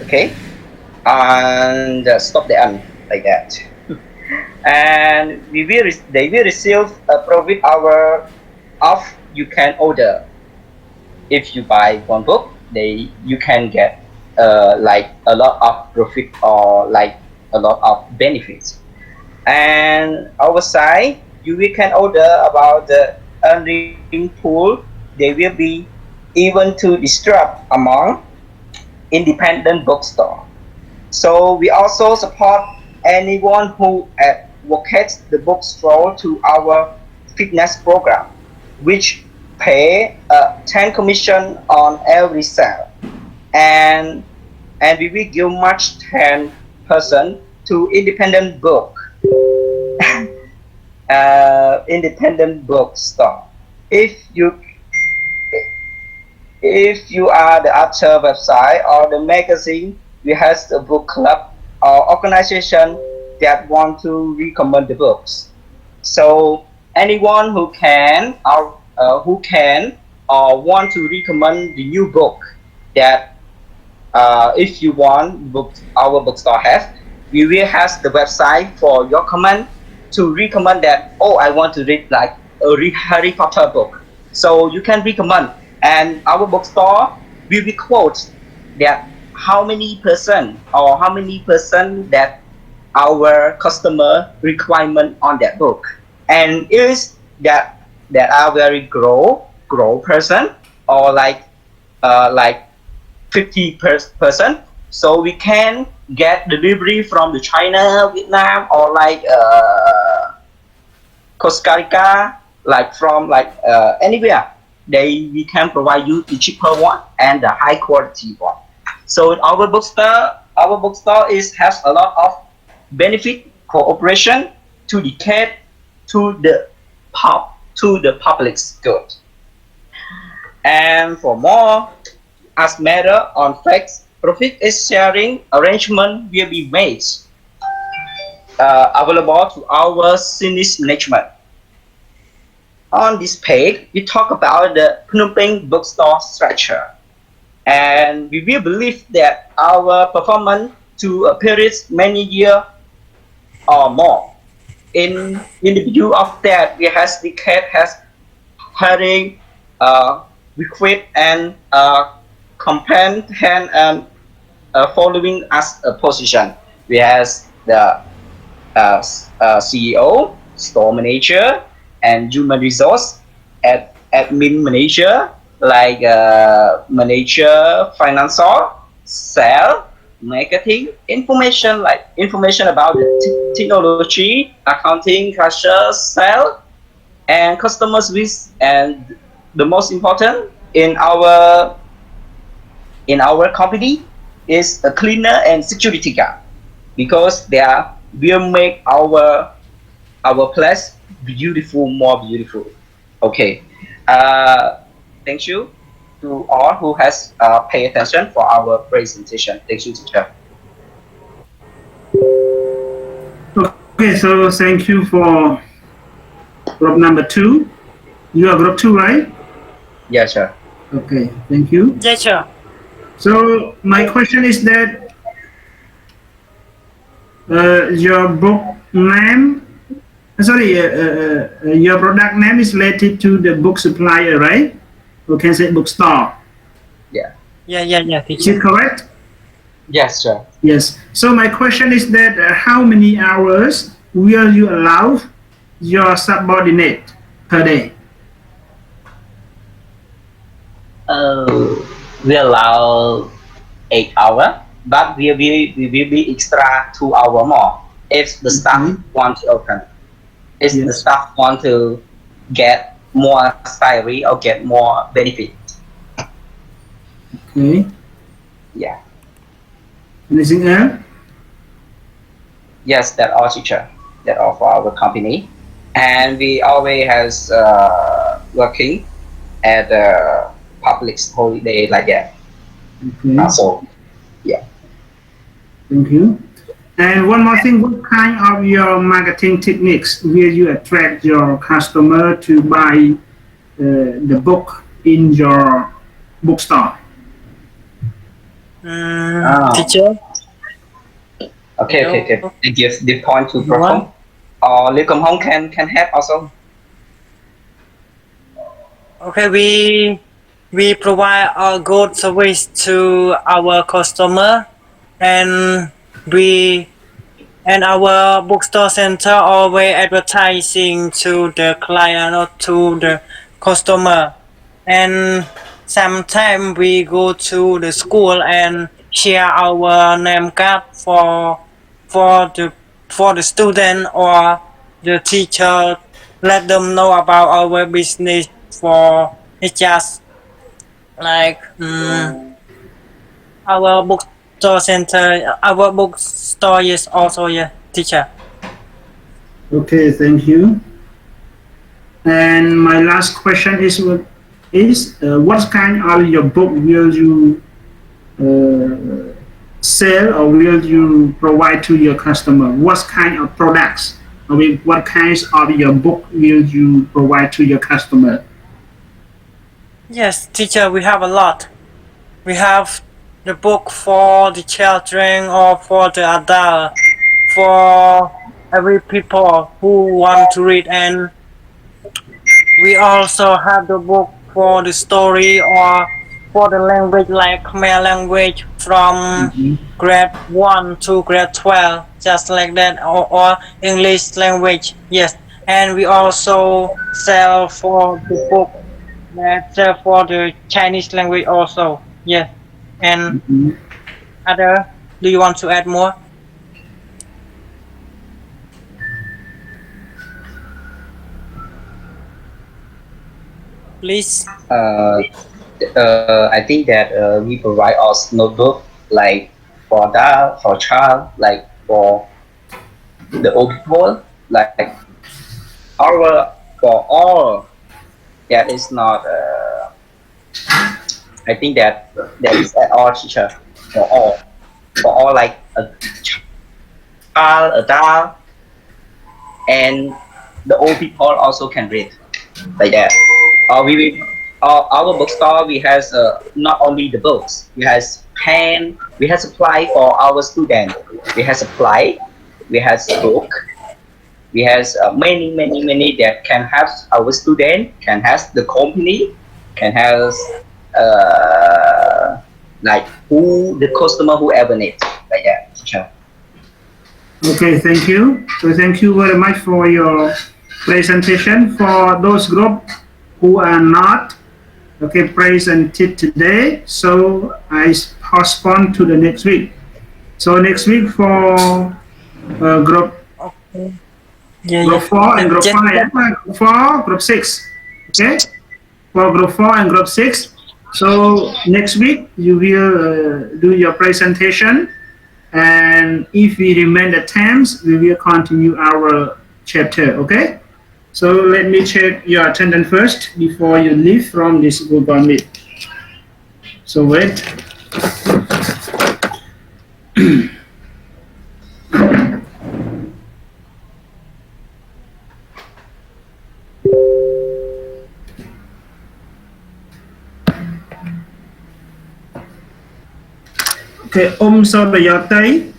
Okay, and stop the end like that. And they will receive a profit hour of you can order. If you buy one book, you can get like a lot of profit or like a lot of benefits. And our side, we can order about the earning pool. They will be even to distribute among independent bookstore. So we also support anyone who advocates the bookstore to our fitness program, which pay 10 commission on every sale, and we will give much 10% to independent bookstore. If you are the author website or the magazine, we have a book club or organization that want to recommend the books. So anyone who can or want to recommend the new book that if you want our bookstore have, we will have the website for your comment to recommend that, oh, I want to read like a Harry Potter book. So you can recommend, and our bookstore will be quote that how many percent that our customer requirement on that book, and is that are very grow person or like 50%, so we can get delivery from the China, Vietnam, or like Costa Rica, like from like anywhere. We can provide you the cheaper one and the high quality one. So our bookstore has a lot of benefit cooperation to dedicate to the public's good. And for more, as matter on facts, profit is sharing arrangement will be made available to our senior management. On this page, we talk about the Phnom Penh bookstore structure, and we will believe that our performance to a period many years or more. In the view of that, we has decade has having recruit and campaign and following as a position. We has the CEO, store manager, and human resource, admin manager, like manager financial, sale, marketing, information like information about the technology, accounting, culture, sales, and customer service, and the most important in our company is a cleaner and security guard because they will make our place beautiful, more beautiful. Okay. Thank you to all who has pay attention for our presentation. Thank you, teacher. Okay, so thank you for group number 2. You are group 2, right? Yes, sir. Okay, thank you. Yes, sir. So my question is that your book name, your product name is related to the book supplier, right? Or can say bookstore. Yeah. Yeah, Is it correct? Yes, sir. Yes. So my question is that how many hours will you allow your subordinate per day? We allow 8 hours, but we will be extra 2 hours more if the staff want to open. If the staff want to get more salary or get more benefit. Okay. Yeah. Anything else? Yes, that all, teacher. That all for our company, and we always has working at public holiday like that. Okay. So, yeah. Thank you. And one more thing, what kind of your marketing techniques will you attract your customer to buy the book in your bookstore? Teacher. Okay. I give the point to Prof. Or Liu Kom Hong can help also. Okay, we provide a good service to our customer, and our bookstore center always advertising to the client or to the customer, and sometimes we go to the school and share our name card for the student or the teacher, let them know about our business. For it's just like our bookstore center, our bookstore is also teacher. Okay, thank you. And my last question is what kind of your book will you sell or will you provide to your customer? What kind of products? I mean, what kinds of your book will you provide to your customer? Yes, teacher, we have a lot. We have the book for the children or for the adult, for every people who want to read, and we also have the book for the story or for the language like Khmer language from grade 1 to grade 12, just like that, or English language. Yes, and we also sell for the book that sell for the Chinese language also. Yes, and other. Do you want to add more? Please. I think that we provide us notebook like for that for child, like for the old people, like our for all. That is not. I think that is at all, teacher, for all like a child, adult, and the old people also can read like that. Our bookstore we has not only the books, we has pen, we have supply for our student, we have supply, we has book, we has many that can have our student, can have the company, can have like who the customer whoever needs like that, teacher. Okay, thank you. So thank you very much for your presentation. For those group who are not presented today, so I postpone to the next week. So next week for group Yeah, group 4 and group 5, group 4, group 6. Okay? For group 4 and group 6. So next week you will do your presentation, and if we remain the terms, we will continue our chapter. Okay? So let me check your attendance first before you leave from this Google Meet. So wait. Okay, Sorayatay.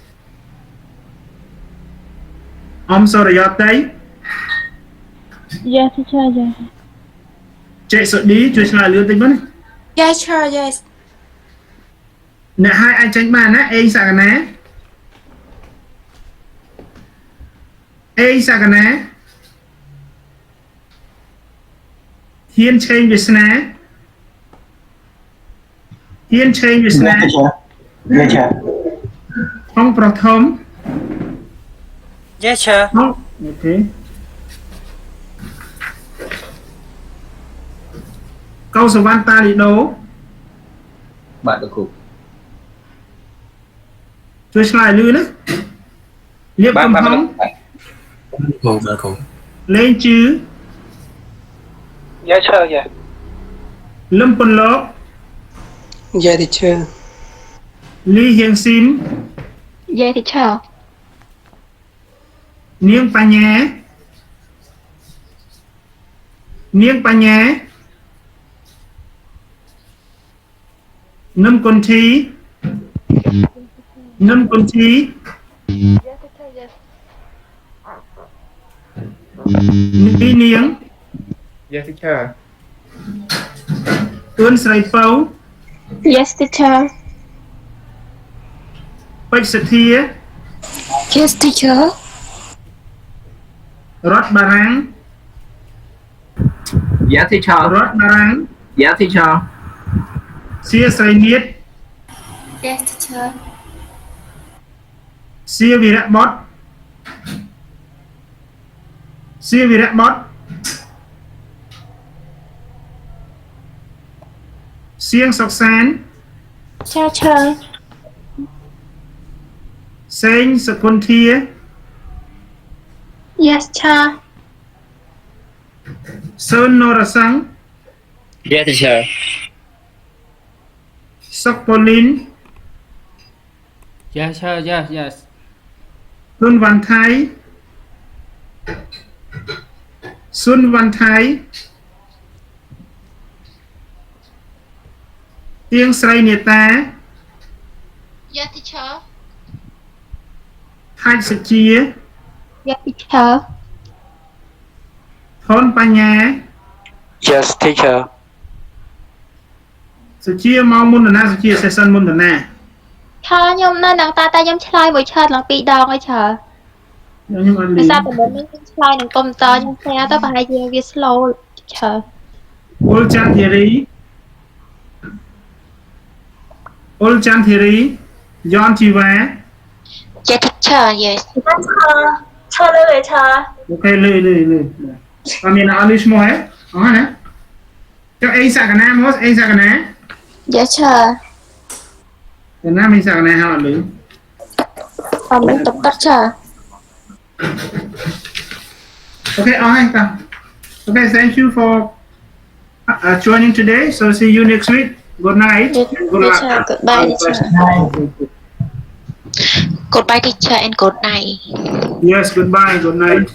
Sorayatay. Yes, teacher, yes. Chị sợ đi,ជួយឆ្លើយលឿនតិចមើល Yes, sure, yes. អ្នកហើយអាចចេញបានណា A សក្កណា A សក្កណាហ៊ានឆេងវាសនាហ៊ានឆេងវាសនាផងប្រធម Yes, sir. អូខេកៅសវណ្ណតាលីដូ បាទលោកគ្រូ ជួយឆ្លើយលឿនណាលៀបកំហុង បាទគ្រូ លេងជឺ Yes, sir, yes. លឹមពន្លក Yes, teacher. លីហៀងស៊ីម Yes, teacher. នាងបញ្ញានាងបញ្ញានឹមគុនធីនឹមគុនធី Yes, teacher, yes. នេះនាង Yes, teacher. អឿនស្រីពៅ Yes, teacher. បិចសធា Yes, teacher. រដ្ឋបារាំង Yes, teacher. រដ្ឋបារាំង Yes, teacher. សៀស្រីនាថ Yes, teacher. សៀវីរៈបុត្រសៀវីរៈបុត្រសៀងសុកសាន Teacher. សេងសុគន្ធា Yes, teacher. សឿននរសង្ឃ Yes, teacher. សុកប៉ូលីន Yes, sir, yes, yes. ស៊ុនវ៉ាន់ថៃស៊ុនវ៉ាន់ថៃទៀងស្រីនេតា Yes, teacher. ថាច់សុជា Yes, teacher. ថនបញ្ញា Yes, teacher. សុជាមកមុនតាណាសុជា session មុនតាណា ថាខ្ញុំនៅនឹងតាខ្ញុំឆ្លើយមួយឆើតឡើង2ដងហើយច្រើន ខ្ញុំអត់លឺ ដោយសារតែមុននេះខ្ញុំឆ្លើយនឹងកុំព្យូទ័រខ្ញុំផ្ញើទៅប្រហែលជាវា slow ច្រើន អ៊ុលច័ន្ទធីរីអ៊ុលច័ន្ទធីរីយ៉នជីវ៉ា Yes, teacher, yes. ឆើលើឆើ អូខេលឺអត់មានអត់លឺឈ្មោះហ៎អស់ណាចុះអេសក្កណាមកអេសក្កណា Yes, teacher. តាណាមានសក្កណាហៅអត់លឺ អត់មានតុកតុកឆើ Okay, all right. Okay, thank you for joining today. So see you next week. Good night. Good luck. Goodbye, teacher. Goodbye, teacher, and good night. Yes, goodbye. Good night.